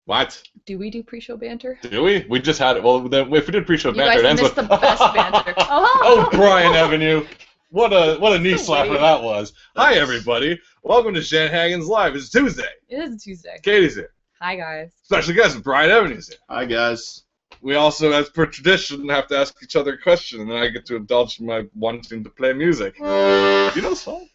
What? Do we do pre-show banter? Do we? We just had it. Well, then, if we did pre-show banter, it You ends guys with missed the best banter. Oh, Brian Avenue. What a knee slapper weird. that was. Hi, everybody. Welcome to Shanahanigans Live. It's Tuesday. It is a Tuesday. Katie's here. Hi, guys. Special guest, Brian Avenue's here. Hi, guys. We also, as per tradition, have to ask each other a question, and then I get to indulge in my wanting to play music. Do you know the song?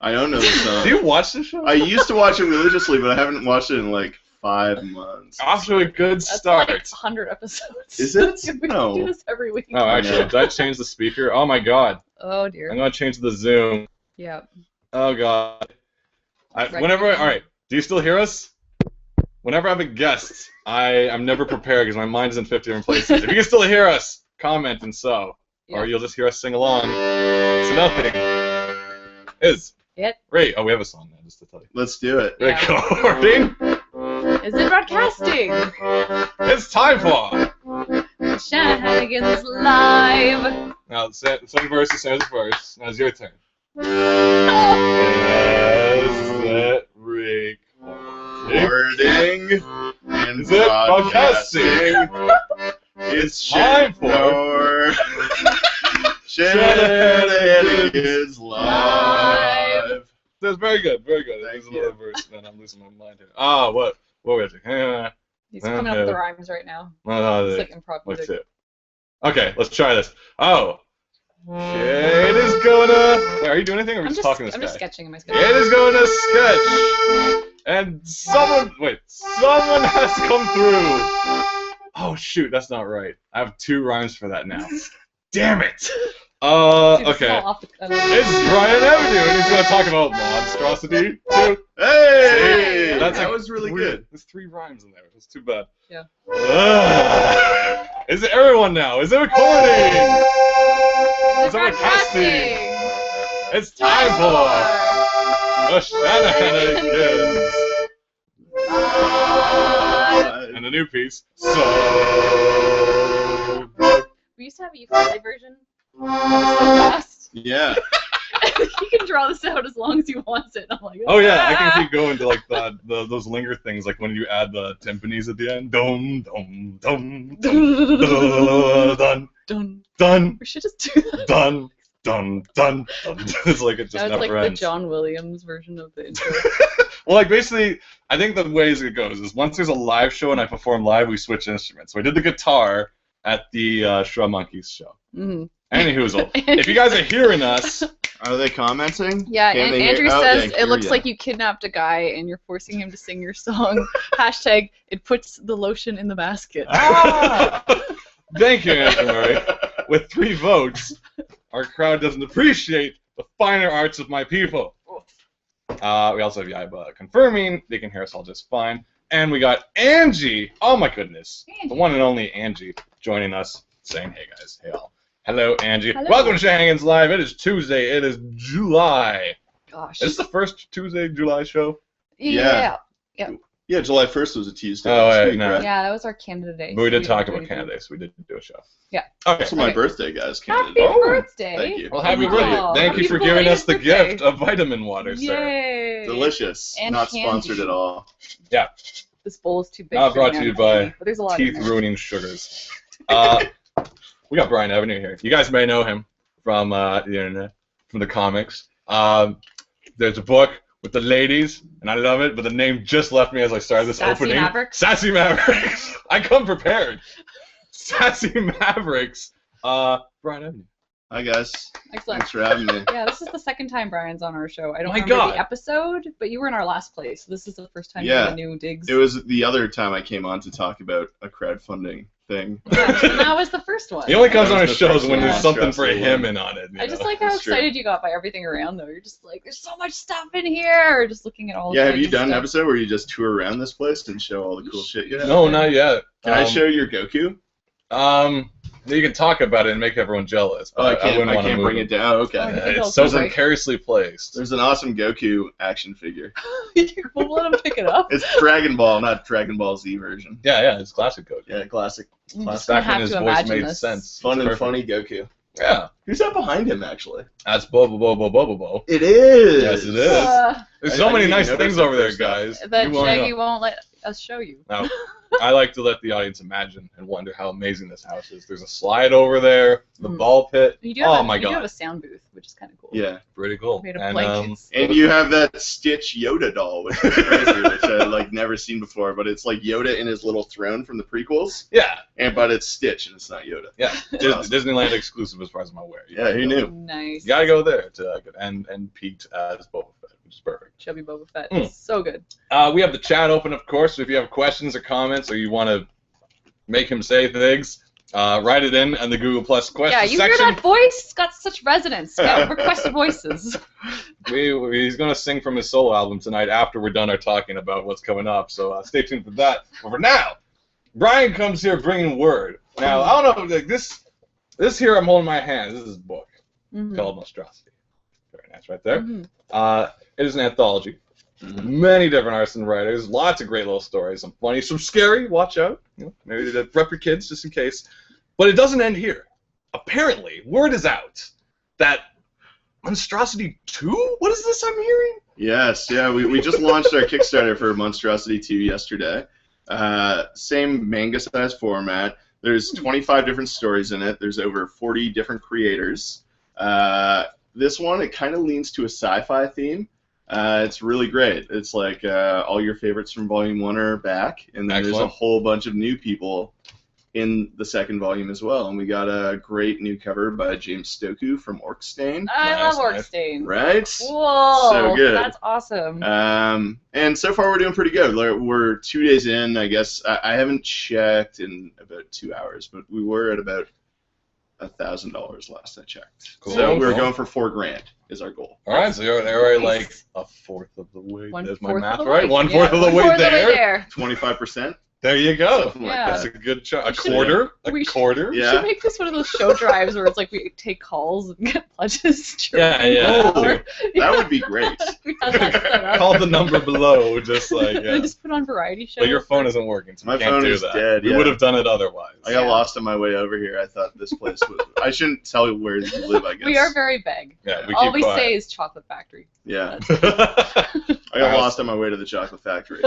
I don't know the song. Do you watch the show? I used to watch it religiously, but I haven't watched it in like 5 months. Off to a good That's start. like 100 episodes. Is it? We No. do this every week. Oh, actually, did I change the speaker? Oh, my God. Oh, I'm dear. going to change the Zoom. Yeah. Oh, God. Whenever, all right, do you still hear us? Whenever I have a guest, I'm never prepared because my mind is in 50 different places. If you can still hear us, comment and so. Yeah. Or you'll just hear us sing along. So nothing is. It. Great. Oh, we have a song now, just to tell you. Let's do it. Yeah. Recording. Is it broadcasting? It's time for. Shanahanigans Live. Now, sing verse, Sarah's verse. Now it's your turn. Is it recording? Recording and Is it broadcasting. It's time for Shenanigans Live. That's very good, very good. Thank There's you. another verse, then I'm losing my mind here. Ah, what were we doing? He's coming up with the rhymes right now. It's like improv Let's music. see it. Okay, let's try this. Oh. It is gonna. Wait, are you doing anything or are we I'm just talking to this I'm guy? just sketching in my sketch. It is going to sketch. And someone has come through. Oh shoot, that's not right. I have 2 rhymes for that now. Damn it. Dude, it's Okay. all off the- It's Brian Avenue, and he's gonna talk about monstrosity too. Hey! That's that like was really weird. good. There's 3 rhymes in there. That's too bad. Yeah. Is it everyone now? Is it recording? It's Is it broadcasting? broadcasting. It's time for the Shanahanigans. And a new piece. So. We used to have a ukulele version. It was so fast. Yeah. He can draw this out as long as he wants it. I'm like, Oh yeah, I can keep going to like those linger things, like when you add the timpanis at the end. Dum dum dum dum dun Dun. dun We should just do that. dun dun dun dun. It's like it just That was never like ends. the John Williams version of the intro. Well, like basically, I think the ways it goes is once there's a live show and I perform live, we switch instruments. So I did the guitar at the Shrub Monkeys show. Mm-hmm. Anywhoozle, if you guys are hearing us, Are they commenting? Yeah, Can and they hear- Andrew oh, says they it hear looks ya. like you kidnapped a guy and you're forcing him to sing your song. Hashtag it puts the lotion in the basket. ah! Thank you, Andrew Murray. With 3 votes, our crowd doesn't appreciate the finer arts of my people. We also have Yaiba confirming they can hear us all just fine. And we got Angie, oh my goodness, the one and only Angie, joining us, saying, hey guys, hey all. Hello, Angie. Hello. Welcome to Shanahanigans Live. It is Tuesday. It is July. Gosh. Is this the first Tuesday, July show? Yeah. Yeah, July 1st was a Tuesday. Oh, this wait, week, no. right? Yeah, that was our Canada Day. But we did so talk about did- Canada, so we did do a show. Yeah. Okay. Also my Okay. birthday, guys. Canada Happy Day. Oh, birthday! Thank you. Well, happy Oh, birthday. Thank you happy for giving us the belated birthday. gift of vitamin water, sir. Yay! Delicious. And Not candy. sponsored at all. This bowl is too big. Not for brought me to you on by candy, but there's a lot in there. Teeth-ruining sugars. We got Brian Avenue here. You guys may know him from the internet, from the comics. There's a book with the ladies, and I love it, but the name just left me as I started this Sassy opening. Mavericks? Sassy Mavericks. I come prepared. Sassy Mavericks. Brian Avenue. Hi, guys. Excellent. Thanks for having me. Yeah, this is the second time Brian's on our show. I don't My remember God. the episode, but you were in our last place. This is the first time Yeah. you're the new digs. It was the other time I came on to talk about a crowdfunding thing. Yeah, and that was the first one. He only comes That on was his the shows first when one. there's something for Stressful him one. in on it. you I just know? like how That's true. excited you got by everything around, though. You're just like, there's so much stuff in here. Just looking at all the Yeah, have you things done an and episode where you just tour around this place and show all the cool shit you have? No, not yet. Can I show your Goku? You can talk about it and make everyone jealous. Oh, I but wouldn't can't wanna move bring it down. Okay. Oh, yeah. It's so It's okay. precariously placed. There's an awesome Goku action figure. stuff. We'll let him pick it up. It's Dragon Ball, not Dragon Ball Z version. Yeah, it's classic Goku. Yeah, classic. I'm just Back gonna when have his to voice imagine made this. sense. Fun It's and perfect. funny Goku. Yeah, Who's that behind him, actually? that's Bobo Bobo Bobo Bo. It is! Yes, it is. There's I so many didn't nice even notice things it over there, first time. guys. That You won't Shaggy know. won't let us show you. Now, I like to let the audience imagine and wonder how amazing this house is. There's a slide over there, the ball pit. You do have my you do God. have a sound booth, which is kind of cool. Yeah. Pretty cool. Made of And, blankets. And you have that Stitch Yoda doll, which is crazy, which I like never seen before. But it's like Yoda in his little throne from the prequels, yeah, but it's Stitch and it's not Yoda. yeah. Disneyland exclusive as far as I'm aware. Yeah, who knew? Nice. You gotta go there to and Pete as Boba Fett, which is perfect. Chubby Boba Fett. It's so good. We have the chat open, of course. So if you have questions or comments, or you want to make him say things, write it in the Google Plus question Yeah, you section. hear that voice? It's got such resonance. It's got requested voices. He's going to sing from his solo album tonight after we're done our talking about what's coming up, so stay tuned for that. But for now, Brian comes here bringing word. Now, I don't know, like this here I'm holding in my hand. This is his book called Monstrosity. Very nice right there. It is an anthology. Many different artists and writers, lots of great little stories, some funny, some scary, watch out. You know, maybe to prep your kids just in case. But it doesn't end here. Apparently, word is out that Monstrosity 2? What is this I'm hearing? Yes, yeah, we just launched our Kickstarter for Monstrosity 2 yesterday. Same manga-sized format. There's 25 different stories in it. There's over 40 different creators. This one, it kind of leans to a sci-fi theme. It's really great. It's like all your favorites from Volume 1 are back, and then there's a whole bunch of new people in the second volume as well. And we got a great new cover by James Stokoe from Orkstain. I love Orkstain. Right? Whoa, so good. That's awesome. And so far we're doing pretty good. We're 2 days in, I guess. I haven't checked in about 2 hours, but we were at about $1,000 last I checked. Cool. So we're going for $4,000 is our goal. All right, so you're already like a fourth of the way. There's my math right. 1/4 of the way there. 25%. There you go. Something like That's that. a good chart. A quarter. We quarter. We should make this one of those show drives where it's like we take calls and get pledges. That would be great. Call the number below, just like And just put on variety shows. But your phone isn't working, so my we can't phone do is that. dead. We would have done it otherwise. I got lost on my way over here. I thought this place was. I shouldn't tell you where you live. I guess We are very vague. Yeah, All we say is Chocolate Factory. Yeah. I got lost on my way to the chocolate factory.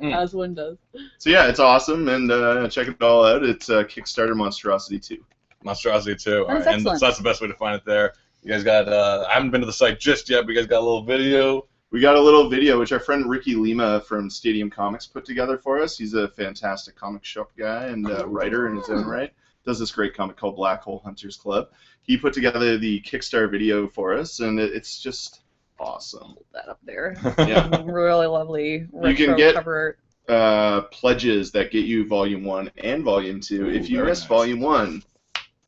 As one does. So yeah, it's awesome, and check it all out. It's Kickstarter Monstrosity 2. Monstrosity 2. All That's right. And so excellent. that's the best way to find it there. You guys got, I haven't been to the site just yet, but you guys got a little video. We got a little video, which our friend Ricky Lima from Stadium Comics put together for us. He's a fantastic comic shop guy and writer in his own right. Does this great comic called Black Hole Hunters Club. He put together the Kickstarter video for us, and it's just awesome. Hold that up there. Yeah. Really lovely retro You can get cover art. pledges that get you Volume 1 and Volume 2. Ooh, if you very miss nice. Volume 1,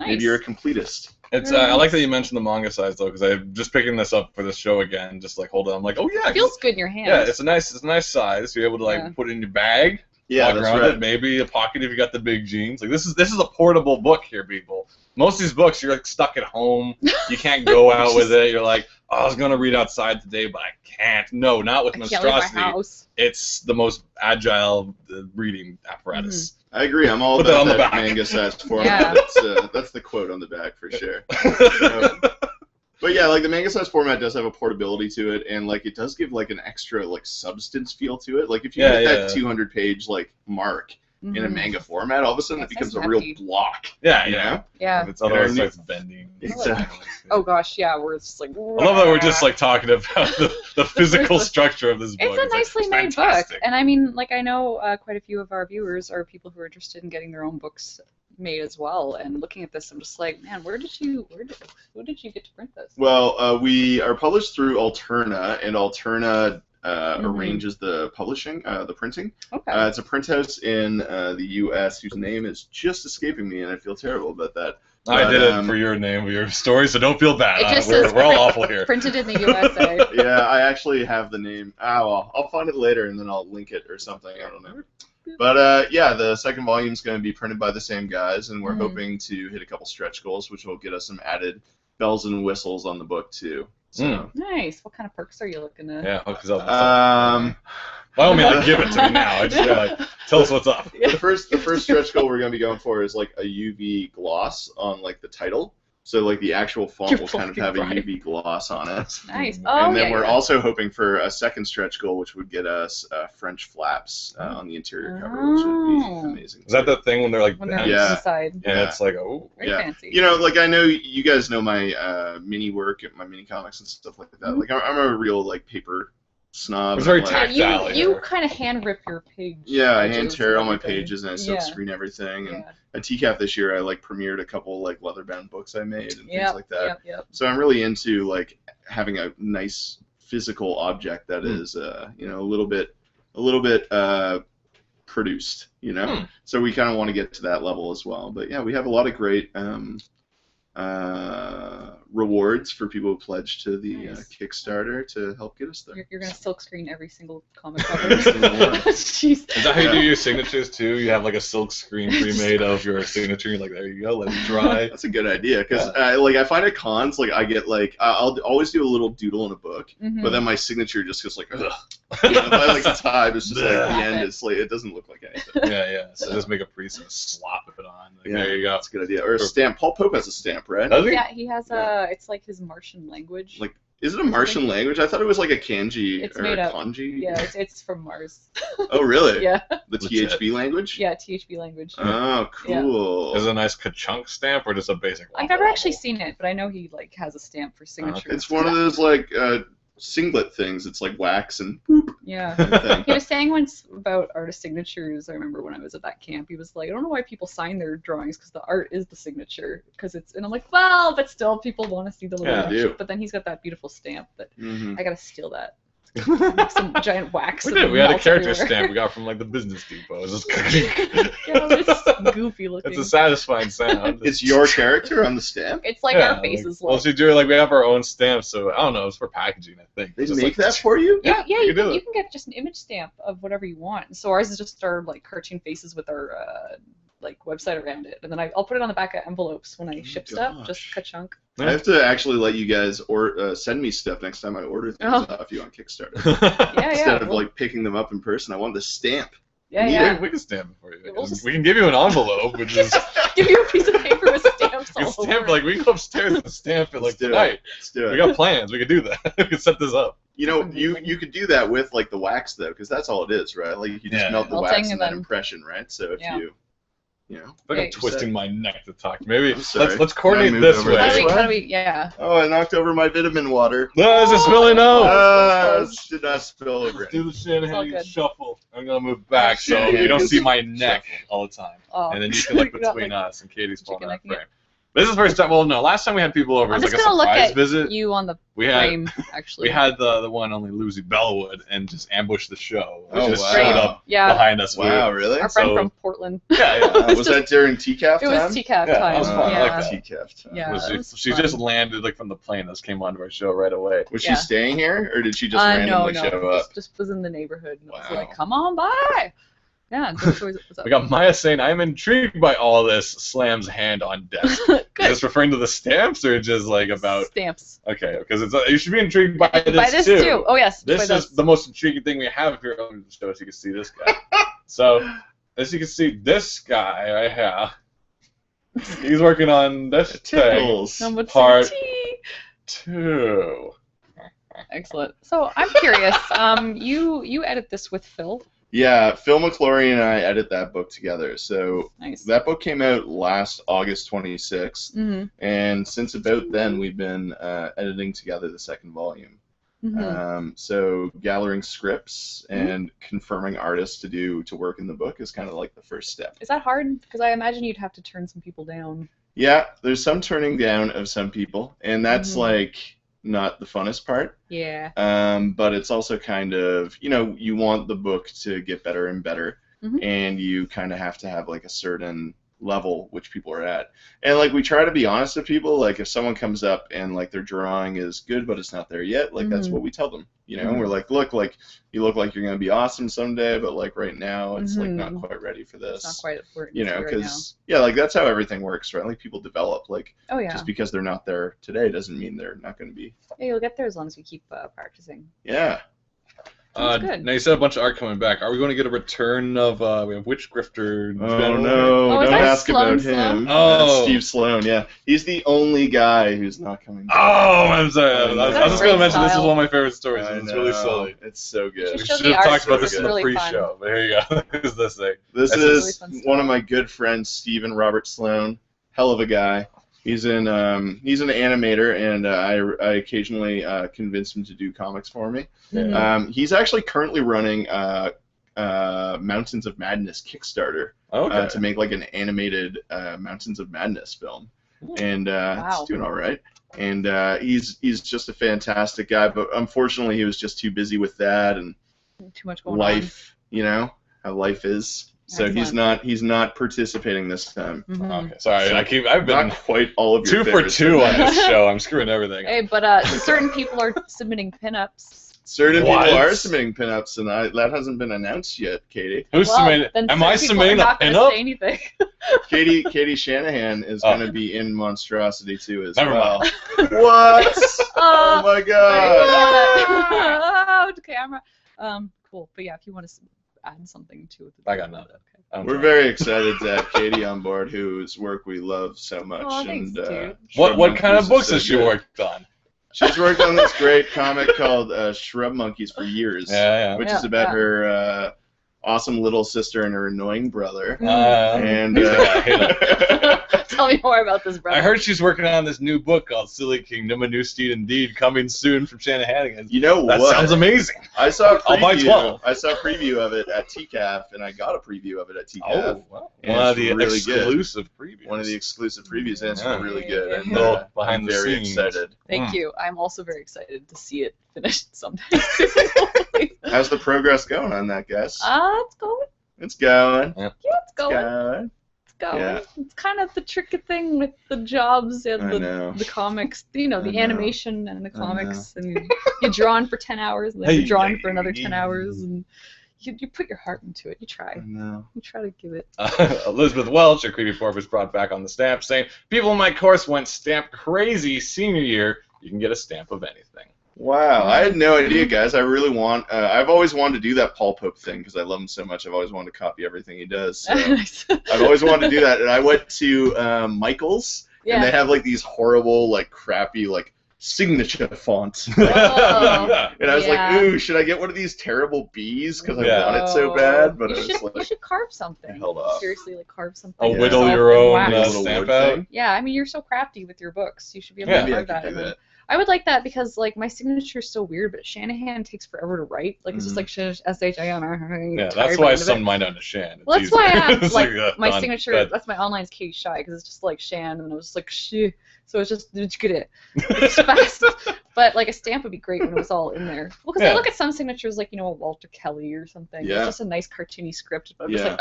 Nice. maybe you're a completist. It's I like that you mentioned the manga size though, because I'm just picking this up for this show again. Just like hold on, I'm like, oh yeah, It feels good in your hand. yeah, it's a nice size. You're able to like put it in your bag, Yeah, walk that's around right. it, maybe a pocket if you got the big jeans. Like this is a portable book here, people. Most of these books you're like stuck at home. You can't go out with it. You're like, oh, I was gonna read outside today, but I can't. No, not with I can't leave my Monstrosity. house. It's the most agile reading apparatus. I agree. I'm all Put that about on the that back. manga-sized format. Yeah. That's the quote on the back for sure. But yeah, like the manga-sized format does have a portability to it, and like it does give like an extra like substance feel to it. Like if you hit that 200-page like mark in a manga format, all of a sudden it becomes a real block. Yeah, you yeah. know? Yeah. If it's otherwise new- it's bending. Exactly. Oh gosh, yeah, we're just like. I love that we're just like talking about the physical structure of this book. It's a nicely it's made book, fantastic. and I mean, like I know quite a few of our viewers are people who are interested in getting their own books made as well. And looking at this, I'm just like, man, who did you get to print this? Well, we are published through Alterna, and Alterna arranges the publishing, the printing. Okay. It's a print house in the U.S. whose name is just escaping me, and I feel terrible about that. I But, did it for your name, for your story, so don't feel bad. It just We're says all awful here. Printed in the USA. Yeah, I actually have the name. Well, I'll find it later, and then I'll link it or something. I don't know. But yeah, the second volume is going to be printed by the same guys, and we're hoping to hit a couple stretch goals, which will get us some added bells and whistles on the book too. So. Nice. What kind of perks are you looking at? Yeah, hook us up. Well, I don't mean like give it to me now. I just feel like tell us what's up. the first stretch goal we're going to be going for is like a UV gloss on like the title. So like the actual font You're will kind of have a UV gloss on it. Nice. Oh, And then yeah, we're yeah. also hoping for a second stretch goal, which would get us French flaps on the interior cover, which would be amazing. Is that the thing when they're like When they're bent? Yeah. inside. And Yeah. it's like, oh. Very fancy. You know, like I know you guys know my mini work, my mini comics and stuff like that. Like I'm a real like paper snob. It's very like, tactile. You kind of hand rip your page. Yeah, I pages hand tear all my and everything. pages and I silk Yeah. screen everything. And Yeah. at TCAF this year, I like premiered a couple like leather bound books I made and Yep, things like that. Yep. So I'm really into like having a nice physical object that is, you know, a little bit produced. You know, so we kind of want to get to that level as well. But yeah, we have a lot of great rewards for people who pledge to the Kickstarter to help get us there. You're gonna silk screen every single comic cover. Jeez. Is that how you do your signatures too? You have like a silk screen pre-made of your signature. You're like, there you go, let it dry. That's a good idea because like I find at cons like I get like I'll always do a little doodle in a book, but then my signature just goes like ugh. If I like the time, it's just like the end. It's like it doesn't look like anything. Yeah. So just make a priest and slap it on. Like, Yeah, there you go. That's a good idea. Or a stamp. Paul Pope has a stamp, right? Does he? Yeah, he has it's like his Martian language. Like, is it a Martian language? I thought it was like a kanji It's or made a up. kanji. Yeah, it's from Mars. Oh, really? Yeah. The Legit. THB language? Yeah, THB language. Oh, cool. Is it a nice ka-chunk stamp or just a basic? I've never actually seen it, but I know he like has a stamp for signatures. It's one of those like singlet things. It's like wax and boop. Yeah. Thing. He was saying once about artist signatures. I remember when I was at that camp, he was like, I don't know why people sign their drawings because the art is the signature. And I'm like, well, but still, people want to see the little Yeah, I do. But then he's got that beautiful stamp that Mhm. I gotta steal that. Make some giant wax. We and did. We had a melt character everywhere. stamp we got from like the Business Depot. It's just Yeah, it's goofy looking. It's a satisfying sound. It's your character on the stamp? It's like our faces. Well, she drew like we have our own stamp, so I don't know. It's for packaging, I think. They Just make like, that for you? Yeah, you can do it. you can get just an image stamp of whatever you want. And so ours is just our like cartoon faces with our like website around it, and then I'll put it on the back of envelopes when I ship stuff, just ka-chunk. I have to actually let you guys send me stuff next time I order things off you on Kickstarter. Instead of like picking them up in person, I want the stamp. Yeah. We can stamp it for you. We'll just- We can give you an envelope, which is Give you a piece of paper with stamps you all can stamp over. like we can go upstairs and stamp it like Let's do it. tonight. Let's do it. We got plans. We could do that. We could set this up. You know, you could do that with like the wax though, because that's all it is, right? Like you just melt the Melting wax in and that then- impression, right? So if you know. Like I'm twisting my neck to talk. Maybe sorry. let's coordinate Move this over way. there. How do we, yeah. Oh, I knocked over my vitamin water. No, is it spilling? No. Did not spill over. Let's do the It's all Shanahanigans good. shuffle. I'm gonna move back so you don't see my neck all the time, Oh. and then you can look You're not, between like, us and Katie's falling out of connecting it. frame. This is the first time. Well, no, last time we had people over. I'm It was just like a gonna look surprise at visit. you on the We had frame, actually. we had the one only Lucy Bellwood and just ambushed the show. Oh, just wow. showed up Yeah. behind us. Wow, really? Our friend So- from Portland. Yeah. Was that during TCAF It time? was TCAF Yeah, time. that was fun. I like Yeah. that. TCAF time. Yeah. Was it was she fun. just landed like from the plane. Just came onto our show right away. Was Yeah. she staying here, or did she just No, randomly show up? just was in the neighborhood. And was Wow. like, come on by. Yeah. What's up? We got Maya saying, "I'm intrigued by all this." Slams hand on desk. Is this referring to the stamps or just like about stamps? Okay, because it's you should be intrigued by this, By this too. Oh yes. This by is the most intriguing thing we have here on the show. So you can see this guy. So as you can see, this guy right here, he's working on this thing. Tickles. Number Part 2. 2. Excellent. So I'm curious. You edit this with Phil. Yeah, Phil McClory and I edit that book together. So Nice. that book came out last August 26th, Mm-hmm. and since about then we've been editing together the second volume. Mm-hmm. So gathering scripts and confirming artists to work in the book is kind of like the first step. Is that hard? Because I imagine you'd have to turn some people down. Yeah, there's some turning down of some people, and that's like not the funnest part. Yeah. But it's also kind of, you want the book to get better and better, and you kind of have to have like a certain level which people are at. And like we try to be honest with people, like if someone comes up and like their drawing is good but it's not there yet, like that's what we tell them. We're like, look, like you look like you're gonna be awesome someday, but like right now it's like not quite ready for this. It's not quite where it needs to be right because like that's how everything works, right? Like people develop. Like now. just because they're not there today doesn't mean they're not going to be. Yeah, you'll get there as long as you keep practicing. Yeah. Sounds good. Now you said a bunch of art coming back. Are we going to get a return of we have Witch Grifter? Oh no! Oh, is Don't that ask about Sloan? him. Oh. Steve Sloan. Yeah, he's the only guy who's not coming back. Oh, I'm sorry. I was That's just going to great mention this is style. one of my favorite stories. I It's really know. silly. It's so good. You We show should the have art. talked about this It's in the really fun. pre-show, but here you go. Here's this thing. This That's is really fun one stuff. of my good friends, Stephen Robert Sloan. Hell of a guy. He's an animator, and I occasionally convince him to do comics for me. Mhm. He's actually currently running Mountains of Madness Kickstarter Okay. to make like an animated Mountains of Madness film, and Wow. it's doing all right. And he's just a fantastic guy, but unfortunately he was just too busy with that and Too much going life. You know how life is. So Excellent. he's not participating this time. on. Mhm. Okay. Sorry, So, I've been Not quite all of your 2 for favorites, 2 but on this show. I'm screwing everything up. Hey, but certain people are submitting pinups. Certain What? people are submitting pinups, and that hasn't been announced yet, Katie. Who's Well, submitting? then Am I certain people submitting are a not gonna pinup? say anything. Katie Shanahan is Oh. going to be in Monstrosity too as Never well. mind. What? Oh my god! Oh, the camera. Cool. But yeah, if you want to add something to it. I got nothing. Okay. I'm We're trying. very excited to have Katie on board, whose work we love so much. Oh, thanks, dude. Shrub What kind of Monkeys books is so has she good. worked on? She's worked on this great comic called Shrub Monkeys for years, Yeah, which Yeah, is about yeah. her awesome little sister and her annoying brother. yeah. And He's got hit Tell me more about this, brother. I heard she's working on this new book called Silly Kingdom, A New Steed Indeed, coming soon from Shanahanigans. you know That what? sounds amazing. I saw a I'll buy preview. 12. I saw a preview of it at TCAF, and I got a preview of it at TCAF. Oh, wow. And One of it's the really good. exclusive previews. One of the exclusive previews, and it's Yeah. really good. And, Little behind I'm the very scenes. excited. Thank Mm. you. I'm also very excited to see it finished someday. Hopefully. How's the progress going on that, guys? It's going. It's going. Yeah, it's going. Going. It's going. Yeah. It's kind of the tricky thing with the jobs and I know. the comics. You know, the I know. animation and the I comics, and you're drawn for 10 hours, and then you're drawn for another 10 hours, and you put your heart into it. You try. I know. You try to give it. Elizabeth Welch, a Creepy Porpoise, brought back on the stamp, saying, "People in my course went stamp crazy senior year. You can get a stamp of anything." Wow, I had no idea, guys. I really want. I've always wanted to do that Paul Pope thing because I love him so much. I've always wanted to copy everything he does. So I've always wanted to do that, and I went to Michael's, and they Yeah. have like these horrible, like crappy, like signature fonts. Oh. And I was Yeah. like, ooh, should I get one of these terrible bees? Because Yeah. I want it so bad. But you I should, was you like, should carve something. I held off. Seriously, like carve something. Oh, Yeah. whittle yourself your and own wax. a little stamp wood out. thing. Yeah, I mean, you're so crafty with your books. You should be able Yeah. to Maybe I carve could that. do and then- that. I would like that because like my signature is so weird, but Shanahan takes forever to write. Like it's just like SHIN. Yeah, that's why some mine down to Shan. Well, that's why I have It's like my done. signature. But- That's my online is Katie Shy because it's just like Shan, and it was just like shh. So it's just did you get it? It's fast. But like a stamp would be great when it was all in there. Well, because Yeah. I look at some signatures like a Walter Kelly or something. Yeah. It's just a nice cartoony script, but I'm just Yeah.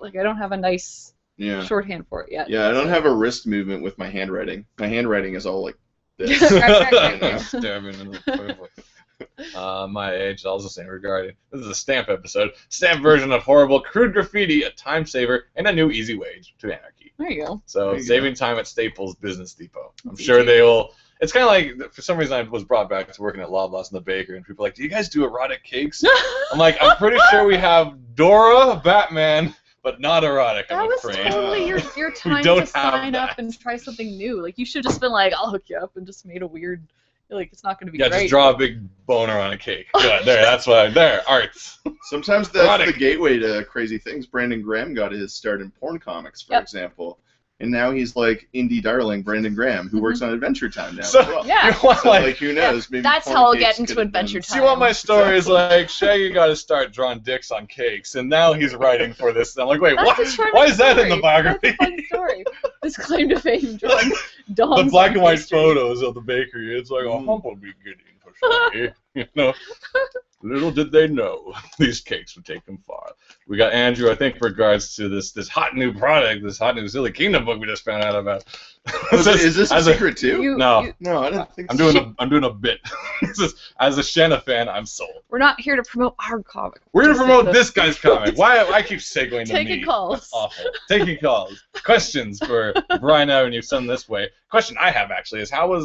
like I don't have a nice Yeah. shorthand for it yet. Yeah, I don't have a wrist movement with my handwriting. My handwriting is all like this. Stabbing in the perfect. My age, also saying regarding this is a stamp episode. Stamp version of horrible crude graffiti, a time saver, and a new easy wage to anarchy. There you go. So There you saving time at Staples Business Depot. I'm That's sure easy. they will. It's kind of like for some reason I was brought back to working at Loblaws in the bakery, and people are like, "Do you guys do erotic cakes?" I'm like, "I'm pretty sure we have Dora, Batman, but not erotic." That I'm was afraid. totally your time don't to have sign up that. and try something new. Like you should have just been like, I'll hook you up, and just made a weird. Like it's not going to be Yeah, great. just draw a big boner on a cake. Good, there, that's what. There, arts. Sometimes that's Erotic. the gateway to crazy things. Brandon Graham got his start in porn comics, for Yep. example. And now he's like indie darling Brandon Graham, who works on Adventure Time now So- as well. Yeah. You want, So, like, like, who knows? Maybe That's porn how I'll cakes get into could have been- Adventure so you want my story is Exactly. like Shaggy got to start drawing dicks on cakes, and now he's writing for this. I'm like, wait, That's what? a charming Why is that in the story. biography? That's a fun story. This claim to fame drawing dogs The black on and white pastry. photos of the bakery. It's like a Mm. humble beginning for Shaggy. You know, little did they know these cakes would take them far. We got Andrew, I think, in regards to this hot new product, this hot new Silly Kingdom book we just found out about. Is this a As secret too? You- No. you- No, I don't think I'm so. doing a bit. This is- as a Shanna fan, I'm sold. We're not here to promote our comic. We're gonna Just promote the- this guy's comic. Why I keep segueing to Taking me? calls. That's awful. Taking calls. Questions for Brian Avenue. Send this way. Question I have actually is how's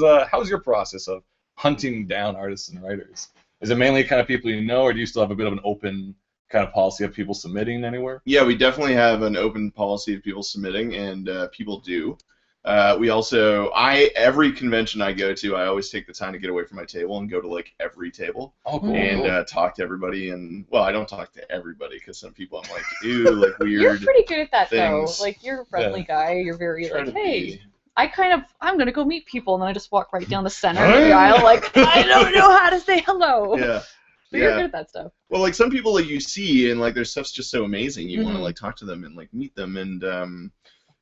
your process of hunting down artists and writers? Is it mainly kind of people you know, or do you still have a bit of an open kind of policy of people submitting anywhere? Yeah, we definitely have an open policy of people submitting, and people do. We also, every convention I go to, I always take the time to get away from my table and go to like every table Oh, cool. and talk to everybody. And well, I don't talk to everybody because some people I'm like, ew, like weird. You're pretty good at that things. though. Like you're a friendly guy. You're very Try like, to hey. be. I'm gonna go meet people, and then I just walk right down the center of the aisle, like I don't know how to say hello. Yeah. But you're good at that stuff. Well, like some people like you see and like their stuff's just so amazing, you want to Mhm. like talk to them and like meet them, and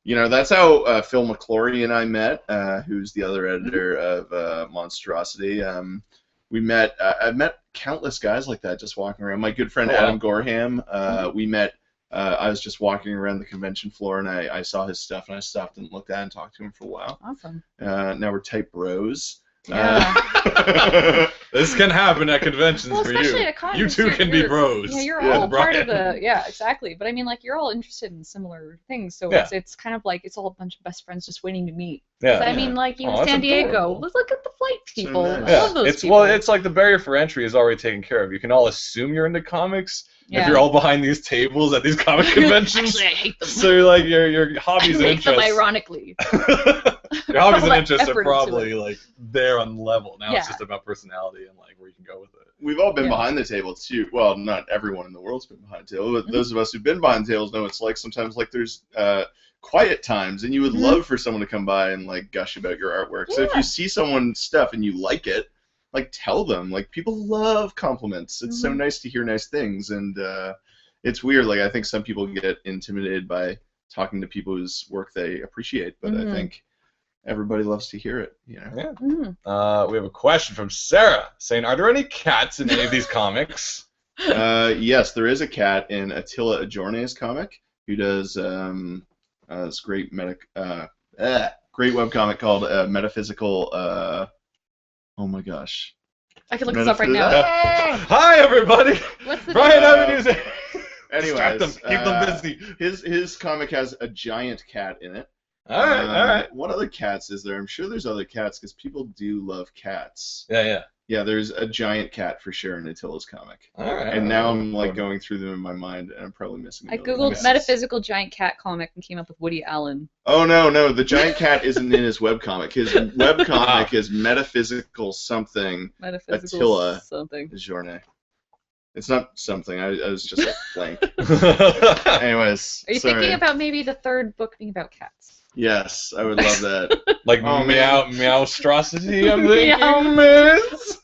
you know that's how Phil McClory and I met, who's the other editor of Monstrosity. We met. I've met countless guys like that just walking around. My good friend Oh, wow. Adam Gorham. We met. I was just walking around the convention floor and I saw his stuff and I stopped and looked at it and talked to him for a while. Awesome. Now we're tight bros. Yeah. This can happen at conventions Well, for especially you. at cons, You two can be you're- bros. Yeah, you're Yeah, all part of Brian. the. Yeah, exactly. But I mean, like, you're all interested in similar things, so Yeah. it's kind of like it's all a bunch of best friends just waiting to meet. Yeah. I mean, like you Oh, in that's San Diego, adorable. let's look at the flight people. nice. I Yeah, love those it's people. well, it's like the barrier for entry is already taken care of. You can all assume you're into comics if Yeah. you're all behind these tables at these comic conventions. Actually, I hate them. So you're like your I hobbies and make them interests. ironically. Your hobbies and Put interests are effort into probably like there on level. Now it's Yeah. just about personality and like where you can go with it. We've all been Yeah. behind the table too. Well, not everyone in the world's been behind the table, but those of us who've been behind the tables know it's like sometimes like there's quiet times, and you would love for someone to come by and like gush about your artwork. So if Yeah. you see someone's stuff and you like it, like tell them. Like people love compliments. It's so nice to hear nice things, and it's weird. Like I think some people get intimidated by talking to people whose work they appreciate, but I think everybody loves to hear it. You know. Yeah. Mhm. We have a question from Sarah saying, "Are there any cats in any of these comics?" Yes, there is a cat in Attila Adjorne's comic who does this great great webcomic called Metaphysical. Oh my gosh. I can look this up right now. Hi everybody. What's the Brian Uh, Avenue's. Distract them. Anyways, Keep them busy. His comic has a giant cat in it. All right. All right. What other cats is there? I'm sure there's other cats because people do love cats. Yeah. Yeah, there's a giant cat for sure in Attila's comic. All right. And now I'm like going through them in my mind, and I'm probably missing. I a million googled cats. metaphysical giant cat comic and came up with Woody Allen. Oh no, the giant cat isn't in his webcomic. His webcomic is Metaphysical something Metaphysical Attila. something. Journée. It's not something. I was just like blank. Are Anyways, Are you sorry. thinking about maybe the third book being about cats? Yes, I would love that. like Oh, meowstrosity, I'm thinking, Meow. miss.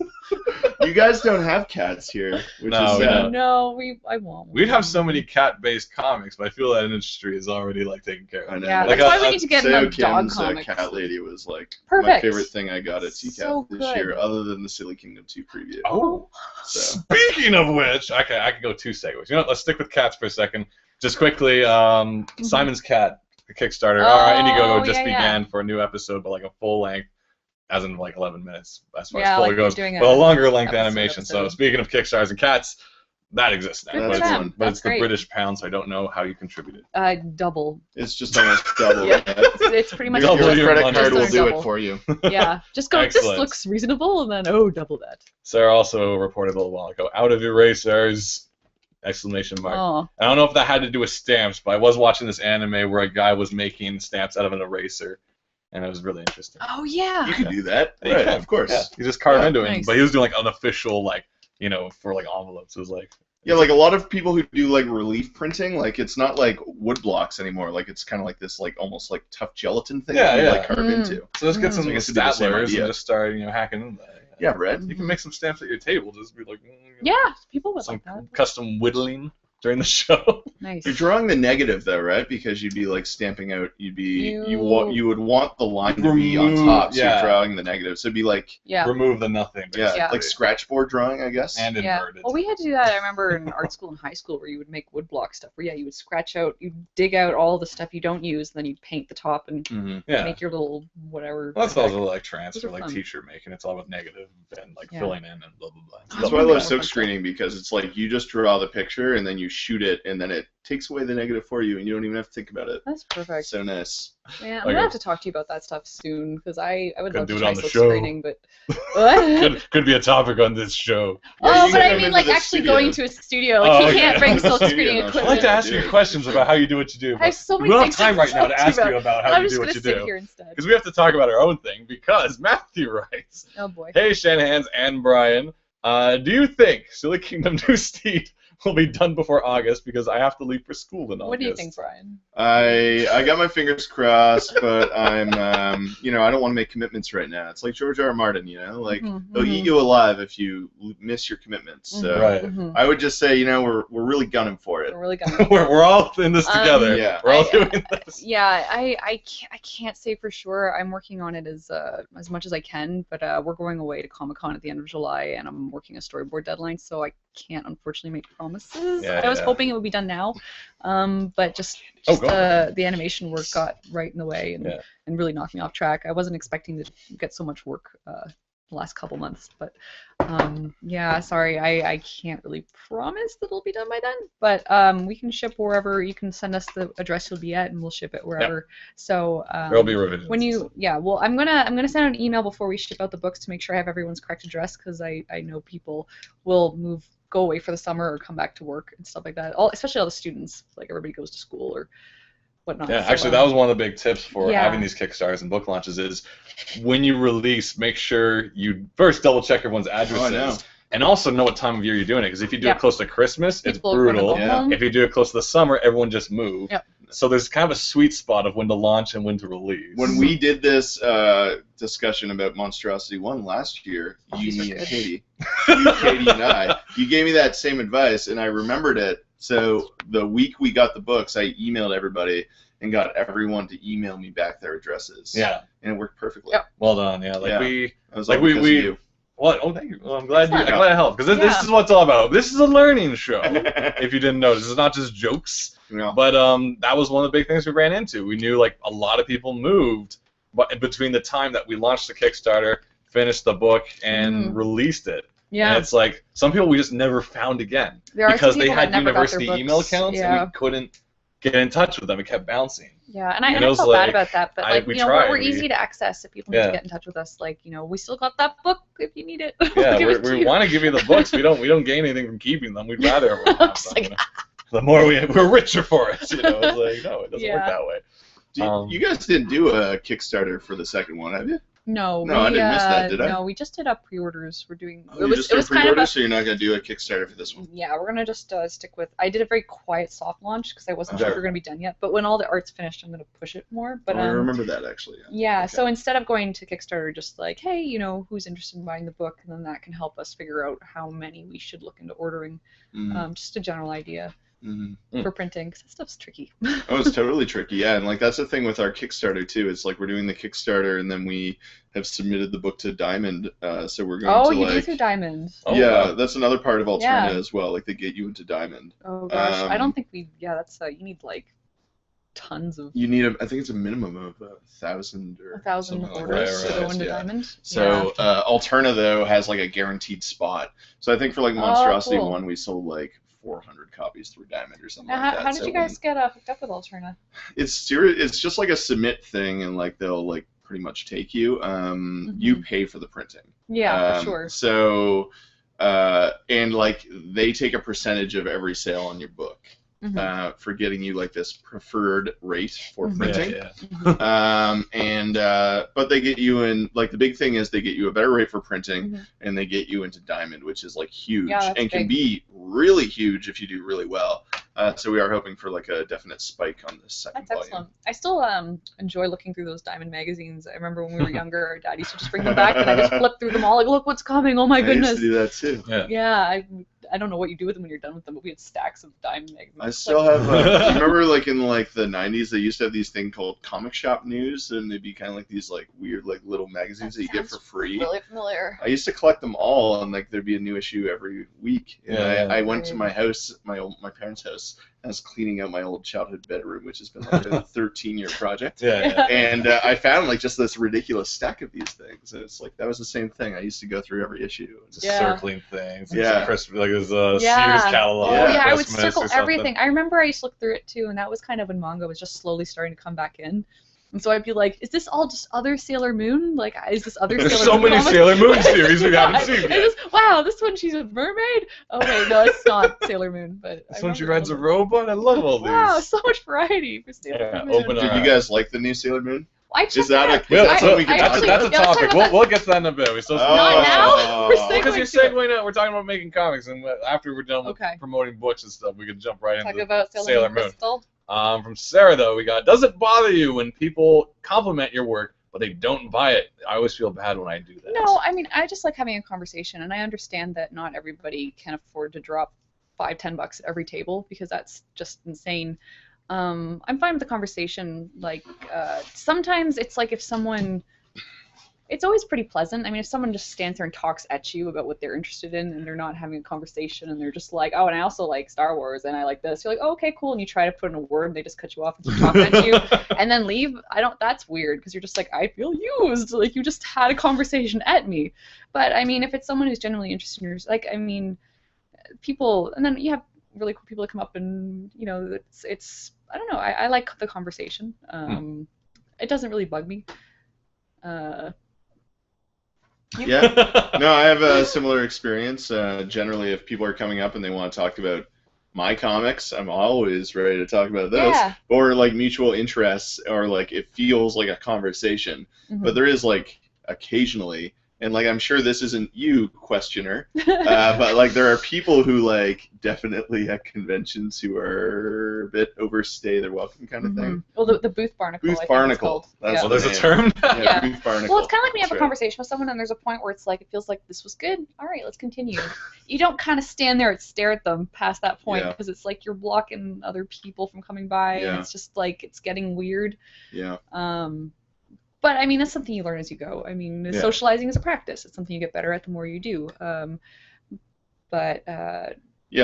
You guys don't have cats here, which No, is we sad. don't. No, I won't. We'd have so many cat-based comics, but I feel that industry is already like taken care I of. know. Yeah, Like that's why a- we need to get Sayo more dog Kim's comics. Cat Lady was like my Perfect. favorite thing I got at TCAF So this good. year, other than the Silly Kingdom 2 preview. Oh, So. speaking of which, I could go two segues. You know what? Let's stick with cats for a second. Just quickly, Simon's Cat, the Kickstarter. Indiegogo just yeah. began for a new episode, but like a full length, as in like 11 minutes as far Yeah, as full like goes. doing But a a longer length episode, animation. So episode. speaking of Kickstarters and cats, that exists now. Good But for it's, them. but That's it's the great. British pound, so I don't know how you contributed. Double. It's just almost double. Yeah, that. it's pretty much Double Your your credit money. card will Just do double. it for you. Yeah, just go. This Excellent. looks reasonable, and then double that. Sarah also reported a little while ago, out of erasers! Exclamation mark. Oh, I don't know if that had to do with stamps, but I was watching this anime where a guy was making stamps out of an eraser, and it was really interesting. oh yeah. You can do that. Yeah, you Right, can. of course. Yeah, you just carve Yeah, into it, nice. but he was doing like unofficial, like, for like envelopes. It was like, Yeah, like a lot of people who do like relief printing, like it's not like wood blocks anymore. Like it's kind of like this, like almost like tough gelatin thing Yeah, that you yeah. like carve Mm. into. so let's get some I guess it'd be the same staplers idea. and just start, hacking into that. Yeah, right. You can make some stamps at your table. Just be like, Yeah, people would some like that. custom whittling during the show. Nice. You're drawing the negative though, right? Because you'd be like stamping out. You'd be you would want the line to be on Remove- top, so yeah. you're drawing the negative. So it'd be like Yeah. Remove the nothing. yeah, Yeah. like scratchboard drawing, I guess. And Yeah. inverted. Well, we had to do that. I remember in art school and high school where you would make woodblock stuff. Where you would scratch out, you dig out all the stuff you don't use, and then you'd paint the top and Yeah. make your little whatever. Well, that's also like transfer, Those are like fun. t-shirt making. It's all with negative and like Yeah. filling in and blah blah blah. That's Oh, why I yeah. love silk screening, because it's like you just draw the picture and then you shoot it and then it takes away the negative for you, and you don't even have to think about it. That's perfect. So nice. Man, I'm Like gonna have to talk to you about that stuff soon because I would love do to it try on the silk show. screening, but what? could be a topic on this show. Yeah, Oh, you but can I come mean into like the actually studio. going to a studio. Like Oh, he okay. can't bring silk Studio, screening no, I'd equipment. like to ask you Dude. questions about how you do what you do. I have but so we many don't have things time to right now to talk ask about. you about I'm how you just do gonna what you sit do. here instead. Because we have to talk about our own thing. Because Matthew writes, Oh boy. "Hey Shanahan's and Brian, do you think Silly Kingdom New Steed will be done before August? Because I have to leave for school in August." What do you think, Brian? I got my fingers crossed, but I'm I don't want to make commitments right now. It's like George R. R. Martin, like they'll eat you alive if you miss your commitments. So Right. I would just say, we're really gunning for it. We're really gonna. we're all in this together. Yeah. We're all I- doing this. Yeah, I can't say for sure. I'm working on it as much as I can, but we're going away to Comic-Con at the end of July, and I'm working a storyboard deadline, so I can't unfortunately make promises. Yeah, I was yeah. hoping it would be done now, but just Oh, go on. the animation work got right in the way and really knocked me off track. I wasn't expecting to get so much work the last couple months, but yeah, sorry, I can't really promise that it'll be done by then, but we can ship wherever. You can send us the address you'll be at, and we'll ship it wherever. So There'll be revisions. well, I'm gonna send out an email before we ship out the books to make sure I have everyone's correct address, because I know people will go away for the summer or come back to work and stuff like that. Especially all the students, like everybody goes to school or whatnot. Yeah, So, actually, that was one of the big tips for yeah. having these Kickstarters and book launches is when you release, make sure you first double check everyone's addresses. Oh, I know. And also know what time of year you're doing it, because if you do it close to Christmas, it's People are gonna brutal. go Yeah. home. If you do it close to the summer, everyone just moved. Yep. So there's kind of a sweet spot of when to launch and when to release. When we did this discussion about Monstrosity 1 last year, you, these are me, and good. Katie, and I, you gave me that same advice, and I remembered it. So the week we got the books, I emailed everybody and got everyone to email me back their addresses. Yeah. And it worked perfectly. Yep. Well done. Yeah. Like Yeah. we. I was Like like, because we. of you. What? Oh, thank you. Well, I'm glad It's I'm not- glad I helped, because this Yeah. is what it's all about. This is a learning show. If you didn't notice, it's not just jokes. Yeah. But that was one of the big things we ran into. We knew like a lot of people moved, but between the time that we launched the Kickstarter, finished the book, and released it, Yeah. and it's like some people we just never found again There are some because they people that had never got their university books. email accounts Yeah. and we couldn't get in touch with them. It kept bouncing. Yeah, and I it was felt bad like, about that, but we we're tried. easy to access if people need Yeah. to get in touch with us. Like, we still got that book if you need it. Yeah, Give it to we you. want to give you the books. We don't gain anything from keeping them. We'd rather everyone have Just them. like, The more we're richer for it. It's like no, it doesn't work Yeah. that way. You guys didn't do a Kickstarter for the second one, have you? No, No, I didn't miss that, did I? No, we just did up pre-orders. We're doing. You just did pre-order, so you're not going to do a Kickstarter for this one. Yeah, we're gonna just stick with. I did a very quiet soft launch because I wasn't sure Okay. if we were gonna be done yet. But when all the art's finished, I'm gonna push it more. But I remember that, actually. yeah. Okay. So instead of going to Kickstarter, just like, hey, who's interested in buying the book, and then that can help us figure out how many we should look into ordering. Mhm. Just a general idea Mhm. for printing, because that stuff's tricky. Oh, it's totally tricky, yeah, and that's the thing with our Kickstarter too. It's like we're doing the Kickstarter, and then we have submitted the book to Diamond, so we're going Oh, to you do like. through Diamond. Oh, yeah, wow. that's another part of Alterna Yeah. as well. Like they get you into Diamond. Oh gosh, I Um, don't think we. Yeah, that's you need like tons of You need I think it's a minimum of 1,000 or 1,000 something like orders that. to go Right, into yeah. Diamond. So Alterna though has like a guaranteed spot. So I think for like Monstrosity cool. 1, we sold like 400 copies through Diamond or something Now, like that. how did So you guys get hooked up with Alterna? It's just like a submit thing, and like they'll like pretty much take you. You pay for the printing. Yeah, for sure. So and like they take a percentage of every sale on your book. For getting you like this preferred rate for printing. Yeah. But they get you in, like the big thing is they get you a better rate for printing, and they get you into Diamond, which is like huge, Yeah, that's and can big. be really huge if you do really well. So we are hoping for like a definite spike on this second That's volume. excellent. I still enjoy looking through those Diamond magazines. I remember when we were younger, our dad used to just bring them back, and I just flip through them all, like, look what's coming, oh my I goodness. used to do that too. Yeah. Yeah, I don't know what you do with them when you're done with them, but we had stacks of Diamond magazines. I It's still like, have. Remember, like in like the '90s, they used to have these thing called comic shop news, and they'd be kind of like these like weird like little magazines that you get for sounds free. really familiar. I used to collect them all, and like there'd be a new issue every week. And Yeah, I went to Right. my house, my parents' house, and I was cleaning out my old childhood bedroom, which has been like a 13-year project. Yeah. And I found like just this ridiculous stack of these things, and it's like that was the same thing. I used to go through every issue. And Just Yeah. circling things. Yeah. Christmas, like his Yeah. Sears catalog. Oh Yeah. yeah, I would Christmas circle or something. everything. I remember I used to look through it too, and that was kind of when manga was just slowly starting to come back in. And so I'd be like, is this all just other Sailor Moon? Like, is this other There's Sailor so Moon many comics? Sailor Moon series we haven't seen It yet. is- wow, this one she's a mermaid? Oh wait, no, it's not Sailor Moon. But This I one she remember rides a all robot. I love all those. these. Wow, so much variety for Sailor Yeah, Moon. open Did you guys like the new Sailor Moon? I checked that it a- out. Well, that's, something we can that's, talk a, that's a about. Yeah, let's topic. talk about We'll get to that in a bit. We still Not now? We're Oh. because you're segueing to it. segueing out. We're talking about making comics, and after we're done with Okay. promoting books and stuff, we can jump right Talk into about Sailor Moon. Crystal. From Sarah, though, we got, does it bother you when people compliment your work, but they don't buy it? I always feel bad when I do that. No, I mean, I just like having a conversation, and I understand that not everybody can afford to drop $5-10 at every table because that's just insane. I'm fine with the conversation. Like, sometimes it's like if someone, it's always pretty pleasant. I mean, if someone just stands there and talks at you about what they're interested in, and they're not having a conversation, and they're just like, oh, and I also like Star Wars, and I like this. You're like, oh, okay, cool, and you try to put in a word, and they just cut you off and keep talking at you, and then leave. That's weird because you're just like, I feel used. Like you just had a conversation at me. But I mean, if it's someone who's genuinely interested in yours, like I mean, people, and then you have really cool people that come up, and you know, it's I don't know. I like the conversation. It doesn't really bug me. Yeah. No, I have a similar experience. Generally, if people are coming up and they want to talk about my comics, I'm always ready to talk about those. Yeah. Or like mutual interests, or like it feels like a conversation. Mhm. But there is like occasionally, and like I'm sure this isn't you, questioner, but like there are people who like definitely at conventions who are a bit overstay their welcome kind of thing. Well, the booth barnacle. Booth I think it's barnacle. called. That's Yeah. Well, there's a name. term? Yeah, Yeah. booth barnacle. Well, it's kind of like when you have That's a right. conversation with someone, and there's a point where it's like, it feels like this was good. All right, let's continue. You don't kind of stand there and stare at them past that point Yeah. because it's like you're blocking other people from coming by, Yeah. and it's just like it's getting weird. Yeah. But I mean, that's something you learn as you go. I mean, Yeah. socializing is a practice. It's something you get better at the more you do. Yeah,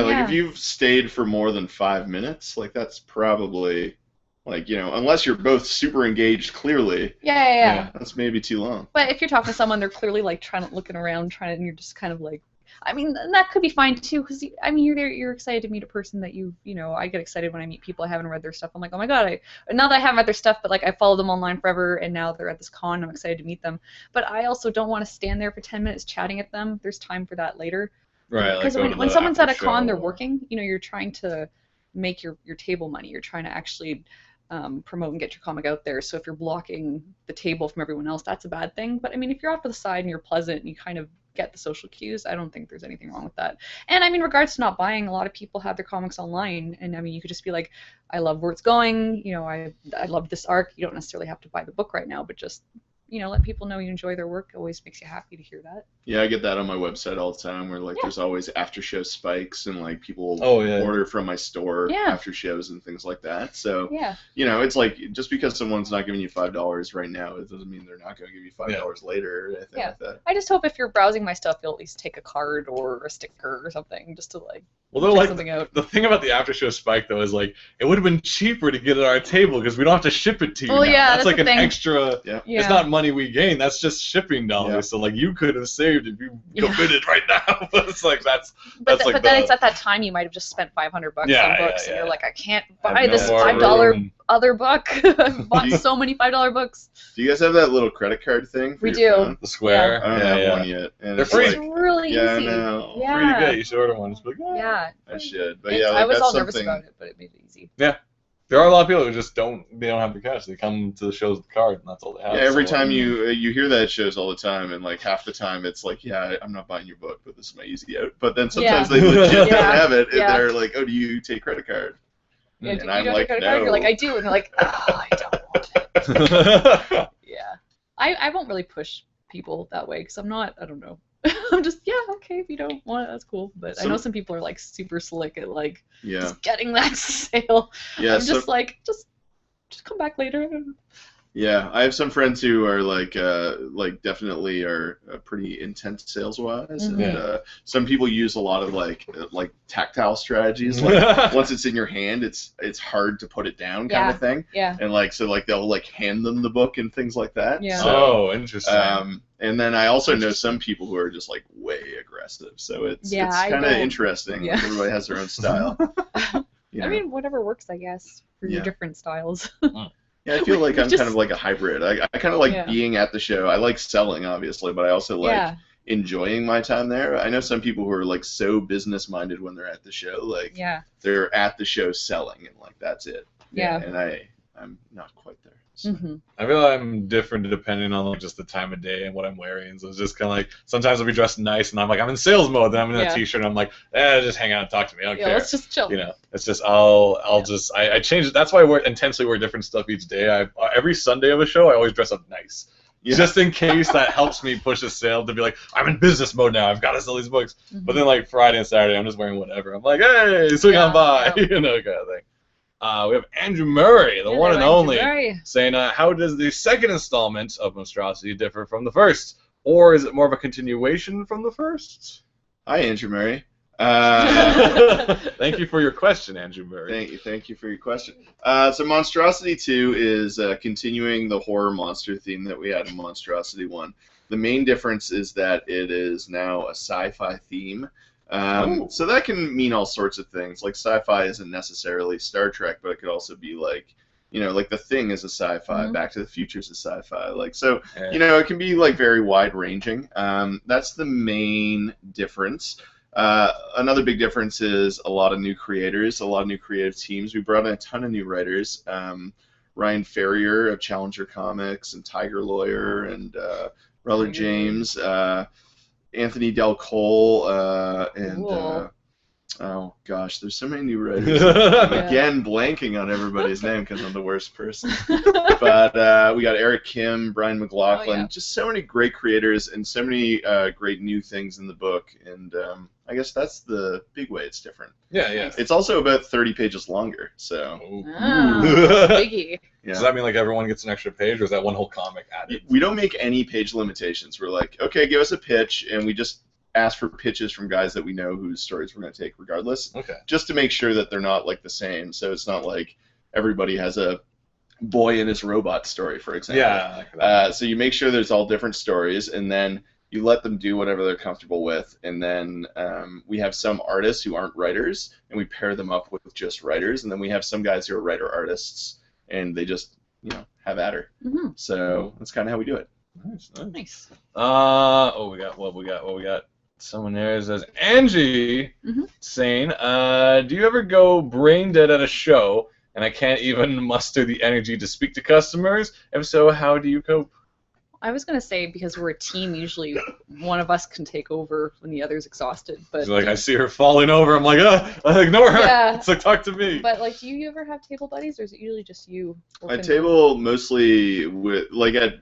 like Yeah. if you've stayed for more than 5 minutes, like that's probably, like, you know, unless you're both super engaged clearly, yeah. that's maybe too long. But if you're talking to someone, they're clearly like looking around, and you're just kind of like, I mean, and that could be fine too, because I mean, you're there, you're excited to meet a person that you know. I get excited when I meet people I haven't read their stuff. I'm like, oh my god, now that I haven't read their stuff, but like I followed them online forever, and now they're at this con. I'm excited to meet them, but I also don't want to stand there for 10 minutes chatting at them. There's time for that later. Right. Because like when someone's at a con, show. they're working. You know, you're trying to make your table money. You're trying to actually promote and get your comic out there. So if you're blocking the table from everyone else, that's a bad thing. But I mean, if you're off to the side and you're pleasant and you kind of get the social cues, I don't think there's anything wrong with that. And I mean, regards to not buying, a lot of people have their comics online, and I mean, you could just be like, I love where it's going. You know, I love this arc. You don't necessarily have to buy the book right now, but just, you know, let people know you enjoy their work. It always makes you happy to hear that. Yeah, I get that on my website all the time, where like Yeah. there's always after show spikes, and like people Oh, yeah. order from my store Yeah. after shows and things like that. So Yeah. you know, it's like just because someone's not giving you $5 right now, it doesn't mean they're not going to give you $5 later or anything Yeah. like that. I just hope if you're browsing my stuff, you'll at least take a card or a sticker or something just to like Well, they're check like, something out. the thing about the after show spike though is like it would have been cheaper to get it at our table because we don't have to ship it to you. Well, now. yeah, that's that's like the an thing. extra. Yeah. Yeah. It's not money we gain. That's just shipping dollars. Yeah. So like you could have saved if you Yeah. committed right now. But it's like that's But, like but then the- it's at that time you might have just spent $500 Yeah, on yeah, books, and yeah. you're like, I can't I have buy this no more $5 room. other book. I've bought You- so many $5 books. Do you guys have that little credit card thing? For We your do. phone? the square. I don't yeah, have yeah. one yet. And They're it's free. It's like, really yeah, I easy. know. Yeah. Free to get. You should order one. Just be like, oh. Yeah. I should, but It's- yeah, like, I was that's all nervous something. about it, but it made it easy. There are a lot of people who just don't have the cash. They come to the shows with the card, and that's all they have. Yeah, every So, time you hear that at shows all the time, and like half the time it's like, yeah, I'm not buying your book, but this is my easy out. But then sometimes Yeah. they legit Yeah. don't have it, and Yeah. they're like, oh, do you take credit card? Yeah, And do you I'm don't like, have a credit card? no. You're like, I do, and they're like, oh, I don't want it. Yeah. I won't really push people that way because I'm not, I don't know. I'm just, yeah, okay, if you don't want it, that's cool. But I know some people are like super slick at like Yeah, just getting that sale. yeah. I'm So just like, just come back later. Yeah, I have some friends who are like definitely are pretty intense sales wise, Mhm. and some people use a lot of like tactile strategies. Like once it's in your hand, it's hard to put it down kind of thing. Yeah. And like so like they'll like hand them the book and things like that. Yeah. So, Interesting. and then I also know some people who are just like way aggressive. So it's I kind of don't- interesting. yeah. Like, everybody has their own style. You know? I mean, whatever works, I guess, for your Yeah. different styles. Yeah, I feel like I'm Just- kind of like a hybrid. I kind of like Yeah. being at the show. I like selling, obviously, but I also like Yeah. enjoying my time there. I know some people who are like so business minded when they're at the show, like Yeah. they're at the show selling and like that's it. Yeah. And I'm not quite there. So. Mhm. I feel like I'm different depending on like just the time of day and what I'm wearing. So it's just kind of like sometimes I'll be dressed nice and I'm like I'm in sales mode. Then I'm in a Yeah. t-shirt and I'm like, just hang out and talk to me. I don't Yeah, care. let's just chill. You know, it's just I'll just I change it. That's why I intensely wear different stuff each day. Every Sunday of a show I always dress up nice. Yeah. Just in case that helps me push a sale to be like, I'm in business mode now. I've got to sell these books. Mhm. But then like Friday and Saturday, I'm just wearing whatever. I'm like, hey, swing on by, you know, kind of thing. We have Andrew Murray, the one and Hello, only, Andrew Murray. saying, how does the second installment of Monstrosity differ from the first? Or is it more of a continuation from the first? Hi, Andrew Murray. Thank you for your question, Andrew Murray. Thank you for your question. So Monstrosity 2 is continuing the horror monster theme that we had in Monstrosity 1. The main difference is that it is now a sci-fi theme. So that can mean all sorts of things. Like sci-fi isn't necessarily Star Trek, but it could also be like, you know, like The Thing is a sci-fi, Mhm. Back to the Future is a sci-fi. Like so, Yeah. you know, it can be like very wide-ranging. That's the main difference. Another big difference is a lot of new creators, a lot of new creative teams. We brought in a ton of new writers. Ryan Ferrier of Challenger Comics and Tiger Lawyer and Ruther James, Anthony Del Cole, and Cool. oh gosh, there's so many new writers. I'm again blanking on everybody's name because I'm the worst person. But we got Eric Kim, Brian McLaughlin, Oh, yeah. just so many great creators and so many great new things in the book. And I guess that's the big way it's different. Yeah. It's also about 30 pages longer, so Ah, biggie. yeah. Does that mean like everyone gets an extra page, or is that one whole comic added? We don't make any page limitations. We're like, okay, give us a pitch, and we just ask for pitches from guys that we know whose stories we're going to take regardless, Okay. just to make sure that they're not like the same. So it's not like everybody has a boy and his robot story, for example. Yeah. So you make sure there's all different stories, and then you let them do whatever they're comfortable with. And then we have some artists who aren't writers, and we pair them up with just writers. And then we have some guys who are writer-artists, and they just, you know, have at her. Mhm. So that's kind of how we do it. Nice. Nice. We got someone there says Angie Mhm. saying, do you ever go brain dead at a show and I can't even muster the energy to speak to customers? If so, how do you cope? I was gonna say because we're a team, usually one of us can take over when the other's exhausted. But She's like, I see her falling over. I'm like, ignore her. Yeah. It's like, talk to me. But like, do you ever have table buddies, or is it usually just you? I working? table mostly with, like at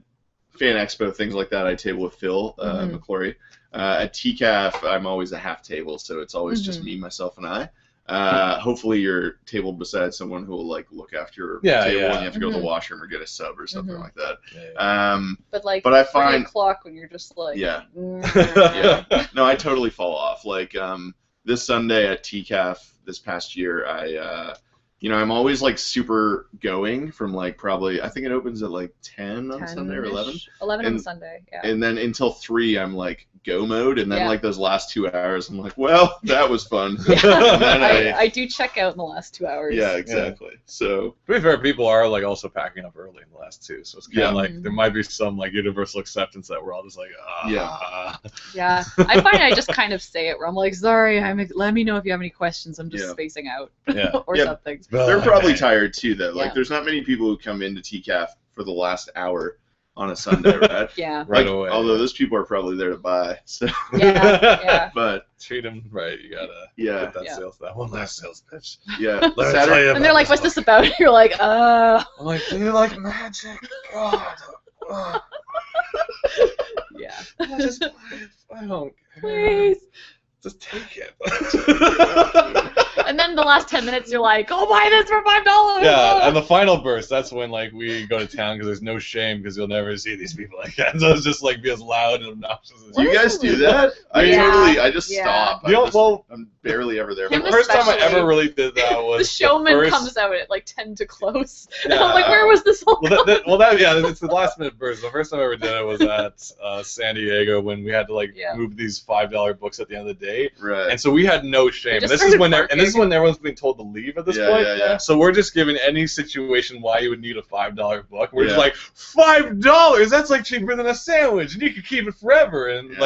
Fan Expo, things like that, I table with Phil Mhm. McClory. At TCAF, I'm always a half table, so it's always just Mhm. me, myself, and I. Hopefully you're tabled beside someone who will like look after your Yeah, table yeah. when you have to go to the Mhm. washroom or get a sub or something Mhm. like that. Yeah. But like, But I 3 find- o'clock when you're just like, Yeah. mm, Yeah. No, I totally fall off. Like this Sunday at TCAF this past year, I'm always like super going from like probably, I think it opens at like 10 on Sunday or 11. 11 on And- Sunday. Yeah. And then until 3, I'm like go mode, and then Yeah. like those last 2 hours, I'm like, well, that was fun. Yeah. And then I do check out in the last 2 hours. yeah, exactly. So To be fair, people are like also packing up early in the last two, so it's kind of Yeah. like there might be some like universal acceptance that we're all just like, Yeah. I find I just kind of say it where I'm like, sorry, let me know if you have any questions. I'm just Yeah. spacing out Yeah. or Yeah. something. they're probably tired too, though. Like Yeah. there's not many people who come into TCAF for the last hour on a Sunday, right? Yeah. Right Like, away. Although those people are probably there to buy. So, Yeah. Yeah. but Treat them right. You gotta yeah, get that Yeah. that one last sales pitch. yeah. Let me Saturday- tell you And they're about like, this what's this book." about? You're like, I'm like, do you like magic? God. yeah. I don't care. Please. Just take it. And then the last 10 minutes, you're like, "Go buy this for $5." Yeah, and the final burst, that's when like we go to town because there's no shame because you'll never see these people again. So it's just like be as loud and obnoxious as Do you guys do that? I just Yeah. stop. I'm barely ever there. The Him first time I especially. ever really did that was The showman first... comes out at like 10 to close. Yeah. I'm like, where was this whole it's the last minute burst. The first time I ever did it was at San Diego when we had to like move these $5 books at the end of the day. Right. And so we had no shame. We And just this is when started this is when everyone's being told to leave at this point. Yeah. So we're just given any situation why you would need a $5 book. We're just like, $5? That's like cheaper than a sandwich, and you could keep it forever. And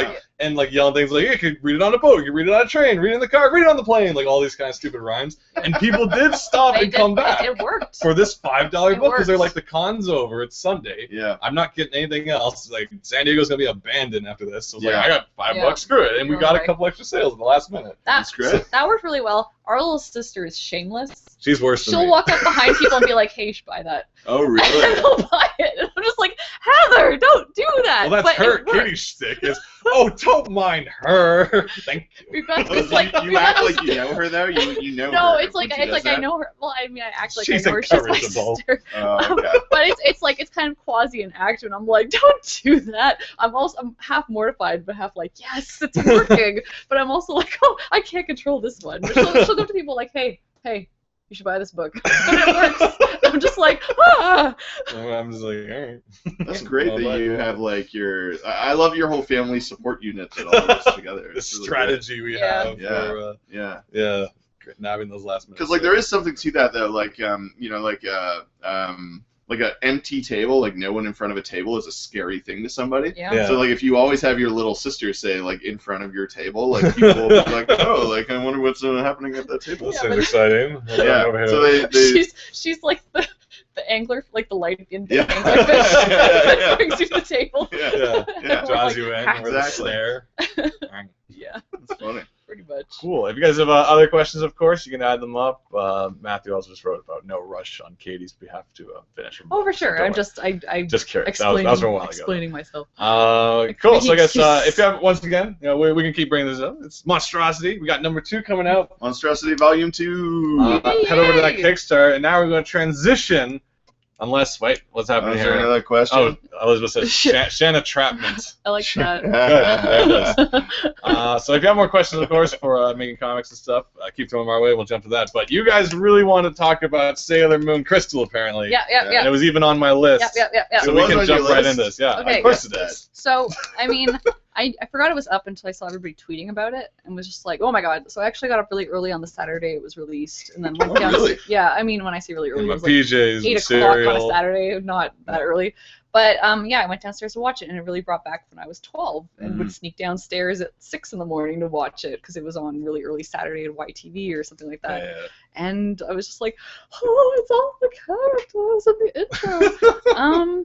like yelling things like, you could read it on a boat, you could read it on a train, read it in the car, read it on the plane, like all these kind of stupid rhymes. And people did stop and come back. It worked. For this $5 book, because they're worked. like, the con's over, it's Sunday. Yeah. I'm not getting anything else. Like, San Diego's gonna be abandoned after this. So it's like, Yeah. I got $5, screw it. And we got a couple extra sales at the last minute. That's great. That worked really well. Our little sister is shameless. She's worse than me. She'll walk up behind people and be like, "Hey, you should buy that." Oh, And really? they'll buy it. And I'm just like, Heather, don't do that. Well, that's But her. it works. Katie's shtick is, oh, don't mind her. Thank you. We've got this like you act like you know her though. You know her. No, it's like when she does I that? know her. Well, I mean, I act like She's I know her. She's my incorrigible. sister. Oh, okay. But it's like it's kind of quasi an act, and I'm like, don't do that. I'm half mortified, but half like, yes, it's working. But I'm also like, oh, I can't control this one. But she'll go to people like, hey, you should buy this book. And it works. I'm just like, ah. I'm just like, all right. That's great Well, that you have like your. I love your whole family support unit that all of us together. The It's really strategy we have for nabbing those last minutes. because like there is something to that though, like like an empty table, like no one in front of a table is a scary thing to somebody. Yeah. So like if you always have your little sister say like in front of your table, like people will be like, oh, like I wonder what's happening at that table. That seems exciting. Yeah. So they she's like the angler, like the light in Yeah. angler fish that brings you to the table. Yeah. Draws you in Like, with a exactly. snare. Yeah, That's funny. pretty much. Cool. If you guys have other questions, of course, you can add them up. Matthew also just wrote about no rush on Katie's behalf to finish her book. Oh, for sure. Don't I'm worry. just Just curious. That was from a while ago. explaining myself. Cool. So I guess Making if you have, once again, we can keep bringing this up. It's Monstrosity. We got number 2 coming out. Monstrosity Volume 2. Head over to that Kickstarter, and now we're going to transition. Unless, wait, what's happening Is there here? another question? Oh, Elizabeth says Shanna Trapment. I like that. There it is. So if you have more questions, of course, for making comics and stuff, keep throwing them our way. We'll jump to that. But you guys really want to talk about Sailor Moon Crystal, apparently. Yeah. And it was even on my list. Yeah. So It we was can on jump your right list? into this. Yeah, Okay. of course it is. So, I mean, I forgot it was up until I saw everybody tweeting about it and was just like, oh my god. So I actually got up really early on the Saturday it was released and then went down. Really? Yeah, I mean, when I say really early, In it my was like PJs, 8 and o'clock on a cereal. Saturday, not that early. But yeah, I went downstairs to watch it, and it really brought back when I was 12 and would sneak downstairs at 6 in the morning to watch it because it was on really early Saturday at YTV or something like that. Yeah. And I was just like, oh, it's all the characters in the intro.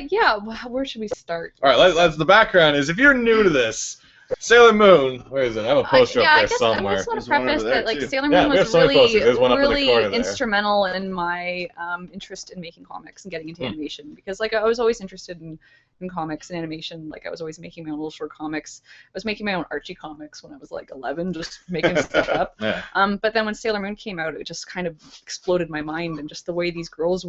Yeah, where should we start? All right, that's the background is if you're new to this, Sailor Moon, where is it? I have a poster Yeah, up I there guess somewhere. I just want There's to one preface over there, that like too. Sailor Yeah, Moon we have was so many posters. There's one up in the really corner there. instrumental in my interest in making comics and getting into animation because like I was always interested in comics and animation. Like I was always making my own little short comics. I was making my own Archie comics when I was like 11, just making stuff up. Yeah. But then when Sailor Moon came out, it just kind of exploded my mind, and just the way these girls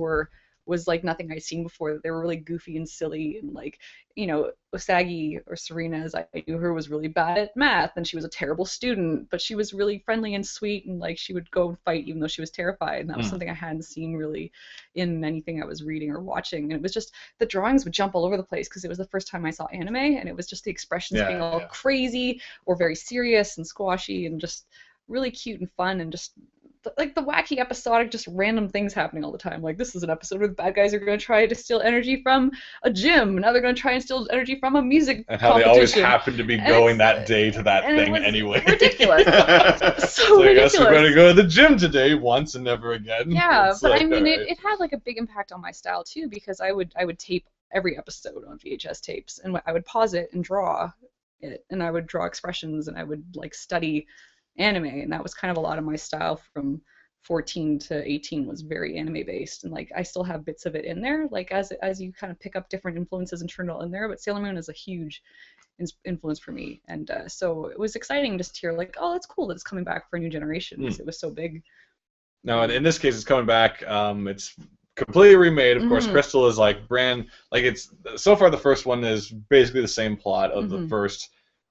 was like nothing I'd seen before. They were really goofy and silly, and like, you know, Usagi, or Serena as I knew her, was really bad at math, and she was a terrible student, but she was really friendly and sweet, and like she would go and fight even though she was terrified, and that was something I hadn't seen really in anything I was reading or watching. And it was just, the drawings would jump all over the place because it was the first time I saw anime, and it was just the expressions being all crazy or very serious and squashy and just really cute and fun, and just like the wacky episodic, just random things happening all the time. Like this is an episode where the bad guys are going to try to steal energy from a gym. Now they're going to try and steal energy from a music And how they always happen to be going that day to that thing anyway. Ridiculous. So So I ridiculous. guess we're going to go to the gym today once and never again. Yeah, It's but like, I mean, alright. it had like a big impact on my style too, because I would tape every episode on VHS tapes, and I would pause it and draw it, and I would draw expressions, and I would like study anime, and that was kind of a lot of my style from 14 to 18 was very anime based, and like I still have bits of it in there, like as you kind of pick up different influences and turn it all in there. But Sailor Moon is a huge influence for me, and so it was exciting just to hear like, oh, that's cool that it's coming back for a new generation. It was so big. No, and in this case, it's coming back. It's completely remade. Of course, Crystal is like it's so far the first one is basically the same plot of the first,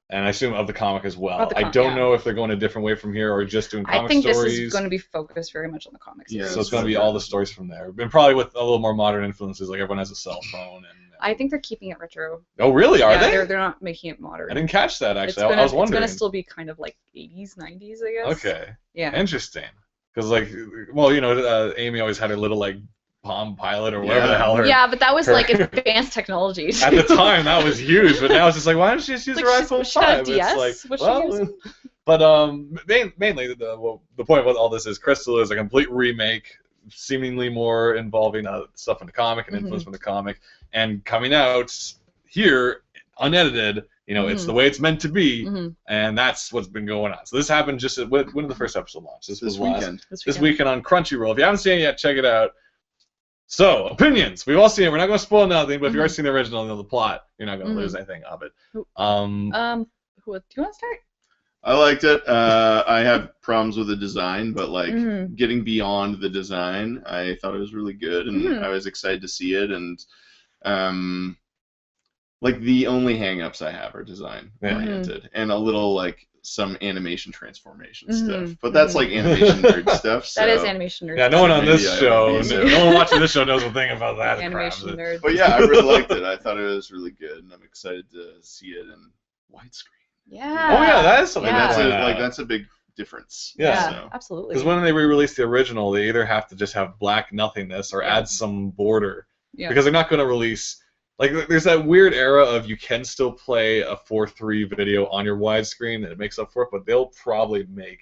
and I assume of the comic as well. I don't know if they're going a different way from here or just doing comic stories. I think this is going to be focused very much on the comics. Yeah, so it's going to be all the stories from there, and probably with a little more modern influences, like everyone has a cell phone. And I think they're keeping it retro. Oh, really? Are they? They're not making it modern. I didn't catch that, actually. I was wondering. It's going to still be kind of like 80s, 90s, I guess. Okay. Yeah. Interesting. Because, like, well, Amy always had her little, like, Palm Pilot or whatever the hell her... Yeah, but that was, like, advanced technology. At the time, that was huge, but now it's just like, why don't you just use her iPhone 5? It's like, well... But mainly, the point of all this is Crystal is a complete remake, seemingly more involving stuff in the comic and influence from the comic, and coming out here, unedited, it's the way it's meant to be, and that's what's been going on. So this happened just when did the first episode launch? This weekend. This weekend on Crunchyroll. If you haven't seen it yet, check it out. So, opinions. We've all seen it. We're not going to spoil nothing, but if you've already seen the original, the plot, you're not going to lose anything of it. Do you want to start? I liked it. I have problems with the design, but like getting beyond the design, I thought it was really good, and I was excited to see it. And like the only hang-ups I have are design oriented, and a little like some animation transformation stuff. But that's like animation nerd stuff. So. That is animation nerd. Yeah, no one on this show, no one watching this show knows a thing about that. Animation nerd. But yeah, I really liked it. I thought it was really good, and I'm excited to see it in widescreen. Yeah. Oh yeah, that is something. That's a big difference. Yeah, so. Absolutely. Because when they re-release the original, they either have to just have black nothingness or add some border. Yeah. Because they're not going to release. Like, there's that weird era of you can still play a 4:3 video on your widescreen and it makes up for it, but they'll probably make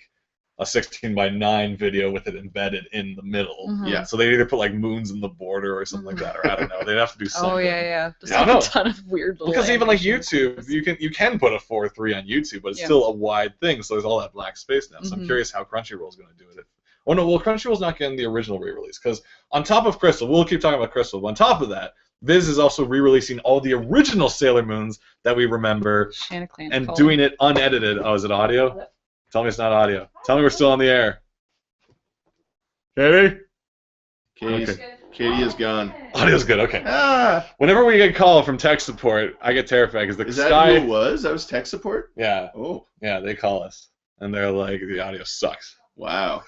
a 16:9 video with it embedded in the middle. Yeah. So they either put like moons in the border or something like that, or I don't know. They'd have to do something. Oh yeah. Just like a ton of weird little. Because even like YouTube, you can put a 4:3 on YouTube, but it's still a wide thing. So there's all that black space now. So I'm curious how Crunchyroll's going to do it. Oh no, well Crunchyroll's not getting the original re-release because on top of Crystal, we'll keep talking about Crystal. But on top of that, Viz is also re-releasing all the original Sailor Moons that we remember and doing it unedited. Oh, is it audio? Tell me it's not audio. Tell me we're still on the air. Katie? Katie is gone. Audio's good, okay. Whenever we get a call from tech support, I get terrified because Is that who it was? That was tech support? Yeah. Oh. Yeah, they call us. And they're like, the audio sucks. Wow.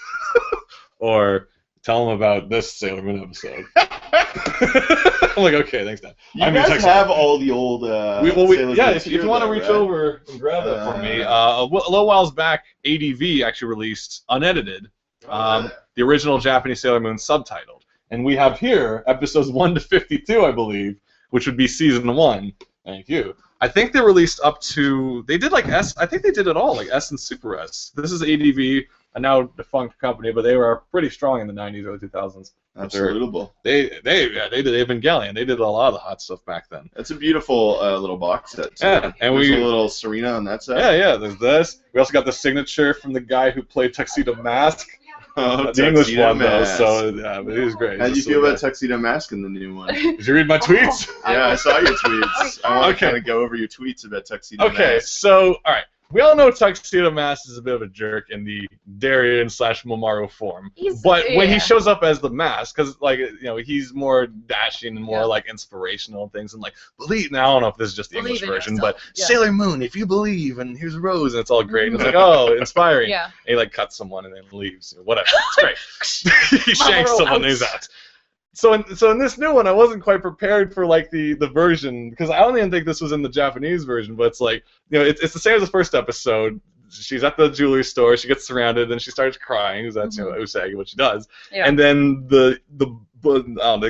Or tell them about this Sailor Moon episode. I'm like, okay, thanks, Dad. You guys have all the old if you want to reach over and grab that for me. A little whiles back, ADV actually released unedited the original Japanese Sailor Moon subtitled. And we have here episodes 1 to 52, I believe, which would be season 1. Thank you. I think they released up to, they did like S, I think they did it all, like S and Super S. This is ADV, a now defunct company, but they were pretty strong in the 90s, early 2000s. Absolutely. They did Evangelion. They did a lot of the hot stuff back then. That's a beautiful little box set. Too. Yeah, and there's a little Serena on that side. Yeah, there's this. We also got the signature from the guy who played Tuxedo Mask. Oh, the English one, though, so yeah, but it was great. How did you feel about Tuxedo Mask in the new one? Did you read my tweets? Yeah, I saw your tweets. I want to kind of go over your tweets about Tuxedo Mask. Okay, so, all right. We all know Tuxedo Mask is a bit of a jerk in the Darien/Mamoru form, but when he shows up as the Mask, because like he's more dashing and more like inspirational and things, and like believe. Now I don't know if this is just the English version, but Sailor Moon, if you believe, and here's a rose, and it's all great. And it's like, oh, inspiring. And he like cuts someone and then leaves. Whatever, it's great. He shanks someone and he's out. So in this new one, I wasn't quite prepared for like the version because I don't even think this was in the Japanese version. But it's like it's the same as the first episode. She's at the jewelry store. She gets surrounded, and she starts crying. Because that's Usagi, what she does. Yeah. And then they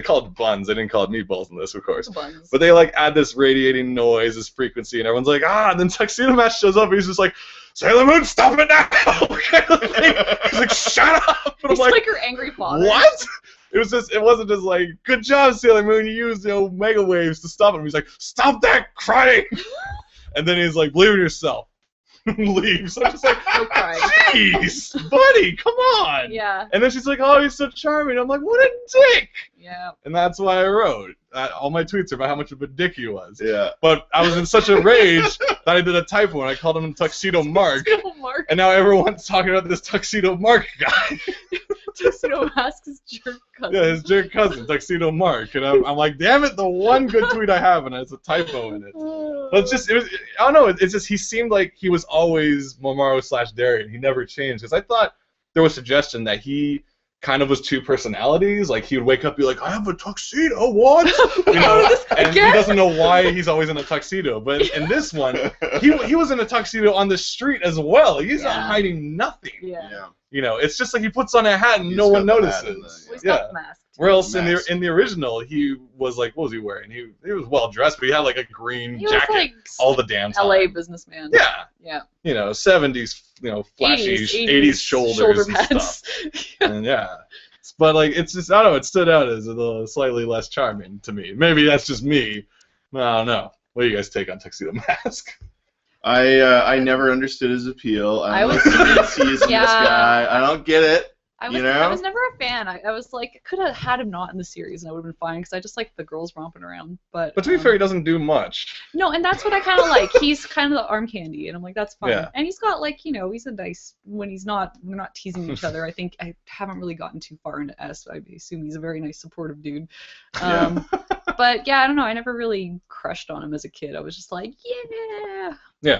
call it buns. They didn't call it meatballs in this, of course. Buns. But they like add this radiating noise, this frequency, and everyone's like, and then Tuxedo Mask shows up. And he's just like, Sailor Moon, stop it now! He's like, shut up! And he's like your angry father. What? It wasn't just like, good job, Sailor Moon, you used mega waves to stop him. He's like, stop that crying! And then he's like, believe in yourself. and leaves. I'm just like, No crying. jeez, buddy, come on. Yeah. And then she's like, oh, he's so charming. I'm like, what a dick. Yeah. And that's why I wrote. All my tweets are about how much of a dick he was. Yeah. But I was in such a rage that I did a typo and I called him Tuxedo Mark. Tuxedo Mark. And now everyone's talking about this Tuxedo Mark guy. Tuxedo Mask is jerk cousin. Yeah, his jerk cousin, Tuxedo Mark. And I'm like, damn it, the one good tweet I have, and it's a typo in it. But it's just, I don't know, it's just, he seemed like he was always Momaro/Darien. He never changed. Because I thought there was suggestion that he kind of was two personalities. Like, he would wake up and be like, I have a tuxedo, what? You know, and he doesn't know why he's always in a tuxedo. But in this one, he was in a tuxedo on the street as well. He's not hiding nothing. Yeah. You know, it's just like he puts on a hat and no one notices. He's got the mask. Where else in the original he was like, what was he wearing? He was well dressed, but he had like a green jacket like all the damn time. LA businessman. Yeah. Yeah. You know, 70s, you know, flashy 80s shoulders shoulder and pads. stuff. And yeah. But like, it's just, I don't know, it stood out as a little slightly less charming to me. Maybe that's just me. I don't know. What do you guys take on Tuxedo Mask? I never understood his appeal. I don't know if he is this guy. I don't get it. I know? was never a fan. I was like, I could have had him not in the series and I would have been fine because I just like the girls romping around. But to be fair, he doesn't do much. No, and that's what I kind of like. He's kind of the arm candy, and I'm like, that's fine. Yeah. And he's got like, you know, he's a nice when we're not teasing each other. I think I haven't really gotten too far into S. I assume he's a very nice, supportive dude. But yeah, I don't know. I never really crushed on him as a kid. I was just like,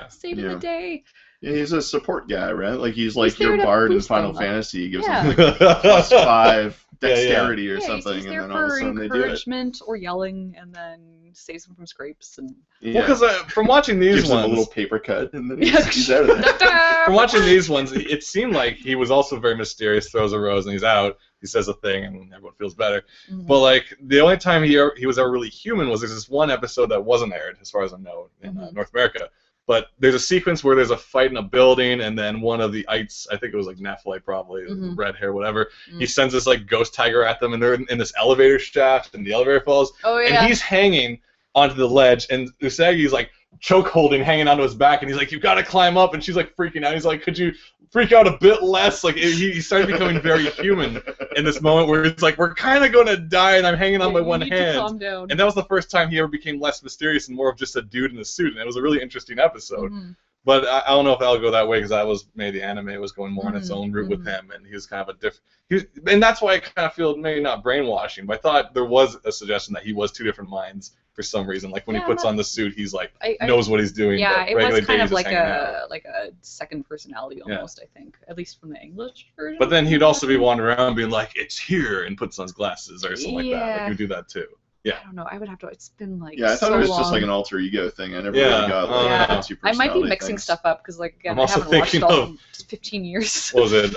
saving the day. Yeah, he's a support guy, right? Like he's like your bard in Final Fantasy. He gives him like +5 dexterity or something, He's and there then all of a for sudden they do it. encouragement or yelling, and then saves him from scrapes. And Well, because from watching these gives him ones, a little paper cut, and then he's out of there. From watching these ones, it seemed like he was also very mysterious. Throws a rose and he's out. He says a thing and everyone feels better. Mm-hmm. But like the only time he was ever really human was there's this one episode that wasn't aired, as far as I know, in North America. But there's a sequence where there's a fight in a building, and then one of the ites, I think it was like Nephilim probably, red hair, whatever, he sends this like ghost tiger at them, and they're in this elevator shaft, and the elevator falls, and he's hanging onto the ledge, and Usagi's like choke holding, hanging onto his back, and he's like, "You gotta climb up," and she's like freaking out. He's like, "Could you freak out a bit less?" Like he started becoming very human in this moment where it's like, "We're kind of gonna die, and I'm hanging on by one hand." Calm down. And that was the first time he ever became less mysterious and more of just a dude in a suit, and it was a really interesting episode. But I don't know if that'll go that way because that was maybe the anime was going more on its own route with him, and he was kind of a different. And that's why I kind of feel maybe not brainwashing, but I thought there was a suggestion that he was two different minds for some reason. Like when he puts on the suit, he's like knows what he's doing. Yeah, but it regular was kind days of just hanging out. like a second personality almost. I think, at least from the English version. But then he'd also be wandering around being like, "It's here," and puts on his glasses or something like that. Like he would do that too. Yeah. I don't know. I would have to. It's been like I thought so it was long. just like an alter ego thing. I never really got like two I might be personality mixing things. stuff up because like again, I'm I also haven't watched thinking all of- of 15 years. What was it?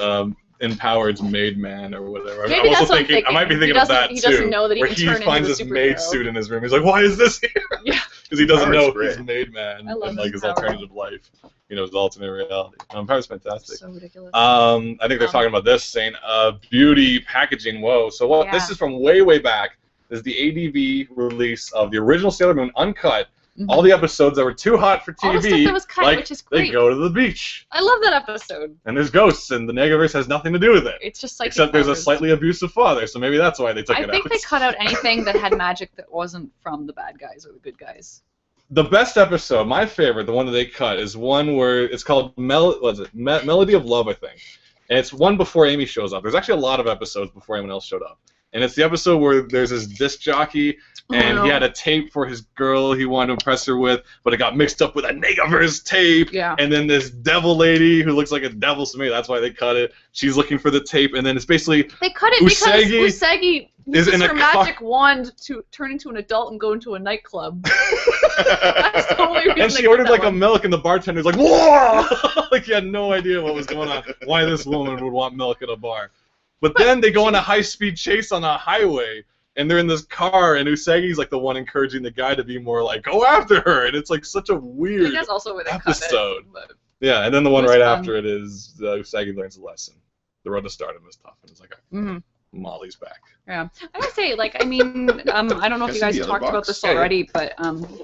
Empowered's Maid Man or whatever. Maybe I'm that's also what I'm thinking. I might be thinking of that he too. doesn't know that he where can he turn finds into this a maid superhero. suit in his room. He's like, "Why is this here?" Yeah. Because he doesn't Power's know great. he's Maid Man I love and like his his power. alternative life. You know, his alternate reality. Power's fantastic. So ridiculous. I think they're talking about this, saying beauty packaging. Whoa. So what? This is from way back. This is the ADV release of the original Sailor Moon uncut. All the episodes that were too hot for TV, all the stuff that was cut, like which is great. they go to the beach. I love that episode. And there's ghosts, and the Negaverse has nothing to do with it. It's just like Except there's a slightly abusive father, so maybe that's why they took it out. I think they cut out anything that had magic that wasn't from the bad guys or the good guys. The best episode, my favorite, the one that they cut, is one where it's called Melody of Love, I think. And it's one before Amy shows up. There's actually a lot of episodes before anyone else showed up. And it's the episode where there's this disc jockey, and he had a tape for his girl he wanted to impress her with, but it got mixed up with a Negaverse tape. Yeah. And then this devil lady who looks like a devil to me, that's why they cut it. She's looking for the tape, and then it's basically They cut it Usagi because Usagi is uses in a her car- magic wand to turn into an adult and go into a nightclub. That's the only reason and they she cut ordered that like a one. milk, and the bartender's like, "Whoa!" Like he had no idea what was going on, why this woman would want milk at a bar. But then they go on a high-speed chase on a highway, and they're in this car, and Usagi's like the one encouraging the guy to be more like, "Go after her!" And it's like such a I weird think that's also where they episode. cut it. But Yeah, and then the one It was right fun. after it is Usagi learns a lesson. The road to stardom is tough, and it's like, Molly's back. yeah, I would say like I mean I don't know if you guys the other talked about box. this Yeah, yeah. already, but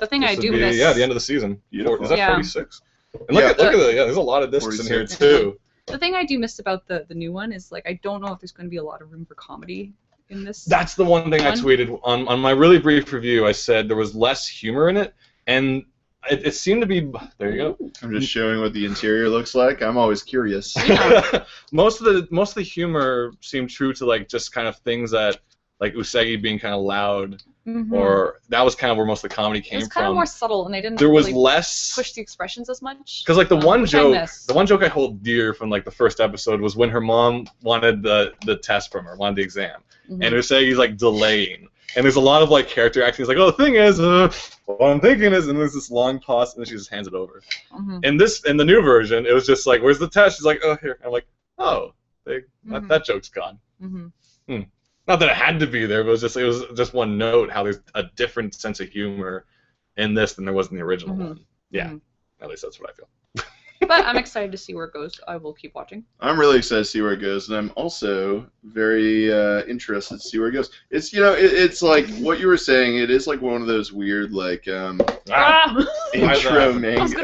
the thing I This do would be, miss. the end of the season. Beautiful. Is that Yeah. 46? And look at there's a lot of discs in here 46. too. The thing I do miss about the new one is like I don't know if there's going to be a lot of room for comedy in this. That's the one thing I tweeted on my really brief review. I said there was less humor in it, and it seemed to be. There you go. I'm just showing what the interior looks like. I'm always curious. most of the humor seemed true to like just kind of things that like Usagi being kind of loud, or that was kind of where most of the comedy came from. It was kind of more subtle, and they didn't. There was really less push the expressions as much. Because like the one joke I hold dear from like the first episode was when her mom wanted the test from her, wanted the exam, and Usagi's like delaying. And there's a lot of like character acting. He's like, oh, the thing is, what I'm thinking is, and there's this long pause, and then she just hands it over. In the new version, it was just like, where's the test? She's like, oh, here. I'm like, oh, that joke's gone. Not that it had to be there, but it was just one note how there's a different sense of humor in this than there was in the original one. Yeah, at least that's what I feel. But I'm excited to see where it goes. I will keep watching. I'm really excited to see where it goes, and I'm also very interested to see where it goes. It's it's like what you were saying. It is like one of those weird like intro animes,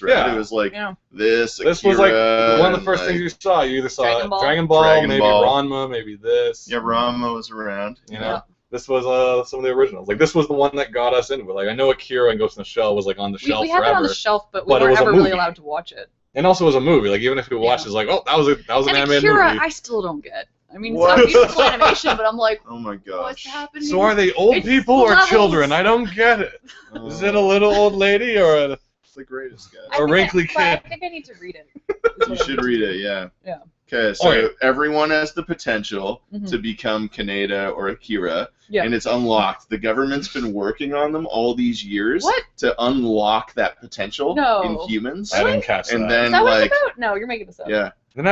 right? Yeah. It was like this. Akira, this was like one of the first things you saw. You either saw Dragon Ball, maybe Ranma, maybe this. Yeah, Ranma was around. You know. This was some of the originals. Like this was the one that got us into it. Like I know Akira and Ghost in the Shell was like on the shelf forever. We had it on the shelf, but we weren't ever really allowed to watch it. And also it was a movie. Like even if we watched it, it's like, oh, that was an animated Akira, movie. I still don't get. I mean, it's not beautiful animation, but I'm like, oh my gosh, what's happening? So are they old people or children? I don't get it. Is it a little old lady or a? It's the greatest guy. A wrinkly kid. I think I need to read it. You should read it, yeah. Yeah. Okay, so everyone has the potential to become Kaneda or Akira, and it's unlocked. The government's been working on them all these years to unlock that potential in humans. I didn't catch that. And then is that what it's about? No, you're making this up. Yeah. And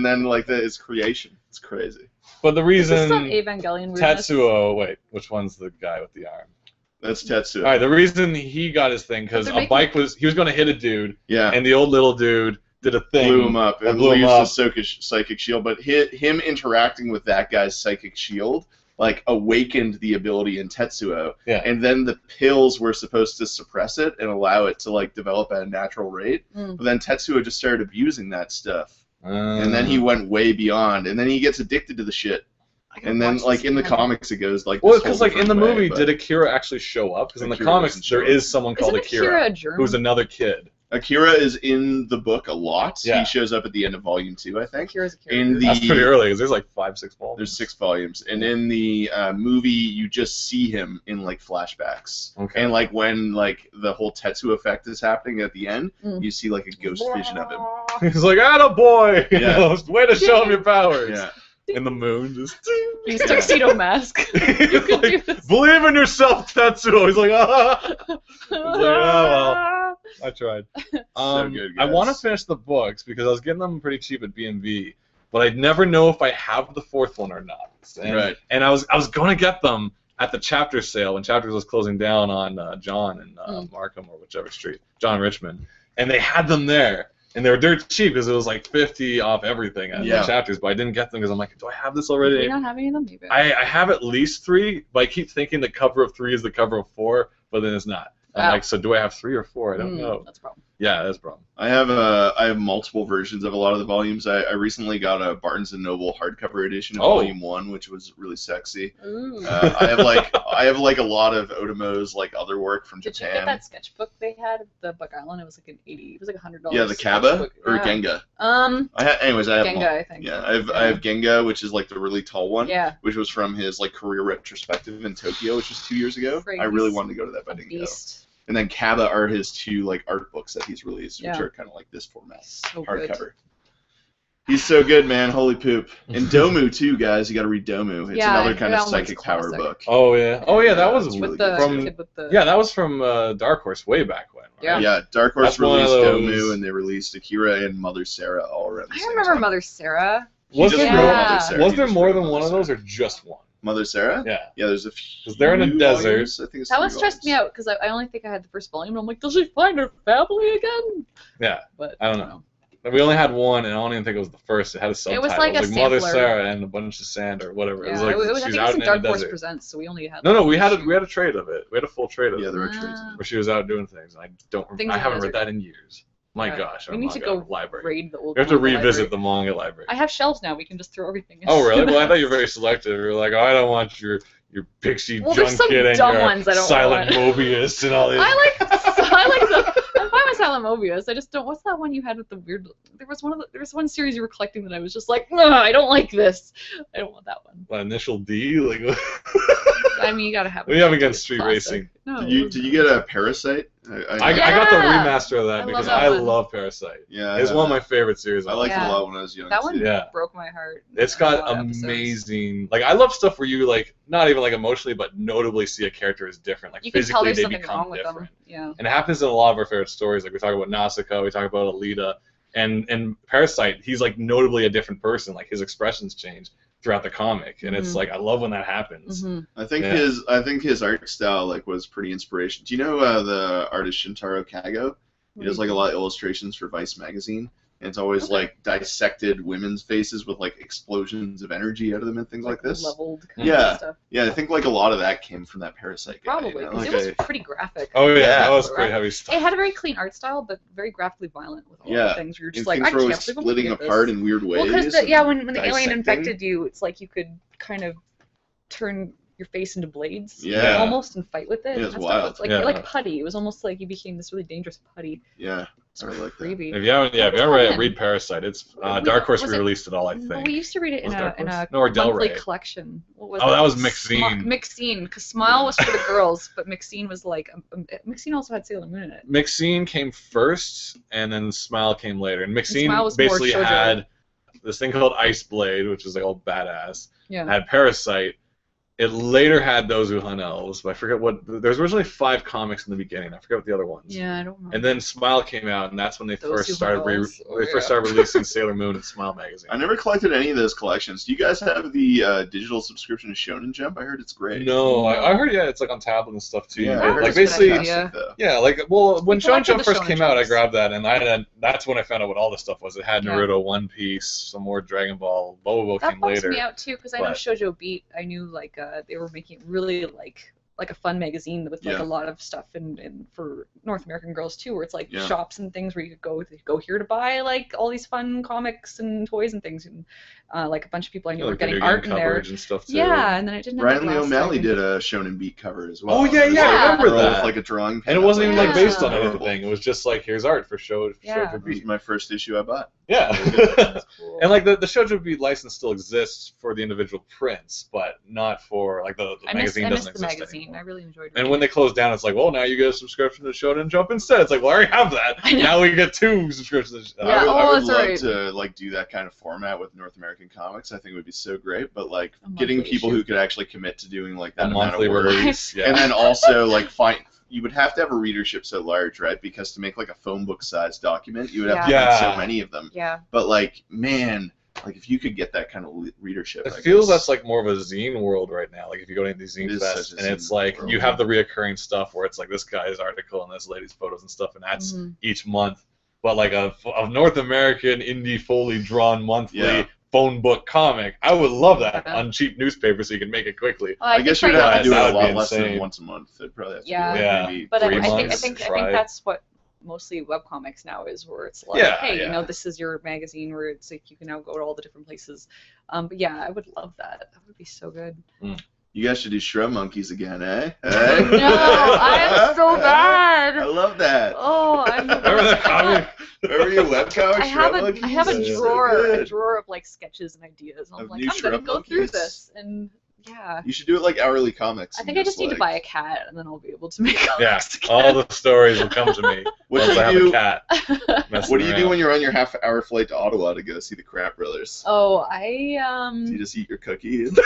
then like it's creation. It's crazy. But the reason Evangelion Tetsuo, wait, which one's the guy with the arm? That's Tetsuo. All right, the reason he got his thing because he was going to hit a dude, and the old little dude did a thing, blew him up, and blew him up. The psychic shield. But him interacting with that guy's psychic shield like awakened the ability in Tetsuo, and then the pills were supposed to suppress it and allow it to like develop at a natural rate. But then Tetsuo just started abusing that stuff, and then he went way beyond, and then he gets addicted to the shit. And then, like in the comics, it goes like. Well, because like in the movie, did Akira actually show up? Because in the comics, there is someone called Akira, who's another kid. Akira is in the book a lot. Yeah. He shows up at the end of Volume 2, I think. Akira's That's pretty early, because there's like 5-6 volumes. There's 6 volumes. And in the movie, you just see him in like flashbacks. Okay. And like when like the whole Tetsu effect is happening at the end, you see like a ghost vision of him. He's like, attaboy! Yeah. Way to show him your powers! Yeah. In the moon, just... He's tuxedo mask. You can do this. Believe in yourself, Tetsuo! He's like, ah! He's like, oh, well. I tried. So good, guys. I want to finish the books because I was getting them pretty cheap at B&B, but I'd never know if I have the 4th one or not. And I was going to get them at the Chapters sale when Chapters was closing down on John and Markham or whichever street, John Richmond, and they had them there. And they were dirt cheap because it was like 50 off everything at the Chapters, but I didn't get them because I'm like, do I have this already? Do you not have any of them? Maybe. I have at least 3, but I keep thinking the cover of 3 is the cover of 4, but then it's not. I'm like, so do I have 3 or 4? I don't know. That's a problem. Yeah, that's a problem. I have multiple versions of a lot of the volumes. I recently got a Barnes & Noble hardcover edition of Volume 1, which was really sexy. I have like a lot of Otomo's like other work from Japan. Did you get that sketchbook they had at the Buck Island? It was like it was like $100. Yeah, the Kaba or Genga. I have Genga, I think. Yeah, I have Genga, which is like the really tall one. Yeah. Which was from his like career retrospective in Tokyo, which was 2 years ago. I really wanted to go to that, but I didn't go. And then Kaba are his 2 like art books that he's released, which are kind of like this format, hardcover. He's so good, man. Holy poop. And Domu too, guys. You got to read Domu. It's another kind of psychic power book. Oh yeah. Oh yeah. That was really that was from Dark Horse way back when. Right? Yeah. Dark Horse released Domu, and they released Akira and Mother Sarah all around the same time. I remember Mother Sarah. Was there more than one of those, or just one? Mother Sarah? Yeah. Yeah, there's a few. Because they're in a desert. Volumes. I think it's that one stressed me out because I only think I had the first volume. And I'm like, does she find her family again? Yeah. But I don't know. We only had one, and I don't even think it was the first. It had a subtitle. It was like a Mother sampler. Sarah and a bunch of sand or whatever. Yeah, it was like I think she's it out was in in Dark the Horse desert. Presents, so we only had. No, we had a trade of it. We had a full trade of it. Yeah, there are trades in Where she was out doing things. I don't. Things I in the haven't read desert. that in years. My gosh, We need to go library. raid the old. We have to manga revisit the library. manga library. I have shelves now. We can just throw everything in. Oh really? Well, I thought you were very selective. You were like, oh, I don't want your pixie Well, there's some junket and dumb your ones I don't silent want. Mobius and all this. I like the. I'm fine with Silent Mobius. I just don't. What's that one you had with the weird? There was one series you were collecting that I was just like, no, I don't like this. I don't want that one. What, Initial D? Like. I mean, you gotta have. We have against Street classic. Racing. No. Did you get a Parasite? I got the remaster of that I because love that I one. love Parasite. Yeah, It's one of my favorite series. I liked it Yeah. a lot when I was young. That one too. Yeah. broke my heart. It's in a got lot of episodes. amazing. Like I love stuff where you like not even like emotionally, but notably see a character as different. Like You can tell physically there's they something become wrong with different. them. Yeah. And it happens in a lot of our favorite stories. Like we talk about Nausicaa, we talk about Alita, and Parasite. He's like notably a different person. Like his expressions change throughout the comic, and it's Mhm. like I love when that happens. Mm-hmm. I think Yeah. his art style like was pretty inspirational. Do you know the artist Shintaro Kago? He does like a lot of illustrations for Vice magazine, and it's always Okay. like dissected women's faces with like explosions of energy out of them and things like this. Leveled kind Yeah. of stuff. Yeah, I think like a lot of that came from that Parasite guy. Probably, you know? because Like, it was pretty graphic. Oh yeah, Yeah. that was pretty heavy stuff. It had a very clean art style, but very graphically violent with all Yeah. the things. Where you're and just like, things I were can't always believe I'm splitting looking at apart this. in weird ways. Well, because when the alien dissecting. infected you, it's like you could kind of turn your face into blades, Yeah. almost, and fight with it. Yeah, it's That's wild. It's like Yeah. like putty. It was almost like you became this really dangerous putty. Yeah, It's I like that. creepy. If you haven't, What was read that? read Parasite. It's We- Dark Horse was it- re-released it all, I No, think. we used to read it in Was a Dark in Horse? a No, or Del monthly Rey. collection. What was Oh, it? that was McScene. McScene, because Smile was for the girls, but McScene was like McScene also had Sailor Moon in it. McScene came first, and then Smile came later. And McScene Smile was more basically shoujo. had this thing called Ice Blade, which is like all badass. Yeah. Had Parasite. It later had Those Who Hunt Elves, but I forget what. There's originally 5 comics in the beginning. I forget what the other ones. Yeah, I don't remember. And then Smile came out, and that's when they Those first Who started. Hunt Elves. Oh, They first started releasing Sailor Moon and Smile magazine. I never collected any of those collections. Do you guys have the digital subscription to Shonen Jump? I heard it's great. No, I heard it's like on tablet and stuff too. Yeah, You I get- heard like it's basically, fantastic, though. yeah, like well, when We Shonen collected Jump the first Shonen came out, I Jumps. grabbed that, and that's when I found out what all this stuff was. It had Yeah. Naruto, One Piece, some more Dragon Ball, Bobo That came bumps later. me out too, because I know but- Shoujo Beat. I knew like they were making it really like a fun magazine with like Yeah. a lot of stuff and for North American girls too, where it's like Yeah. shops and things where you could go here to buy like all these fun comics and toys and things, and like a bunch of people I knew Yeah, were like getting video art game in there. coverage and stuff too. Yeah, and then it didn't. have Brian to Lee last O'Malley very- did a Shonen Beat cover as well. Oh yeah, It was yeah, like I a remember girl with, that. like a drawing. And it wasn't even like Yeah. based on Adorable. anything. It was just like here's art for Shoujo Yeah. It was Beat. my first issue I bought. Yeah. That's cool. And like the Shoujo Beat license still exists for the individual prints, but not for like the I magazine missed doesn't the exist magazine. anymore. I really enjoyed it. And when they closed down, it's like, well, now you get a subscription to Shonen Jump instead. It's like, well, I already have that. I know. Now we get 2 subscriptions. Yeah, I oh, would that's love right. to like do that kind of format with North American comics. I think it would be so great. But like A getting monthly people issue. who could actually commit to doing like A that amount of monthly work, release. Yeah. and then also like you would have to have a readership so large, right? Because to make like a phone book size document, you would have to Yeah. print so many of them. Yeah. But like, man, like if you could get that kind of readership, It I feels guess- that's like more of a zine world right now. Like if you go to these It zine is fests, such a and it's zine like world. you have the reoccurring stuff where it's like this guy's article and this lady's photos and stuff, and that's Mhm. each month. But like a North American indie fully drawn monthly Yeah. phone book comic, I would love that Yeah. on cheap newspaper so you can make it quickly. Well, I think guess you'd right have now to do it that a would lot be less insane. than once a month. It'd probably have to Yeah. be like Yeah. maybe But I 3 think months, I think try it. that's what mostly webcomics now is, where it's like, Yeah, hey, yeah. you know, this is your magazine where it's like you can now go to all the different places. But yeah, I would love that. That would be so good. You guys should do Shrub Monkeys again, eh? No, I am so bad. I love that. Oh, I'm the Remember that worst. comic? Remember your webcomic, I have Shrub a Monkeys? I have a Yeah. drawer of like sketches and ideas. And I'm Of like, new I'm gonna Shrub go through Monkeys? this, and yeah. You should do it like Hourly Comics. I and think I just need to like- buy a cat, and then I'll be able to make Yeah, comics again. all the stories will come to me What once do I have you a do? cat. What do you do when you're on your half-hour flight to Ottawa to go see the Crap Brothers? Oh, Do you just eat your cookie? And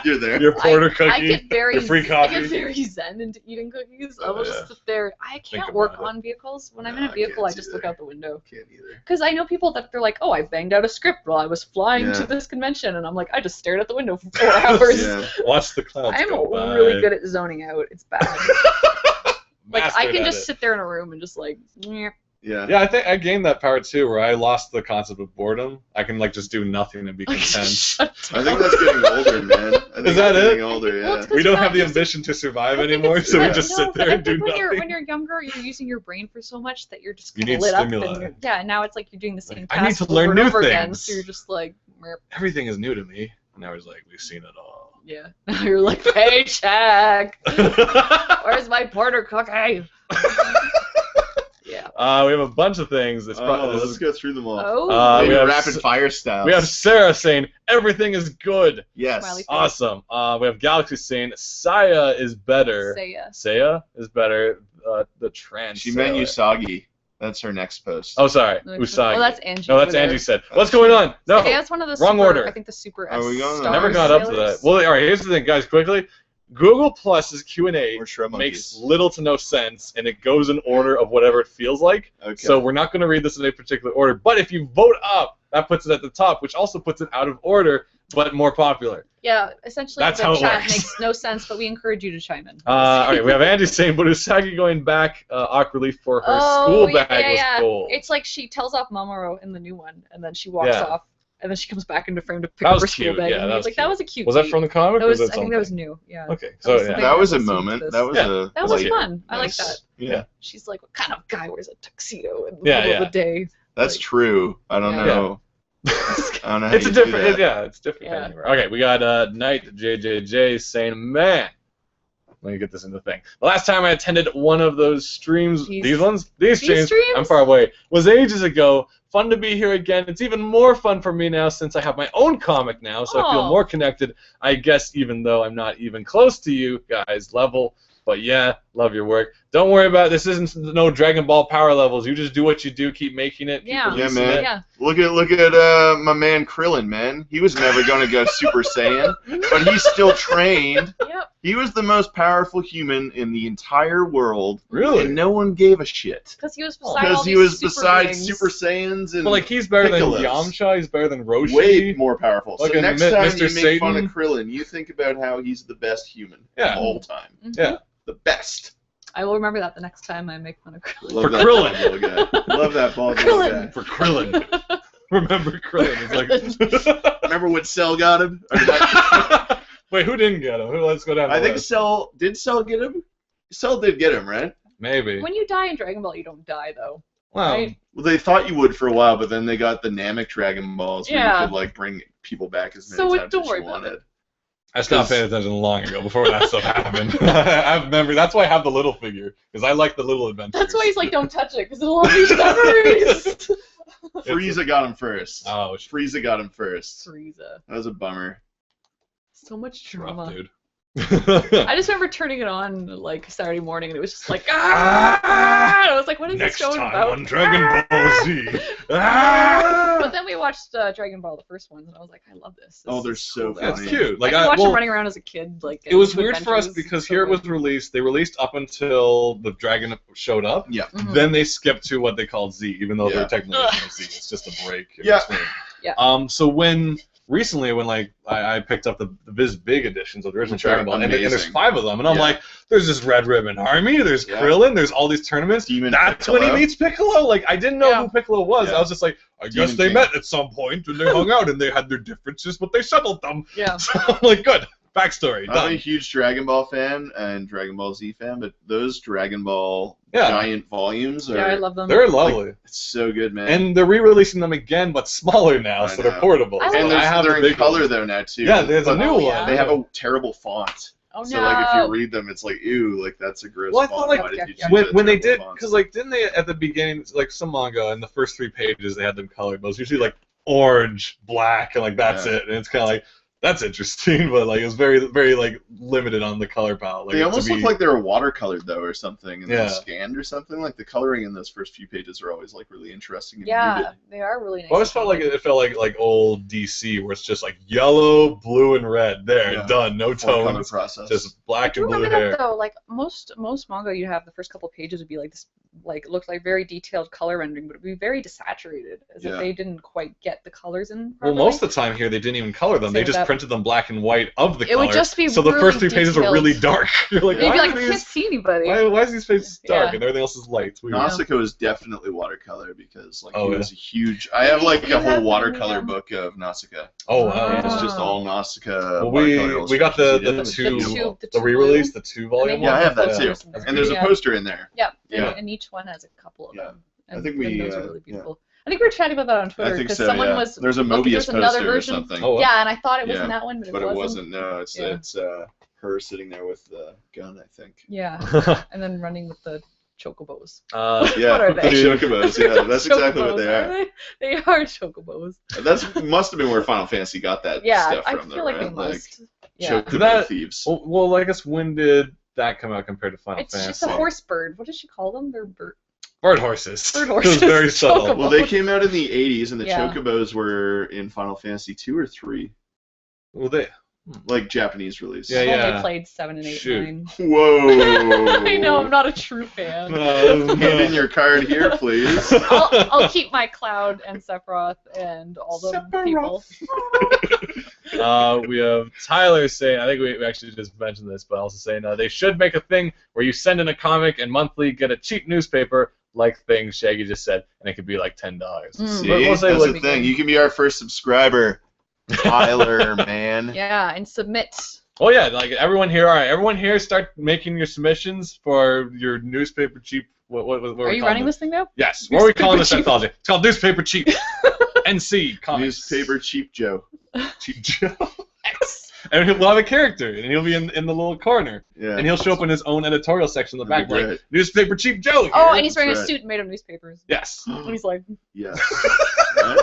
you're there. your porter I cookie, get very your free I coffee? get very zen into eating cookies. I Oh, will yeah. just sit there. I can't about work it. on vehicles. When I'm No, in a I vehicle, can't I just either. look out the window. Can't either. Because I know people that they're like, oh, I banged out a script while I was flying Yeah. to this convention, and I'm like, I just stared at the window for 4 hours. Yeah. Watch the clouds I'm go by. really good at zoning out. It's bad. Like I Mastered can at just it. sit there in a room and just like, "Nyeh," Yeah. Yeah, I think I gained that power too, where I lost the concept of boredom. I can like just do nothing and be content. Shut I think that's getting older, man. I think Is that that's it? getting older, Well, yeah. it's We don't have the using- ambition to survive I think anymore, it's- so we but just no, sit there but I and do think when nothing. you're younger, you're using your brain for so much that you're just You kind of need lit stimuli. up. And yeah, now it's like you're doing the same I need task to learn over and new over again. things. So you're just like, merp. Everything is new to me. And I was like, we've seen it all. Yeah. Now you're like, paycheck. Where's my porter cookie? Yeah. We have a bunch of things. It's probably, Let's go through them all. Oh. we Maybe have rapid fire style. we have Sarah saying everything is good. Yes. Smiley face. Awesome. We have Galaxy saying Saya is better. Saya. Saya is better. The trans. She meant Sarah. Usagi. That's her next post. Oh, sorry. Oh, Usagi. that's Angie. No, that's over there. Angie said. What's going on? No. Yeah, it's one of the Wrong super, order. I think the super Are we going? Star Never got up to that. sailors. Well, all right. Here's the thing, guys. Quickly, Google Plus's Q&A Or Shred makes Monkeys. little to no sense, and it goes in order of whatever it feels like. Okay. So we're not going to read this in a particular order. But if you vote up, that puts it at the top, which also puts it out of order, but more popular. Yeah, essentially That's the how it chat works. makes no sense, but we encourage you to chime in. All right, we have Angie saying, but Usagi going back awkwardly for her Oh, school yeah, bag was yeah. gold. It's like she tells off Mamoru in the new one, and then she walks Yeah. off, and then she comes back into frame to pick That up was her school cute, bag. yeah, and that he's was like, that cute. was a cute. Was that beat. from the comic? That or was, was that I think that was something? new. Yeah. Okay, That so was yeah. something That was a I've seen moment. this. That was Yeah. a. That was like, fun. I like nice. that. Yeah. She's like, what kind of guy wears a tuxedo in the Yeah, middle yeah. of the day? That's Like- true. I don't Yeah. know. I don't know how It's a you do different, that. yeah, it's different. Yeah. Anywhere. Okay, we got Knight JJJ saying, man, let me get this into the thing. The last time I attended one of those streams, these ones, these streams, streams? I'm far away, was ages ago. Fun to be here again. It's even more fun for me now since I have my own comic now, so I feel Aw. more connected. I guess even though I'm not even close to you guys level. But yeah, love your work. Don't worry about it. This isn't no Dragon Ball power levels. You just do what you do. Keep making it. Keep Yeah. releasing Yeah, man. it. Yeah. Look at my man Krillin, man. He was never going to go Super Saiyan, but he's still trained. Yep. He was the most powerful human in the entire world, Really? and no one gave a shit. Because he was beside all Because he these was super beside beings. Super Saiyans and Well, like he's better Piccolos. than Yamcha. He's better than Roshi. way more powerful. So Fucking next time Mr. you make fun Satan. of Krillin, you think about how he's the best human Yeah. of all time. Mhm. Yeah. The best. I will remember that the next time I make fun of Krillin. Love For that Krillin. bald little guy. Love that bald little Krillin. guy. For Krillin. Remember Krillin? It's like. Remember when Cell got him? Or did I Wait, who didn't get him? Let's go down. The think list. Cell did Cell get him? Cell did get him, right? Maybe. When you die in Dragon Ball, you don't die, though. Well, right? Well, they thought you would for a while, but then they got the Namek Dragon Balls where Yeah. you could like bring people back as many So times don't as worry you about wanted. it. I stopped paying attention long ago before that stuff happened. I have memory. That's why I have the little figure because I like the little adventures. That's why he's like, don't touch it, because it'll all these memories. Frieza got him first. Oh, it's Frieza got him first. Frieza. That was a bummer. So much rough, drama. dude. I just remember turning it on like Saturday morning, and it was just like, ah! And I was like, what is Next this show time about? on Dragon Ball Z. Ah! But then we watched Dragon Ball, the first ones, and I was like, I love this. Oh, they're is so cool. Yeah, it's funny. cute. Like I could watch well, him running around as a kid. Like it was do weird for us adventures. because So here it was good. released. They released up until the dragon showed up. Yeah. Mhm. Then they skipped to what they called Z, even though Yeah. they're technically not Z. It's just a break. in Yeah. between. Yeah. So when recently, when like I picked up the Viz Big editions of the original Which are Dragon Ball, and there's amazing. 5 of them, and I'm Yeah. like, there's this Red Ribbon Army, there's Yeah. Krillin, there's all these tournaments. Demon That's when he Piccolo. meets Piccolo. Like I didn't know Yeah. who Piccolo was. Yeah. I was just like, I Demon guess they King. met at some point and they hung out and they had their differences, but they settled them. Yeah. So I'm like, good. Backstory I'm done. a huge Dragon Ball fan and Dragon Ball Z fan, but those Dragon Ball Yeah. giant volumes are Yeah, I love them. They're lovely. it's so good, man. And they're re-releasing them again, but smaller now, I so they're know. portable. I So and like- I have they're the in big color ones. though now too. Yeah, there's a But new Oh, one. yeah. They have a terrible font. Oh, So no. like if you read them, it's like ew, like that's a gross Well, I font. thought, like, Why did you yeah, choose when that they did, terrible font? because like didn't they at the beginning, like some manga in the first 3 pages they had them colored, but it was usually like orange, black, and like that's Yeah. it, and it's kind of like that's interesting, but like it was very very like limited on the color palette. Like, They to almost be- look like they were watercolored though, or something, and Yeah. then scanned or something. Like the coloring in those first few pages are always like really interesting and Yeah, muted. they are really nice. I always felt like it felt like old DC, where it's just like yellow, blue, and red. There, Yeah. done, no Full color tones, process. just black I and blue remember hair. that though. Like most manga, you have the first couple pages would be like this, like looked like very detailed color rendering, but it'd be very desaturated, as Yeah. if they didn't quite get the colors in. Well, Properly. most of the time here they didn't even color them. Same They with just printed them black and white of the It color. would just be so the really first 3 pages were really detailed. dark. You're like, You'd be why like, are I can't these? see anybody. Why is these pages dark Yeah. and everything else is light? It's weird. Nausicaa is definitely watercolor because like Oh, he yeah. was a huge. I have like You a whole have watercolor them, book of Nausicaa. Oh wow. And it's Yeah. just all Nausicaa. Well, we watercolor got illustrations. the He did it. two the the two re-release, blue. the 2-volume Yeah, I one. have that Yeah. too. And there's a Yeah. poster in there. Yeah, Yeah. and each one has a couple of Yeah. them. I And think we, those are yeah. really beautiful. I think we were chatting about that on Twitter I think because so. someone Yeah. was. There's a looking- Mobius there's another poster or version. something. Oh, wow. Yeah, and I thought it was Yeah, in that one, but it wasn't. wasn't. No, it's Yeah. her sitting there with the gun, I think. Yeah, and then running with the chocobos. Yeah, What are the they? chocobos. Yeah, that's exactly what they Chocobos, are. They are chocobos. That's must have been where Final Fantasy got that Yeah, stuff I from. feel though, like right? they must. Yeah. Chocobo That- thieves. well, I guess when did that come out compared to Final It's Fantasy? just a horse bird. What does she call them? They're bird. Bird horses. Bird It was horses. very subtle. Chocobo. Well, they came out in the 80s, and the Yeah. chocobos were in Final Fantasy 2 or 3, Well, they. like Japanese release. Yeah, I've yeah. only played 7 and 8 Shoot. and 9. Whoa! I know, I'm not a true fan. Hand in your card here, please. I'll keep my Cloud and Sephiroth and all the people. We have Tyler saying, I think we actually just mentioned this, but also saying they should make a thing where you send in a comic and monthly get a cheap newspaper, like things Shaggy just said, and it could be like $10. See, But we'll say that's what- the thing. You can be our first subscriber, Tyler, man. Yeah, and submit. Oh yeah, like everyone here. All right, everyone here, start making your submissions for your newspaper cheap. What Are you calling running it? this thing now? Yes. What are we calling this Newspaper cheap. anthology? It's called Newspaper Cheap. NC Comics. Newspaper Cheap Joe. Cheap Joe. And he'll have a character, and he'll be in the little corner, Yeah. and he'll show up in his own editorial section in the back, That'd be like great. Newspaper Cheap Joe. Here. Oh, and he's wearing That's a right. suit made of newspapers. Yes. And he's like, Yes. Right?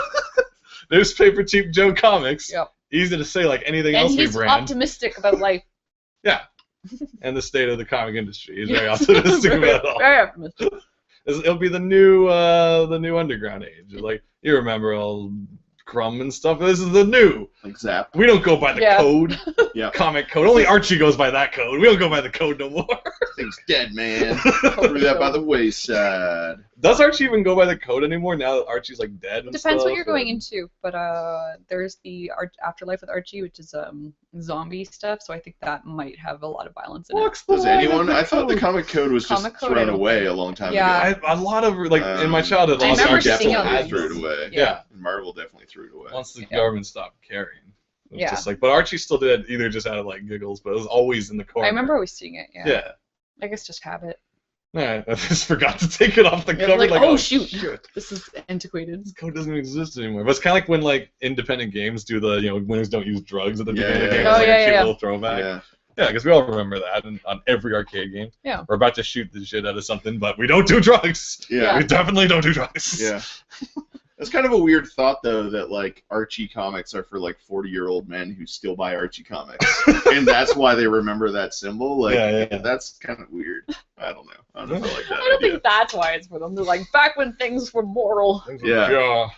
Newspaper Cheap Joe Comics. Yep. Easy to say, like anything and else we he's brand. optimistic about life. Yeah. And the state of the comic industry. He's very optimistic about it all. Very optimistic. It'll be the new underground age. Like, you remember all Crumb and stuff. This is the new. Like Zap. We don't go by the Yeah. code. Yeah. Comic code. Only Archie goes by that code. We don't go by the code no more. Thing's dead, man. Threw that by the wayside. Does Archie even go by the code anymore now that Archie's like dead and Depends stuff? what you're going into, but there's the Afterlife with Archie, which is zombie stuff. So I think that might have a lot of violence in it. What's the Does line anyone? of the I thought the code? comic code was just Comic code, I thrown don't away think. a long time Yeah. ago. A lot of like in my childhood, I a lot of remember stuff seeing definitely it. threw it away. Yeah. And Marvel definitely threw it away. Once the Yeah. government stopped caring. It was Yeah. just like, but Archie still did it either just out of like giggles, but it was always in the corner. I remember always seeing it. Yeah. Yeah. I guess just habit. Yeah, I just forgot to take it off the Yeah, cover. like, oh, shoot. shit. This is antiquated. This code doesn't exist anymore. But it's kind of like when like independent games do the winners don't use drugs at the Yeah, beginning of the yeah, game. yeah. It's like Oh, a yeah, cute yeah. little throwback. Yeah. Yeah, because we all remember that on every arcade game. Yeah. We're about to shoot the shit out of something, but we don't do drugs. Yeah. We definitely don't do drugs. Yeah. It's kind of a weird thought, though, that like Archie comics are for like 40-year-old men who still buy Archie comics, and that's why they remember that symbol. Like, Yeah. that's kind of weird. I don't know. I don't know if I like that I don't idea. think that's why it's for them. They're like, back when things were moral. Yeah.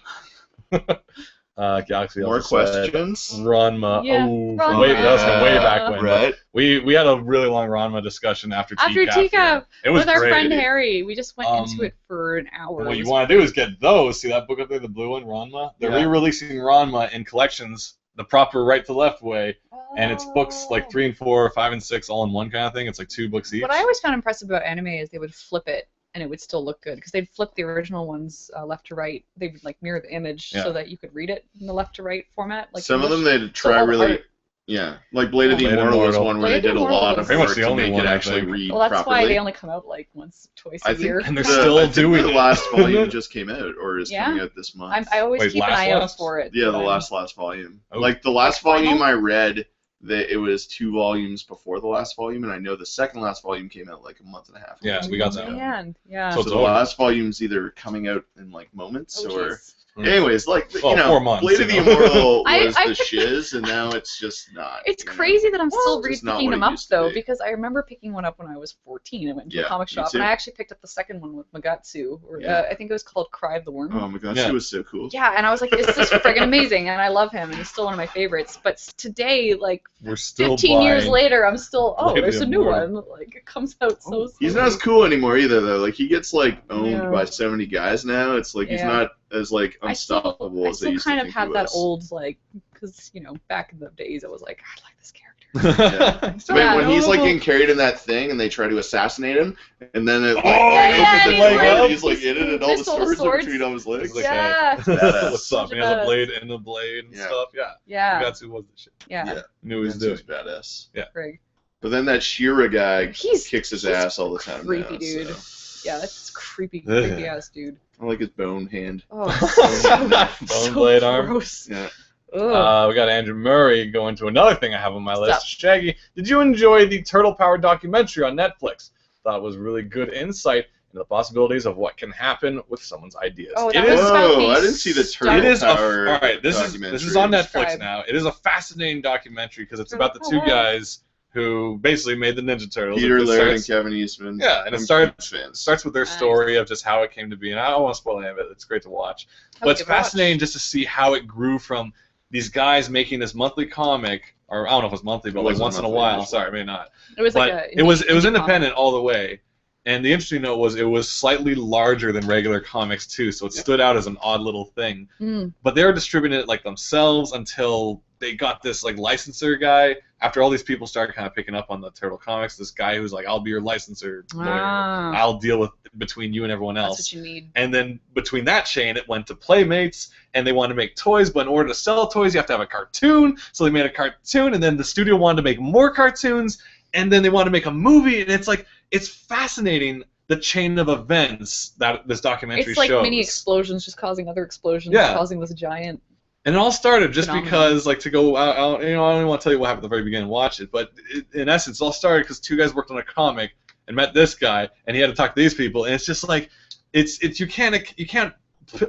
Galaxy More also said questions, Ranma. Yeah, Oh, Ranma. Way, that was from way back when. right? We had a really long Ranma discussion after After TCAP. TCAP, It was with our great. friend Harry, we just went into Um, it for an hour. What It you was want to do is get those. See that book up there, the blue one, Ranma? They're Yeah. re-releasing Ranma in collections, the proper right to left way, and it's books like 3 and 4, 5 and 6 all in one kind of thing. It's like 2 books each. What I always found impressive about anime is they would flip it and it would still look good because they'd flip the original ones left to right. They would like mirror the image Yeah. so that you could read it in the left to right format. Like Some of them English. they'd try all the really. art- Yeah, like Blade of the Blade Immortal was Immortal. one where they Blade did a Immortal lot was of pretty much work the to only make one, it I actually think. read Well, that's properly. why they only come out like once, twice a I think year. And they're the- still I think doing the it. last volume just came out, or is Yeah. coming out this month. I always Wait, keep an last eye out last? for it. Yeah, the but last volume. Oh. Like the last Like volume final? I read, that it was 2 volumes before the last volume, and I know the second last volume came out like a month and a half. Yeah, ago. we got that. Man, yeah. So So it's the over. last volume's either coming out in like moments Oh, or. jeez. Anyways, like Well, 4 months, Blade of the you know. Immortal I- was I- the shiz, and now it's just not. It's you know? crazy that I'm still It's just not picking what them it up used to though, be. because I remember picking one up when I was 14. I went to Yeah, a comic me shop too. and I actually picked up the second one with Magatsu. Or, Yeah. I think it was called Cry of the Worm. Oh my gosh, Yeah. she was so cool. Yeah, and I was like, this is friggin' amazing, and I love him, and he's still one of my favorites. But today, like We're still 15 years buying- later, I'm still, oh, Blade there's a new Immortal. one. Like it comes out so. He's soon. not as cool anymore either, though. Like he gets like owned Yeah. by so many guys now. It's like he's Yeah. not as like I unstoppable still as they used kind to of think have he that was. old like because back in the days I was like, I like this character. Yeah. When he's like getting carried in that thing and they try to assassinate him, and then it he's like in it and all the swords are between all his legs. Yeah. What's up? He has a blade and a blade and stuff. Yeah. That's who was the shit. Yeah. Knew he was doing. Badass. Yeah. Greg. But then that Shira guy kicks his ass all the time. Creepy dude. So. Yeah, that's creepy ass dude. I like his bone hand. Oh, bone blade arm. Gross. Yeah. We got Andrew Murray going to another thing I have on my list. Shaggy, did you enjoy the Turtle Power documentary on Netflix? Thought it was really good insight into the possibilities of what can happen with someone's ideas. Oh, I didn't see the Turtle Power. All right, this is on Netflix now. It is a fascinating documentary because it's about the two guys who basically made the Ninja Turtles. Peter Laird and Kevin Eastman. Yeah, and it starts with their story of just how it came to be, and I don't want to spoil any of it. It's great to watch, but it's fascinating just to see how it grew from these guys making this monthly comic, or I don't know if it was monthly, but like once in a while. Sorry, maybe not. It was it was independent all the way. And the interesting note was it was slightly larger than regular comics too, so it stood out as an odd little thing. But they were distributing it like themselves until they got this like licensor guy. After all these people started kind of picking up on the Turtle comics, this guy who's like, I'll be your licensor lawyer. I'll deal with between you and everyone else. That's what you need. And then between that chain, it went to Playmates, and they wanted to make toys, but in order to sell toys, you have to have a cartoon. So they made a cartoon, and then the studio wanted to make more cartoons, and then they wanted to make a movie, and it's like, it's fascinating the chain of events that this documentary shows. It's like mini explosions just causing other explosions, causing this giant. And it all started just because, like, to go out, I don't even want to tell you what happened at the very beginning. Watch it, but in essence, it all started because two guys worked on a comic and met this guy, and he had to talk to these people, and it's just like, you can't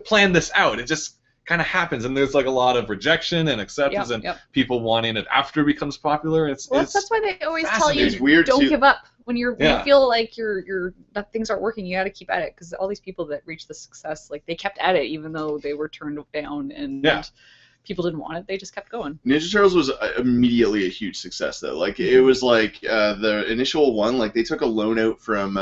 plan this out. It just kind of happens, and there's like a lot of rejection and acceptance, and people wanting it after it becomes popular. It's that's why they always tell you weird don't give up when you feel like that things aren't working. You got to keep at it, because all these people that reach the success, like, they kept at it even though they were turned down and people didn't want it. They just kept going. Ninja Turtles was immediately a huge success though. Like, it was like the initial one, like, they took a loan out from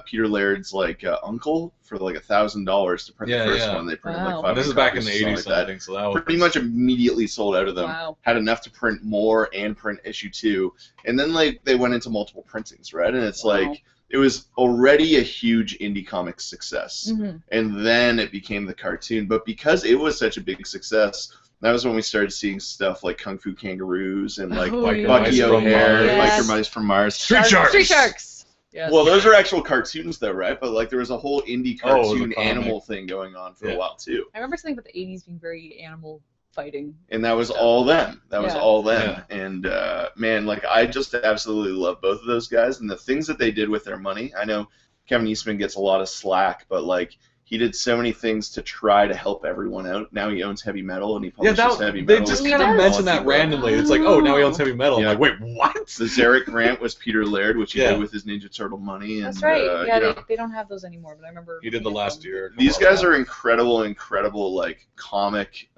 Peter Laird's uncle for like $1,000 to print the first one. They printed like 500 This is back in the 80s, like I think, so that was pretty much immediately sold out of them. Wow. Had enough to print more and print issue 2, and then like they went into multiple printings, right? And it's like it was already a huge indie comic success, and then it became the cartoon. But because it was such a big success, that was when we started seeing stuff like Kung Fu Kangaroos and like Bucky O'Hare, Biker Mice from Mars, Street Sharks. Yes. Well, those are actual cartoons, though, right? But like, there was a whole indie cartoon animal thing going on for a while too. I remember something about the '80s being very animal fighting. And that was all them. That was all them. Yeah. And man, like, I just absolutely love both of those guys and the things that they did with their money. I know Kevin Eastman gets a lot of slack, but like, he did so many things to try to help everyone out. Now he owns Heavy Metal, and he publishes Heavy Metal. They just kind of mentioned that randomly. It's like, oh, now he owns Heavy Metal. Yeah. I'm like, wait, what? The Zarek Grant was Peter Laird, which he did with his Ninja Turtle money. And, that's right. They don't have those anymore, but I remember. He did the last year. These guys are incredible, like, comic.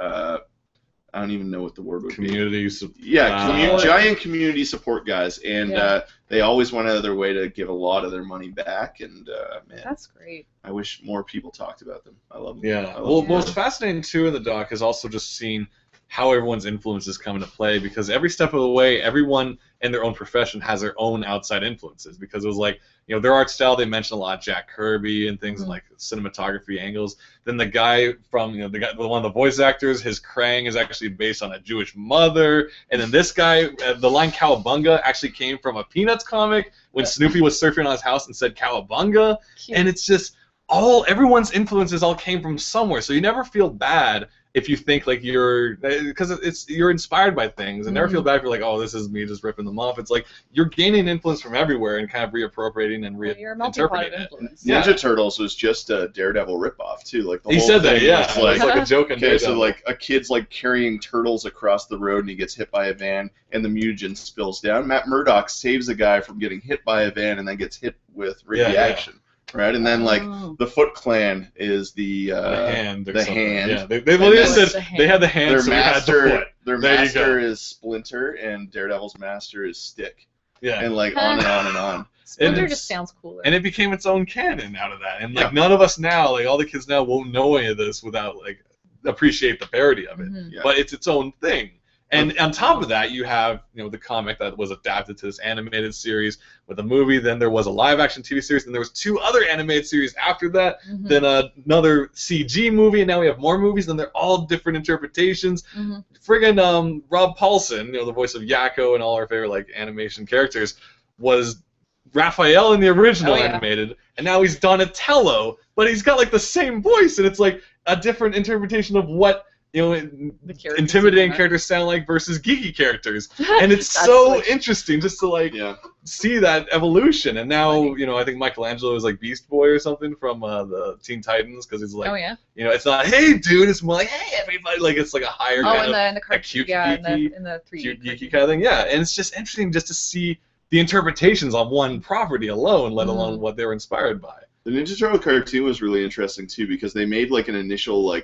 I don't even know what the word would be. Giant community support guys, and they always went out of their way to give a lot of their money back, and man, that's great. I wish more people talked about them. I love them. Yeah. What's fascinating too in the doc is also just seeing how everyone's influences come into play, because every step of the way, everyone in their own profession has their own outside influences, because it was like, you know, their art style, they mentioned a lot Jack Kirby and things like cinematography angles. Then the guy from, you know, one of the voice actors, his Krang is actually based on a Jewish mother. And then this guy, the line Cowabunga actually came from a Peanuts comic when Snoopy was surfing on his house and said Cowabunga. Cute. And it's just everyone's influences all came from somewhere. So you never feel bad if you think like because you're inspired by things, and never feel bad if you're like, oh, this is me just ripping them off. It's like you're gaining influence from everywhere and kind of reappropriating and reinterpreting it. Ninja Turtles was just a Daredevil ripoff too. Like he said that, it's like a joke. Okay, so like a kid's like carrying turtles across the road and he gets hit by a van and the mutagen spills down. Matt Murdock saves a guy from getting hit by a van and then gets hit with radiation. Right, and then like the Foot Clan is the hand. The hand. Yeah, they said they had the hand. Their so master, we had the foot. Their master is Splinter, and Daredevil's master is Stick. Yeah, and like on and on and on. Splinter just sounds cooler. And it became its own canon out of that. And like none of us now, like all the kids now, won't know any of this without like appreciate the parody of it. Mhm. Yeah. But it's its own thing. And on top of that, you have the comic that was adapted to this animated series with a movie. Then there was a live-action TV series. Then there was 2 other animated series after that. Mhm. Then another CG movie, and now we have more movies, and they're all different interpretations. Mhm. Friggin' Rob Paulson, the voice of Yakko and all our favorite animation characters, was Raphael in the original animated, and now he's Donatello, but he's got the same voice, and it's a different interpretation of what intimidating characters sound like versus geeky characters, and it's so interesting just to see that evolution. And now I think Michelangelo is Beast Boy or something from the Teen Titans, because he's it's not hey dude, it's more hey everybody, it's a higher in the cute geeky, in the 3D cute geeky kind of thing, and it's just interesting just to see the interpretations on one property alone, let alone what they were inspired by. The Ninja Turtle cartoon was really interesting too, because they made an initial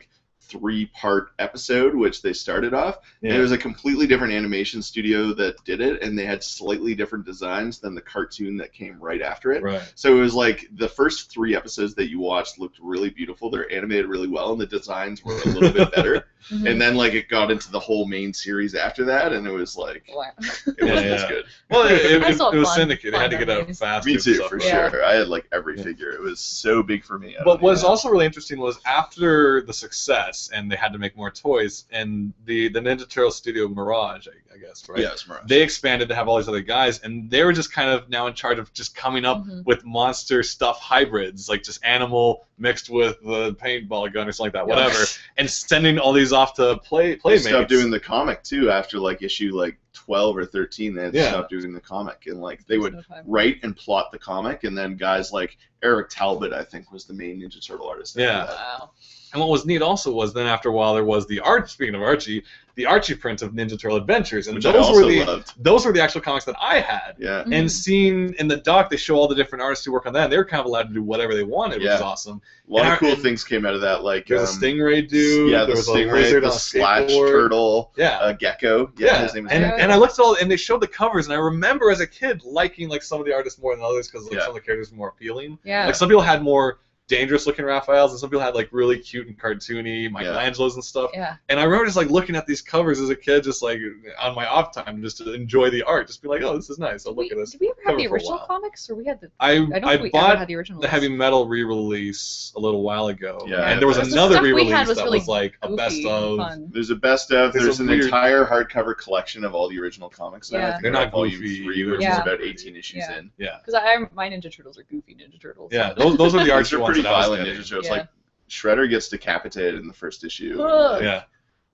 3-part episode, which they started off. And it was a completely different animation studio that did it, and they had slightly different designs than the cartoon that came right after it. Right. So it was the first 3 episodes that you watched looked really beautiful. They're animated really well, and the designs were a little bit better. And then it got into the whole main series after that, and it was wow. it wasn't as good. Well, it was fun, syndicated. They had to get out faster. Me too, stuff, for right? sure. I had every figure. It was so big for me. But what's also really interesting was after the success, and they had to make more toys, and the Ninja Turtle studio Mirage, I guess, right? Yeah, it's Mirage. They expanded to have all these other guys, and they were just kind of now in charge of just coming up with monster stuff hybrids, just animal mixed with the paintball gun or something like that, whatever, and sending all these off to playmates. They stopped doing the comic too after issue 12 or 13. They had to stop doing the comic, and they would write and plot the comic, and then guys like Eric Talbot, I think, was the main Ninja Turtle artist. Wow. And what was neat also was then after a while there was the speaking of Archie, the Archie print of Ninja Turtle Adventures, and those were the actual comics that I had. Yeah. And seeing in the doc, they show all the different artists who work on that, and they were kind of allowed to do whatever they wanted, which is awesome. A lot of cool things came out of that, there's a stingray dude. Yeah, the stingray, the Slash turtle. Yeah. Gecko. Yeah, his name is Gecko. And I looked at all, and they showed the covers, and I remember as a kid liking some of the artists more than others because some of the characters were more appealing. Yeah. Some people had more dangerous looking Raphaels, and some people had really cute and cartoony Michelangelos and stuff. Yeah. And I remember just looking at these covers as a kid, just on my off time, just to enjoy the art, just be oh, this is nice. I'll look at this. Did we ever have the original comics, or we had the? I bought the original. The Heavy Metal re-release a little while ago. Yeah. And there was another re-release that really was a best of. Fun. There's a best of. There's an weird entire hardcover collection of all the original comics. Yeah. I think they're not volume goofy 3, either. which is about 18 issues in. Yeah. Because my Ninja Turtles are goofy Ninja Turtles. Yeah, those are the Archie They're ones. pretty that I was violent getting. Ninja Turtles. Shredder gets decapitated in the first issue. Ugh.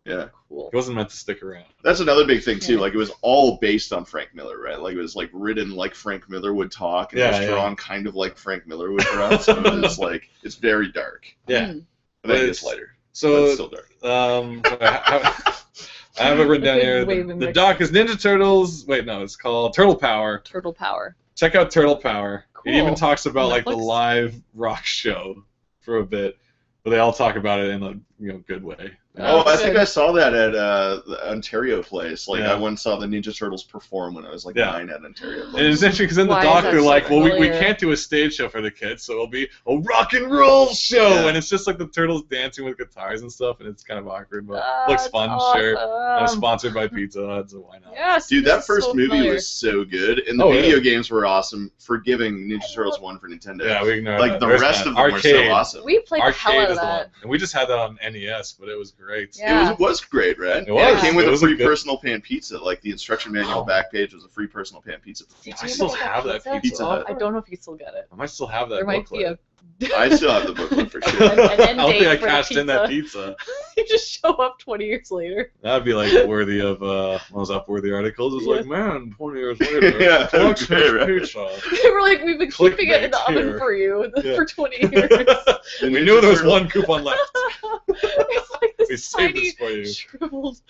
Yeah. Cool. It wasn't meant to stick around. That's another big thing too. It was all based on Frank Miller, right? It was written like Frank Miller would talk, and it was drawn kind of like Frank Miller would draw. So it was it's very dark. Yeah. But then it gets lighter. So but it's still dark. I have it written down here. The doc is Ninja Turtles. Wait, no, it's called Turtle Power. Turtle Power. Check out Turtle Power. Cool. It even talks about Netflix? the live rock show for a bit, but they all talk about it in a good way. I think I saw that at the Ontario place. I once saw the Ninja Turtles perform when I was 9 at Ontario place. And it's interesting because in the doc they're we can't do a stage show for the kids, so it'll be a rock and roll show, and it's just the turtles dancing with guitars and stuff, and it's kind of awkward, but looks fun, sure. And it's sponsored by Pizza Hut, so why not? Yes, dude, that first movie was so good, and the video games were awesome. Forgiving Ninja Turtles 1 for Nintendo. Yeah, we ignored that. The rest of them were so awesome. We played the hell out of that. And we just had that on NES, but it was great. Yeah. It was great, right? It was. It came with a free personal pan pizza. The instruction manual back page was a free personal pan pizza. I still have that pizza. I don't know if you still get it. I might still have that There might booklet. be a... I still have the booklet for sure. I don't think I cashed in that pizza. You just show up 20 years later. That'd be worthy of one of those Upworthy articles. It's man, 20 years later, yeah, Flex right. pizza. They were we've been keeping it in the oven for you for 20 years. And we knew there was one coupon left. It's We this saved tiny, this for you. shriveled,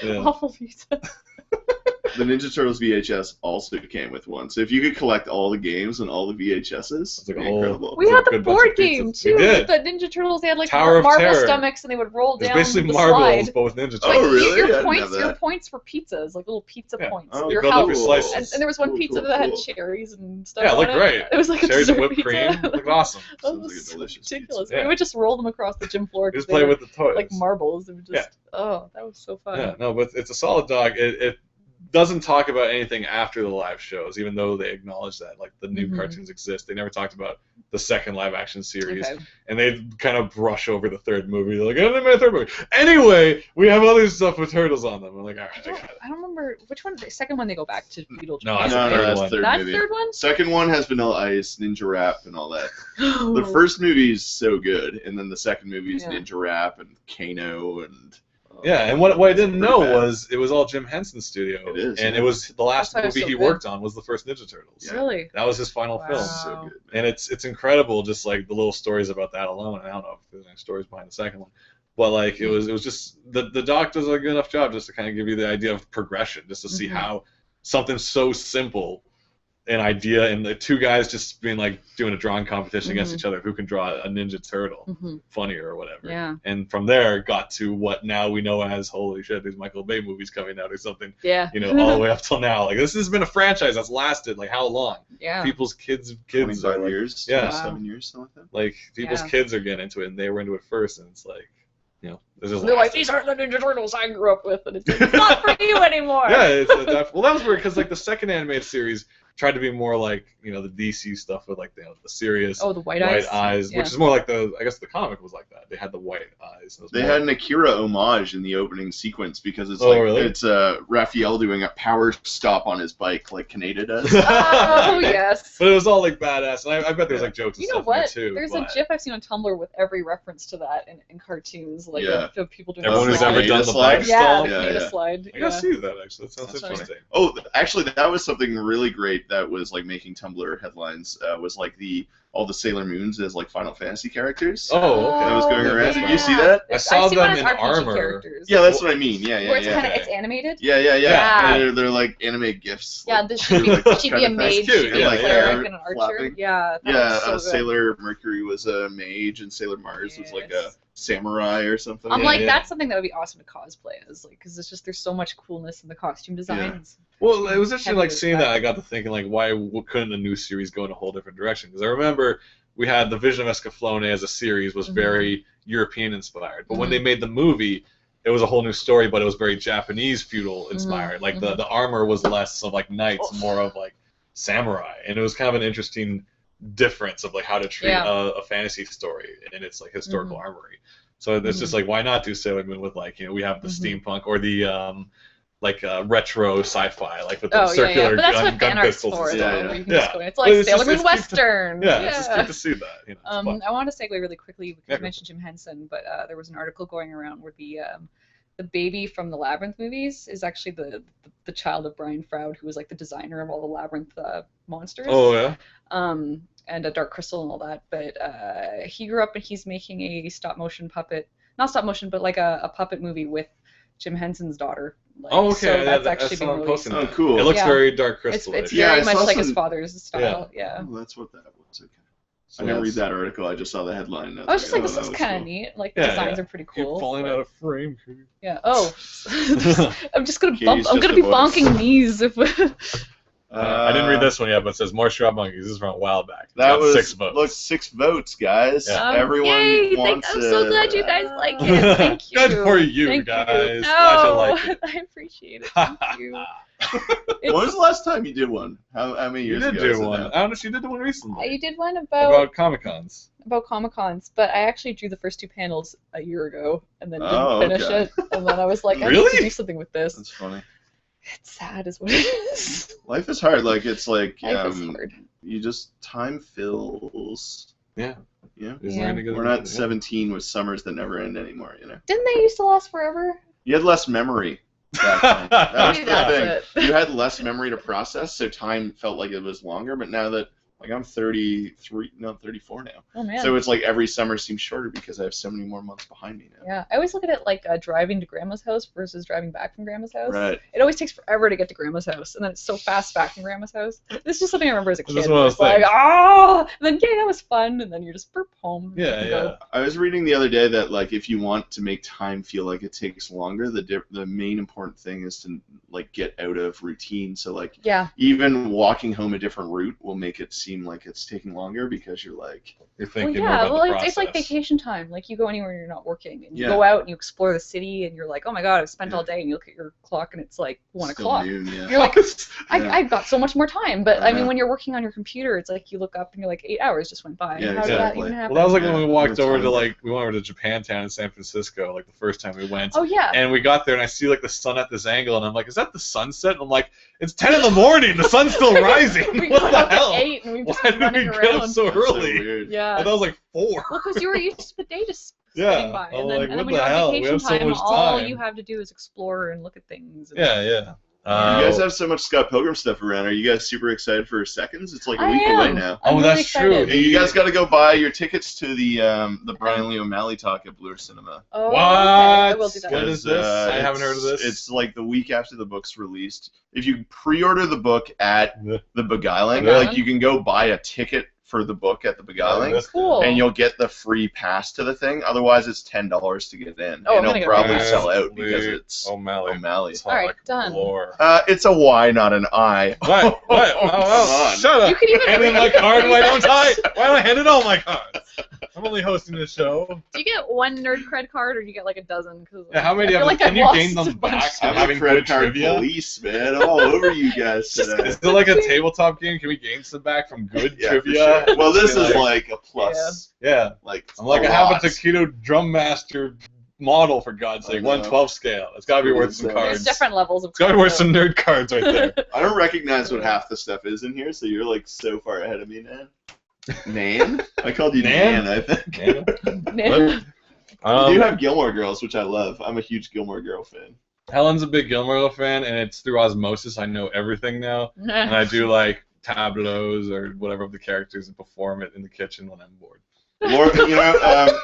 Yeah. awful pizza. the Ninja Turtles VHS also came with one. So if you could collect all the games and all the VHSs, it'd be incredible. We had the board game too. With the Ninja Turtles, they had like marble stomachs, and they would roll down basically the marbles, slide. but with Ninja Turtles. Oh, really? Your points were pizzas, like little pizza points. Oh, your house. And there was one pizza that had cherries and stuff. Yeah, it looked great. It was like cherries a and whipped pizza. cream. It looked awesome. That was so delicious ridiculous. Yeah. We would just roll them across the gym floor. Just play with the toys. Like marbles. It would just, oh, that was so fun. Yeah, no, but it's a solid dog. It doesn't talk about anything after the live shows, even though they acknowledge that like the new cartoons exist. They never talked about the second live action series, and they kind of brush over the third movie. They're like, oh, they made a third movie. Anyway, we have other stuff with turtles on them. I'm like, all right. I don't remember which one. The second one they go back to Beetlejuice. No, that's that's the third movie. Third one. Second one has Vanilla Ice, Ninja Rap, and all that. The first movie is so good, and then the second movie is Ninja Rap and Kano and. Yeah, and what I didn't know was it was all Jim Henson's studio. It is, and it was the last movie he worked on was the first Ninja Turtles. Yeah. Really? That was his final film. So good, and it's incredible, just like the little stories about that alone. I don't know if there's any stories behind the second one, but like it was just the doc does a good enough job just to kind of give you the idea of progression, just to see how something so simple. An idea, and the two guys just being like doing a drawing competition against each other, who can draw a Ninja Turtle funnier or whatever. Yeah. And from there, got to what now we know as holy shit, these Michael Bay movies coming out or something. Yeah. You know, all the way up till now. Like this has been a franchise that's lasted like how long? Yeah. People's kids 25 are like, years. Yeah. 7 years, something like that. Like people's kids are getting into it, and they were into it first, and it's like. You know, they're like, these aren't the Ninja Turtles I grew up with, and it's like, not for you anymore. Yeah, it's well, that was weird because like the second animated series tried to be more like the DC stuff with like the serious the white eyes, which is more like I guess the comic was like that. They had the white eyes. They had an Akira homage in the opening sequence because it's it's Raphael doing a power stop on his bike like Kaneda does. Oh yes. But it was all like badass, and I bet there was like jokes and stuff in there too. There's a GIF I've seen on Tumblr with every reference to that in cartoons, like of people doing. Everyone who's ever done the slide. bike stall. Yeah, slide. I gotta see that actually. That sounds interesting. Oh, actually, that was something really great that was like making Tumblr headlines. Was like all the Sailor Moons as like Final Fantasy characters. Oh, okay. That was going around. Yeah. Did you see that? I saw them in RPG armor. Characters. Yeah, that's what I mean. Yeah. Where it's animated. Yeah. They're like anime gifs. Yeah, this should be a mage. Cute. Yeah, Like and an archer. Flapping. Yeah. Yeah, Sailor Mercury was a mage, and Sailor Mars was like a samurai or something. I'm like, that's something that would be awesome to cosplay as, like, because it's just there's so much coolness in the costume designs. Well, it was interesting, like seeing that. I got to thinking, like, why couldn't a new series go in a whole different direction? Because I remember we had the Vision of Escaflowne as a series was very European inspired, but when they made the movie, it was a whole new story, but it was very Japanese feudal inspired. Like the armor was less of like knights, more of like samurai, and it was kind of an interesting difference of like how to treat a fantasy story in its like historical armory. So it's just like, why not do Sailor Moon with like we have the steampunk or the retro sci-fi, like with the circular gun pistols and stuff. It's like Sailor Moon Western. It's just good to see that. I want to segue really quickly because you mentioned Jim Henson, but there was an article going around where the baby from the Labyrinth movies is actually the child of Brian Froud, who was like the designer of all the Labyrinth monsters. Oh yeah. And a Dark Crystal and all that, but he grew up and he's making a stop-motion puppet, not stop-motion, but like a puppet movie with Jim Henson's daughter. Like, okay. So that's actually being released. Oh, cool. It looks very Dark Crystal. It's very much like his father's style. Yeah. Oh, that's what that was. Okay. So I didn't read that article. I just saw the headline. I was just like, this is kind of neat. Like, the designs are pretty cool. Keep falling out of frame. Yeah. Oh. I'm just gonna bump. I'm gonna be bonking knees if. I didn't read this one yet, but it says more Straw Monkeys. This is from a while back. That was 6 votes. Look, 6 votes, guys. Yeah. Everyone wants I'm so glad you guys like it. Thank you. Good for you, Thank guys. You. Glad you like it. I appreciate it. Thank you. When was the last time you did one? How many years ago? You did do one. I don't know if you did one recently. I did one about Comic-Cons. About Comic-Cons, but I actually drew the first 2 panels a year ago and then didn't finish it. And then I was like, I need to do something with this. That's funny. It's sad is what it is. Life is hard. Like, it's like, Life is hard. You just, time fills. Yeah. Yeah. We're not 17 with summers that never end anymore, you know? Didn't they used to last forever? You had less memory. That was Maybe the thing. You had less memory to process, so time felt like it was longer, but now that Like I'm 33, no, 34 now. Oh man. So it's like every summer seems shorter because I have so many more months behind me now. Yeah, I always look at it like driving to grandma's house versus driving back from grandma's house. Right. It always takes forever to get to grandma's house, and then it's so fast back from grandma's house. This is just something I remember as a kid. This is one of those It's like, things. oh, and then that was fun, and then you're just burp home. Yeah. I was reading the other day that like if you want to make time feel like it takes longer, the main important thing is to like get out of routine. So like Yeah. even walking home a different route will make it seem like it's taking longer because you're like You're Well, thinking more yeah. about Well, the process. it's like vacation time. Like you go anywhere and you're not working, and you Yeah. go out and you explore the city, and you're like, oh my god, I've spent all day, and you look at your clock and it's like 1 still o'clock. noon, yeah. You're like, Yeah. I've got so much more time. But I mean, Yeah. when you're working on your computer, it's like you look up and you're like 8 hours just went by. Yeah, How did that exactly. even happen? Well, that was like Yeah, when we walked we're over to trying. we went over to Japantown in San Francisco, like the first time we went. Oh yeah. And we got there, and I see like the sun at this angle, and I'm like, "Is that the sunset?" And I'm like, "It's 10 in the morning. The sun's still rising. We What got the up hell? at 8 and we've just Why been did we running get up around. so That's so early?" weird. Yeah. I thought it was like 4. Well, because you were used to the day just Yeah, spinning by, I'm and then, like, and then what when the you're hell? on We vacation have so time, much all time. you have to do is explore and look at things. And Yeah. You guys have so much Scott Pilgrim stuff around. Are you guys super excited for Seconds? It's like a I week am. away now. I'm Oh, really that's true. excited. Hey, you guys got to go buy your tickets to the Brian Lee O'Malley talk at Bloor Cinema. Oh, What? okay, I will do that. What is Because, this? I haven't heard of this. It's like the week after the book's released. If you pre-order the book at the Beguiling, Beguiling? like you can go buy a ticket for the book at the Beguiling, Cool. and you'll get the free pass to the thing. Otherwise, it's $10 to get in, Oh, I'm and gonna it'll go probably buy sell it. out because it's O'Malley. O'Malley. All right, done. It's a Y, not an I. What? What? Come on. Shut up. You could even Hand in my card. Why don't I hand in all my cards? I'm only hosting the show. Do you get one nerd cred card, or do you get like a dozen? Cause Yeah, how many I do you feel have? like Can I've you lost gain a them bunch. back? I'm having a credit good card trivia? police, man, all over you guys today. Is there like a tabletop game? Can we gain some back from good Yeah, for trivia? sure. Well, this Be is like a plus. Yeah. Like I'm like, a I have a lot. Taquito Drum Master model, for God's sake. I know. 112 scale. It's got to be worth some There's cards. There's different levels of. It's got to be worth some nerd cards right there. I don't recognize what half the stuff is in here, so you're like so far ahead of me, Nan. Nan? I called you Nan? Nan, I think. Yeah. You do have Gilmore Girls, which I love. I'm a huge Gilmore Girl fan. Helen's a big Gilmore Girls fan, and it's through osmosis. I know everything now, and I do like tableaus or whatever of the characters and perform it in the kitchen when I'm bored. Laura, you know,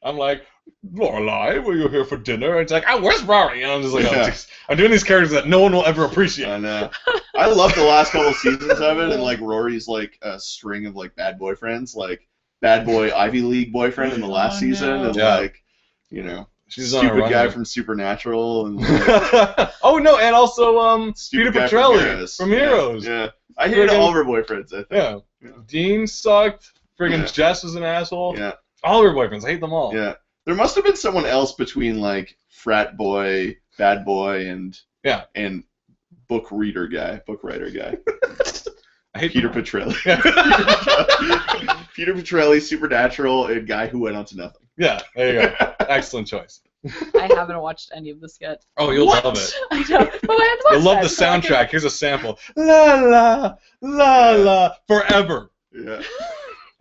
I'm like, Lorelai, were you here for dinner? And it's like, where's Rory? And I'm just like, Yeah. I'm doing these characters that no one will ever appreciate. I know. I love the last couple seasons of it, and like Rory's like a string of like bad boyfriends, like bad boy Ivy League boyfriend in the last season, and Yeah. like, you know, She's on a stupid run guy here. from Supernatural, and like, Oh no, and also Peter stupid guy Petrelli from Heroes. Yeah. I hated Friggin- all of her boyfriends, I think. Yeah. Yeah. Dean sucked. Friggin' Yeah. Jess was an asshole. Yeah. All of her boyfriends. I hate them all. Yeah. There must have been someone else between like frat boy, bad boy, and book writer guy. I hate Peter them all. Petrelli. Peter Petrelli, Supernatural, a guy who went on to nothing. Yeah, there you go. Excellent choice. I haven't watched any of this yet. Oh, you'll What? love it. I know, but I have to watch You'll love that, the so I can- soundtrack. Here's a sample. La la la la forever. Yeah.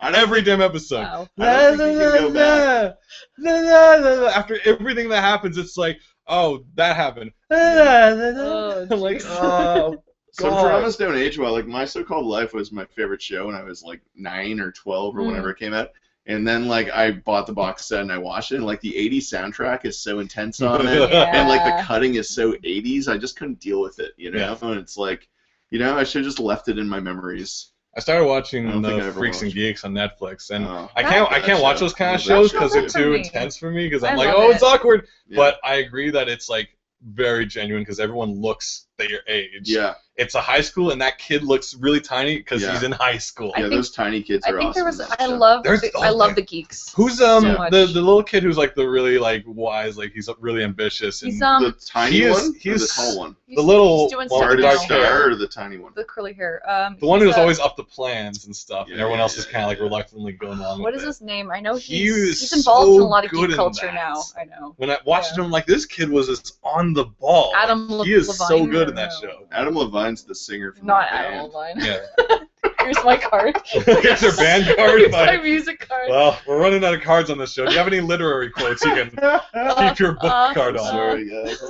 Every damn episode. Wow. I don't think you can go back. La, la, la, la. After everything that happens, it's like, oh, that happened. La, la, la, la. Oh, I'm like, jeez. oh, Some God. dramas don't age well. Like My So-Called Life was my favorite show when I was like 9 or 12 or whenever it came out. And then like I bought the box set and I watched it, and like the 80s soundtrack is so intense on it. Yeah. And like the cutting is so 80s, I just couldn't deal with it, you know? Yeah. And it's like, you know, I should have just left it in my memories. I started I watching don't think I the ever Freaks and watched. Geeks on Netflix, and Oh. I can't watch those kind of shows because they're That's for too me. intense for me. Because I I'm like, love oh, it. it's awkward. Yeah. But I agree that it's like very genuine because everyone looks their age. Yeah. It's a high school, and that kid looks really tiny because Yeah. he's in high school. Yeah, think- those tiny kids I are think awesome. there was. in that I show. love. There's- I love okay. the geeks. Who's So the much. little kid who's like the really like wise, like he's really ambitious and He's the tiny he is- one or he's- the tall one? the little he's doing one with Arctic the something dark now. Star hair. or the tiny one? The curly hair. The one he's who's a- always up to plans and stuff, and Yeah, everyone else yeah, is kind of like yeah. reluctantly going along What with is it. his name? I know He he's is involved in a so lot of good geek in culture that. now. I know. When I watched Yeah. him, like this kid was just on the ball. Adam He is so Levine, good or in that no? show. Adam Levine's the singer from Not that Adam band. Levine. Yeah. Here's my card. Here's your band card. Here's my music card. Well, we're running out of cards on this show. Do you have any literary quotes you can keep your book card on? Sorry, guys.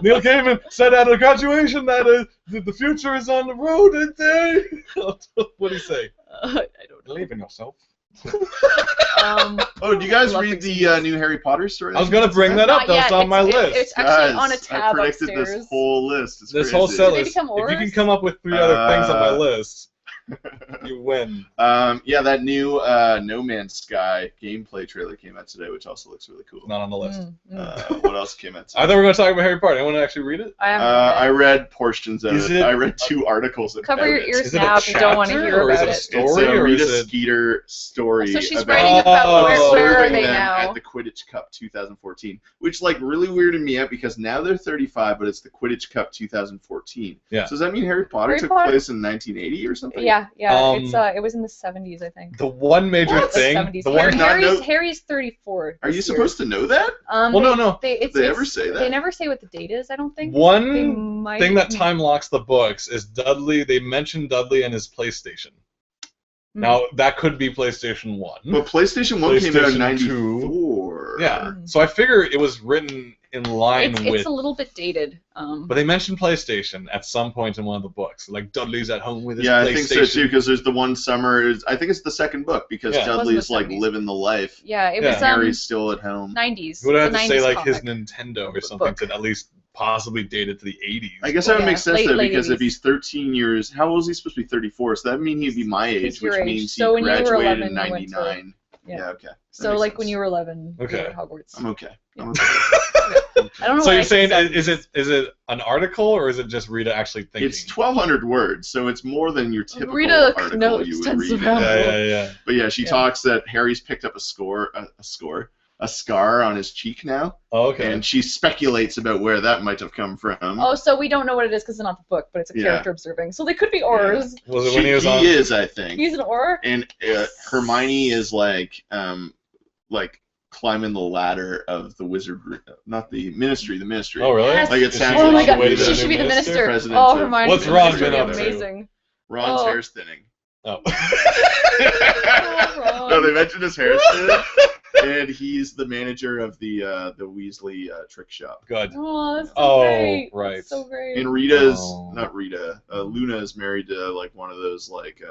Neil Gaiman said at a graduation that the future is on the road. What do you say? I don't know. Believe in yourself. Oh, do you guys read the new Harry Potter story? I was gonna bring that up. That was on my list. It's actually on a Guys, tab I predicted upstairs. this whole list. It's This crazy. whole set Do they list. become If you can oars? come up with 3 other things on my list, you win. Yeah, that new No Man's Sky gameplay trailer came out today, which also looks really cool. Not on the list. What else came out today? I thought we were going to talk about Harry Potter. Anyone actually read it? I haven't I read portions of Is it. it- I read 2 articles about Cover your it. ears Is it a now if you don't want to chapter, hear or is about it a it. story? It's a or Rita is it- Skeeter story. So she's about writing about where are serving they them now? at the Quidditch Cup 2014, which like really weirded me out because now they're 35, but it's the Quidditch Cup 2014. Yeah. So does that mean Harry Potter Harry took Potter- place in 1980 or something? Yeah. It's Um, it was in the 70s, I think. The one major What? thing. 70s. The one. Did not know- Harry's 34. Are you this year. supposed to know that? Well, no. Did they ever say that? They never say what the date is, I don't think. They One might. thing that time locks the books is Dudley. They mentioned Dudley and his PlayStation. Hmm. Now that could be PlayStation 1. But PlayStation 1 came out in PlayStation 2. 94. Yeah. So I figure it was written in line with. It's a little bit dated. But they mentioned PlayStation at some point in one of the books. Like Dudley's at home with his Yeah, PlayStation. I think so too, because there's the one summer. I think it's the second book because Yeah. Dudley's the like 70s. living the life. Yeah, it Yeah. was Harry's still at home. 90s. You would have the to say 90s like his comic. Nintendo or something book. to at least possibly date it to the 80s. I guess that would Yeah, make sense late- though, late because if 80s. he's 13 years, how old is he supposed to be? 34. So that would mean he'd be my age, He's your which age. means he So when you were graduated 11, in you went to- 99. yeah. Yeah, okay. That So makes like sense. when you were 11, you Okay. were at Hogwarts. I'm okay. Yeah. I'm okay. I don't know. So why you're I saying said is it an article or is it just Rita actually thinking? It's 1,200 words, so it's more than your typical Rita article knows you would extensive read. amount. Yeah. But yeah, she Yeah. talks that Harry's picked up a scar on his cheek now, Oh, okay. and she speculates about where that might have come from. Oh, so we don't know what it is because it's not the book, but it's a Yeah. character observing. So they could be Aurors. Was it when he was on? He is, I think. He's an Auror? And Hermione is like climbing the ladder of the wizardry, not the ministry, the ministry. Oh, really? Yes. Like it Is sounds Oh like my she god, the way she the should new be the minister. president Oh, of- Hermione. What's Ron been up to? Amazing. Ron's Oh. hair's thinning. Oh. Ron. No, they mentioned his hair's thinning, and he's the manager of the Weasley trick shop. Good. Oh, that's so Oh, great. right. That's so great. And Rita's Oh. not Rita. Luna is married to like one of those like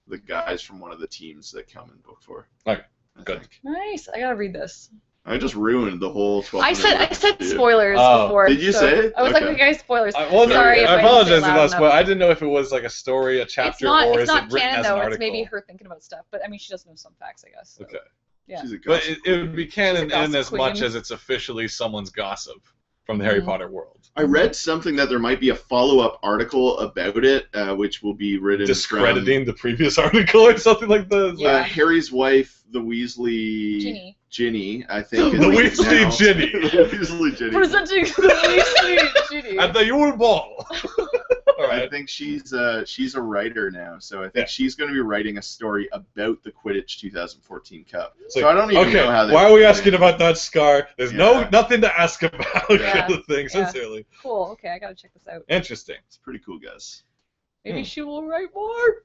the guys from one of the teams that come in book 4. Okay, I good. think. Nice. I gotta read this. I just ruined the whole 12. I said spoilers Oh. before. Did you so say it? I was like, Okay. okay, guys, spoilers. Well, Sorry if I I didn't say apologize it if loud that's enough. what I didn't know if it was like a story, a chapter, It's not. or It's is not it written canon as though. an It's article. maybe her thinking about stuff. But I mean, she does know some facts, I guess. So. Okay. Yeah. She's a But gossip it would be canon gossip in as much queen. as it's officially someone's gossip from the Harry Mhm. Potter world. I read something that there might be a follow-up article about it, which will be written Discrediting the previous article or something like this. from Yeah. Harry's wife, the Weasley Ginny. I think. The is Weasley now- Ginny. The Weasley Ginny. Presenting the Weasley Ginny. At the Yule Ball. All I right. think she's a writer now, so I think Yeah. she's going to be writing a story about the Quidditch 2014 Cup. So, So I don't even okay, know how. why are we asking about that scar? There's Yeah. nothing to ask about Yeah. the thing, Yeah. sincerely. Cool. Okay, I gotta check this out. Interesting. It's pretty cool, guys. Maybe she will write more.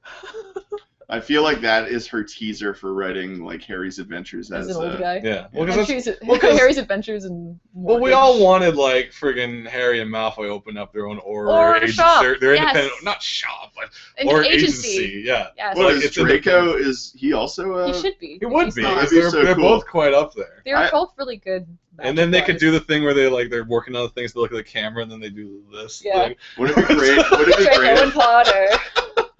I feel like that is her teaser for writing like Harry's adventures As as an old guy. Yeah. Well, 'cause that's- Harry's Adventures and. well, we all wanted like friggin' Harry and Malfoy open up their own Or or a agency. shop, They're yes. independent, not shop, but An or agency. Yeah. Yes. What Like, is it's Draco? Is he also? He should be. It would He's be. not. That'd be They're, so they're cool. both quite up there. They're I- both really good. And then they could magic do the thing where they're working on the things to look at the camera and then they do this Yeah. thing. Would it be great? Would it be Draco great? and Potter.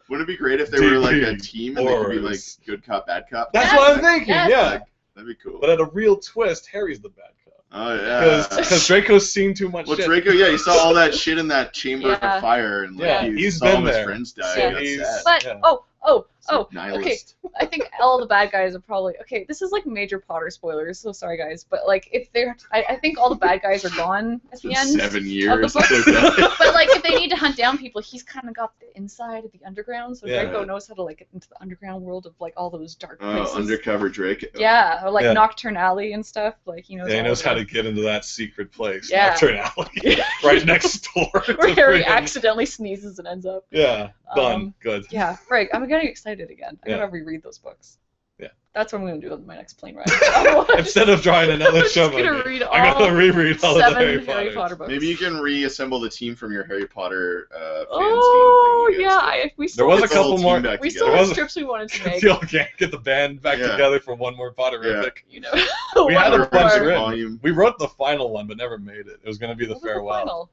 Would it be great if they were like a DP team and they could be like Wars. good cop, bad cop? That's Yes, what I'm thinking. yes. Yeah. Like, that'd be cool. But at a real twist, Harry's the bad cop. Oh yeah. Because Draco's seen too much Well, shit. Draco, yeah, he saw all that shit in that chamber Yeah. of fire, and like, Yeah, he he's saw been all his there. friends die. So and got he's- sad. But Yeah. He's a okay. nihilist. I think all the bad guys are probably okay. This is like major Potter spoilers, so sorry guys. But like, if they're, I think all the bad guys are gone at the end. 7 years. book. It's okay. But like, if they need to hunt down people, he's kind of got the inside of the underground, so Yeah. Draco knows how to like get into the underground world of like all those dark Oh, places. undercover Draco. Yeah, or like Yeah. Nocturne Alley and stuff. Like he knows. Yeah, he all knows of how it. to get into that secret place, Yeah. Nocturne Alley, right next door. Where to Harry freaking- accidentally sneezes and ends up. Yeah, done. Um, Good. Yeah, right. I'm getting excited again. I Yeah. gotta reread those books. Yeah. That's what I'm gonna do on my next plane ride. Instead of drawing another I'm just show, gonna read I gotta all reread all of the 7 Harry Harry Potters. Potter books. Maybe you can reassemble the team from your Harry Potter fanzine Oh thing you yeah, guys did. we There still was a Get the whole couple team more. back we together. still There have was- strips we wanted to make. Y'all can't get the band back Yeah. together for one more Potterific. You know, We had one a bunch more. written. volume. We wrote the final one, but never made it. It was gonna be the What was the farewell. final?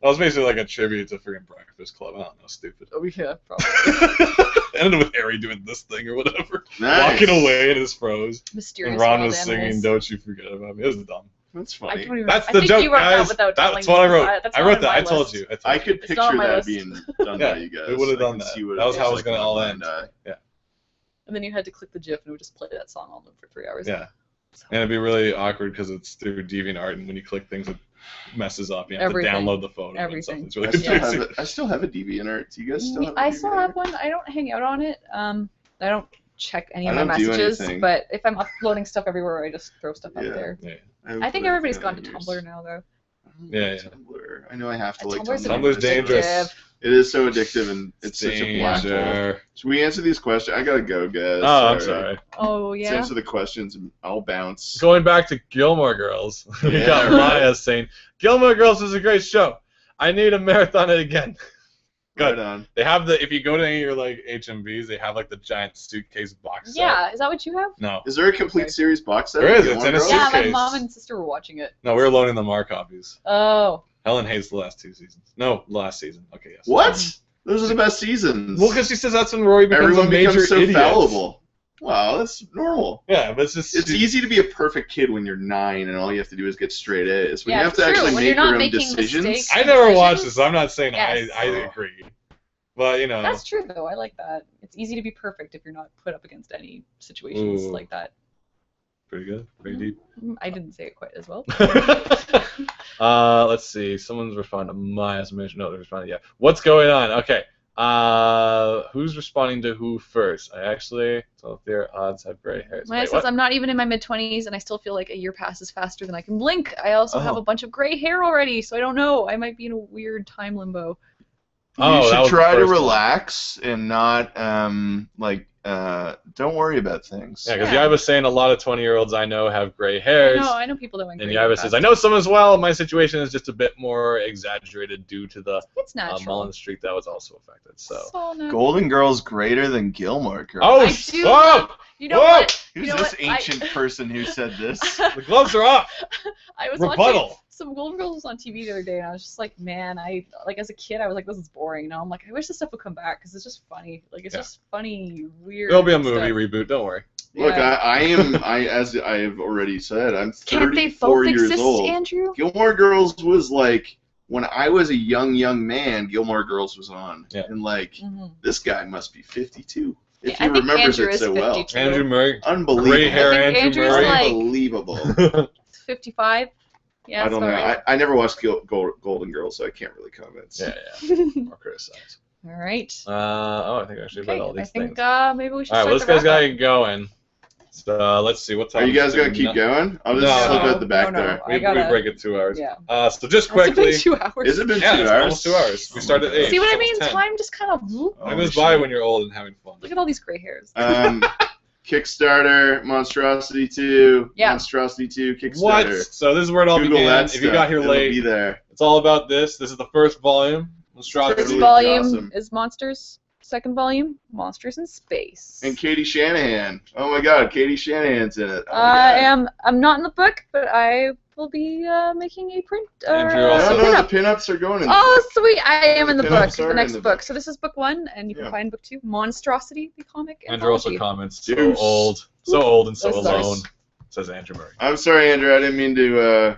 That was basically like a tribute to freaking Breakfast Club. I don't know, stupid. Oh yeah, probably. Ended with Harry doing this thing or whatever, Nice. walking away and his froze, Mysterious and Ron wild was singing animals. "Don't You Forget About Me." It was dumb. That's I funny. don't even. That's I the think joke, you wrote guys. that without That's telling what I me. wrote. That's I not wrote on that. my I told list. you. I told I you. could It's not on picture my that list. being done Yeah, by you guys. we would've I done can that. see what That was it how it looks was gonna like all on end. Blind Eye. And then you had to click the GIF and it would just play that song all for 3 hours. Yeah, and it'd be really awkward because it's through DeviantArt, and when you click things, it messes up. You have Everything. to download the photo. Everything. And stuff. I It's really still confusing. have it. I still have a DeviantArt. Do you guys still have? I still have one. I don't hang out on it. I don't check any of I my don't do messages, anything. but if I'm uploading stuff everywhere, I just throw stuff up Yeah. there. Yeah. haven't I think put everybody's anything gone on to yours. Tumblr now, though. Yeah, yeah. Tumblr. I know I have to like Tumblr's Tumblr. Tumblr's dangerous. addictive. It is so addictive and it's such a black hole. Danger. Should we answer these questions? I gotta go, guys. Oh, I'm sorry. Oh Let's yeah. answer the questions and I'll bounce. Going back to Gilmore Girls, we Yeah, got right. Maya saying, "Gilmore Girls is a great show. I need to marathon it again." Good. Right on. They have the, if you go to any of your like HMVs, they have like the giant suitcase box set. Yeah, is that what you have? No. Is there a complete Okay. series box set? There of is, it's Gilmore in a Girls? Yeah, my suitcase. mom and sister were watching it. No, we were loaning them our copies. Oh. Helen hates the last 2 seasons. No, last season. Okay, yes. What? Those are the best seasons. Well, because she says that's when Rory becomes everyone a major becomes so idiot. fallible. Wow, that's normal. Yeah, but it's just It's easy to be a perfect kid when you're 9 and all you have to do is get straight A's. When Yeah, you have to true. actually When make you're not your own making decisions. mistakes. I never watched decisions? this, so I'm not saying Yes. I agree. But you know, That's true though. I like that. It's easy to be perfect if you're not put up against any situations Ooh. like that. pretty good, pretty deep. I didn't say it quite as well. Let's see. Someone's responding to Maya's mention. No, they're responding. Yeah. What's going on? Okay. Who's responding to who first? I actually, so if their odds have gray hairs. Maya Wait, says, what? I'm not even in my mid-20s, and I still feel like a year passes faster than I can blink. I also have Oh. a bunch of gray hair already, so I don't know. I might be in a weird time limbo. Oh, You that should was the try to first one. relax and not don't worry about things. Yeah, because Yeah. Yaiba saying a lot of 20-year-olds I know have gray hairs. I know people that went And gray Yaiba hair says, fast. I know some as well. My situation is just a bit more exaggerated due to the It's natural. Mullen streak that was also affected. So. It's all natural. Golden Girls greater than Gilmore Girls. Oh, I do- whoa! You know Whoa! what? Who's you know this what? ancient person who said this? The gloves are off. I was Rebuttal. watching some Golden Girls was on TV the other day, and I was just like, man, as a kid, I was like, this is boring. Now I'm like, I wish this stuff would come back because it's just funny. Like, it's Yeah. just funny, weird. There'll be a stuff. movie reboot. Don't worry. Look, Yeah. as I have already said, I'm Can't they 34 both years exist, old. Andrew? Gilmore Girls was like when I was a young man. Gilmore Girls was on, Yeah. and like Mhm. this guy must be 52 if Yeah, he I think remembers Andrew it is so well. 52. Andrew Murray. Unbelievable. Gray hair I think Andrew Andrew's Murray. like- Unbelievable. 55. Yeah, I don't know. Right. I never watched Golden Girls, so I can't really comment. Yeah, yeah. Or criticize. All right. I think I actually read all Okay, I these think things. maybe we should All right, start well, this the guy's got wrap-up. to get going. So let's see what time. Are you guys is it? gonna keep going? I'll just No. slip out the back No, no. there. I We gotta- break it 2 hours. Yeah. So just Has it been quickly. 2 hours? Has it been Yeah, 2 it's hours? almost 2 hours. We started at 8. See what I so mean? it's 10. Time just kind of. Oh, It goes shit. by when you're old and having fun. Look at all these gray hairs. Kickstarter, Monstrosity 2, Yeah. Monstrosity 2, Kickstarter. What? So this is where it all Google began. that If stuff. you got here It'll late, be there. it's all about this. This is the first volume. Monstrosity. First really volume awesome. is Monsters. Second volume, Monsters in Space. And Katie Shanahan. Oh my God, Katie Shanahan's in it. Oh my I God. I'm not in the book, but I will be making a print. Andrew I also- don't know. pinup. The pinups are going in. the Oh, book. sweet! I am in the The book, pinups are the in next the book. book. So this is book 1, and you can Yeah. find book 2, Monstrosity, the comic Andrew also anthology. comments, so Deuce. old. So old and so That's nice. alone, says Andrew Murray. I'm sorry, Andrew. I didn't mean to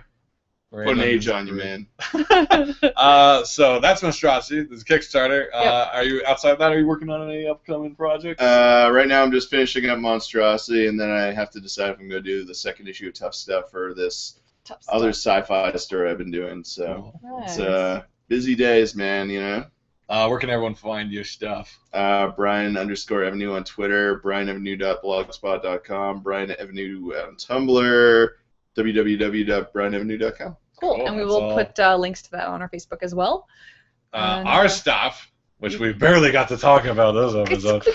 We're put in an on age this on you, group. man. So that's Monstrosity. This is Kickstarter. Yep. Are you outside of that? Are you working on any upcoming projects? Right now, I'm just finishing up Monstrosity, and then I have to decide if I'm going to do the second issue of Tough Stuff or this Tough other stuff. sci-fi story I've been doing. So Nice. it's Busy days, man, you know. Where can everyone find your stuff? Brian_Evinou on Twitter, brianevinou.blogspot.com, brianevinou on Tumblr, www.brianevinou.com. Cool. And we will put links to that on our Facebook as well. Our stuff, which we barely got to talk about those episodes.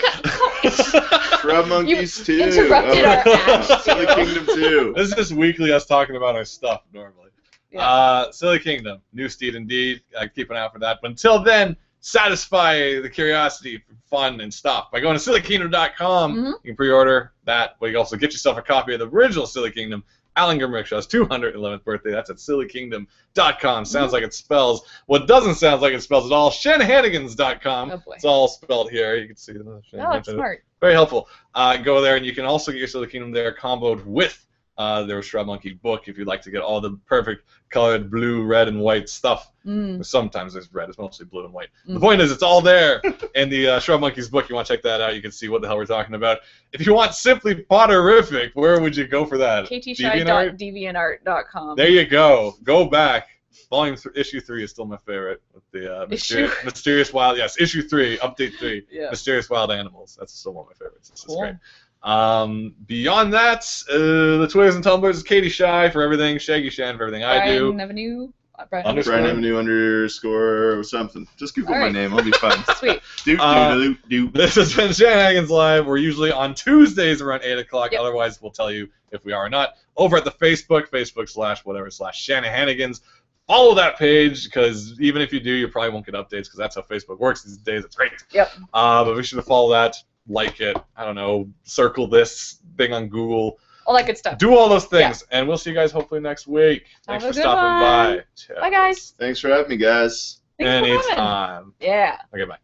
Shrub Monkeys 2. Interrupted our act. Silly Kingdom 2. This is just weekly us talking about our stuff normally. Yeah. Silly Kingdom, new steed indeed. Keep an eye out for that. But until then, satisfy the curiosity for fun and stuff by going to sillykingdom.com. Mm-hmm. You can pre-order that, but you can also get yourself a copy of the original Silly Kingdom, Alan Grimrickshaw's 211th birthday. That's at sillykingdom.com. Sounds like it spells. What doesn't sound like it spells at all, Shanahanigans.com. Oh boy. It's all spelled here. You can see it. Oh, that's smart. Very helpful. Go there, and you can also get your Silly Kingdom there comboed with their Shrub Monkey book if you'd like to get all the perfect colored blue, red, and white stuff. Sometimes there's red. It's mostly blue and white. The point is, it's all there in the Shrub Monkeys book. You want to check that out. You can see what the hell we're talking about. If you want simply Potterific, where would you go for that? ktshy.deviantart.com. There you go. Go back. Issue 3 is still my favorite. With the mysterious wild. Yes, issue 3, update 3. Yeah. Mysterious wild animals. That's still one of my favorites. This is Cool. great. Beyond that, the Twitters and Tumblrs is Katie Shy for everything, Shaggy Shan for everything I do. Brian Evinou _ something. Just Google my name. I'll be fine. Sweet. This has been Shanahanigans Live. We're usually on Tuesdays around 8 o'clock. Yep. Otherwise, we'll tell you if we are or not. Over at the Facebook/whatever/Shanahanigans. Follow that page, because even if you do, you probably won't get updates, because that's how Facebook works these days. It's great. Yep. But we should follow that. Like it, I don't know, circle this thing on Google. All that good stuff. Do all those things, and we'll see you guys hopefully next week. Thanks for stopping by. Bye, guys. Thanks for having me, guys. Thanks for coming. Anytime. Yeah. Okay, bye.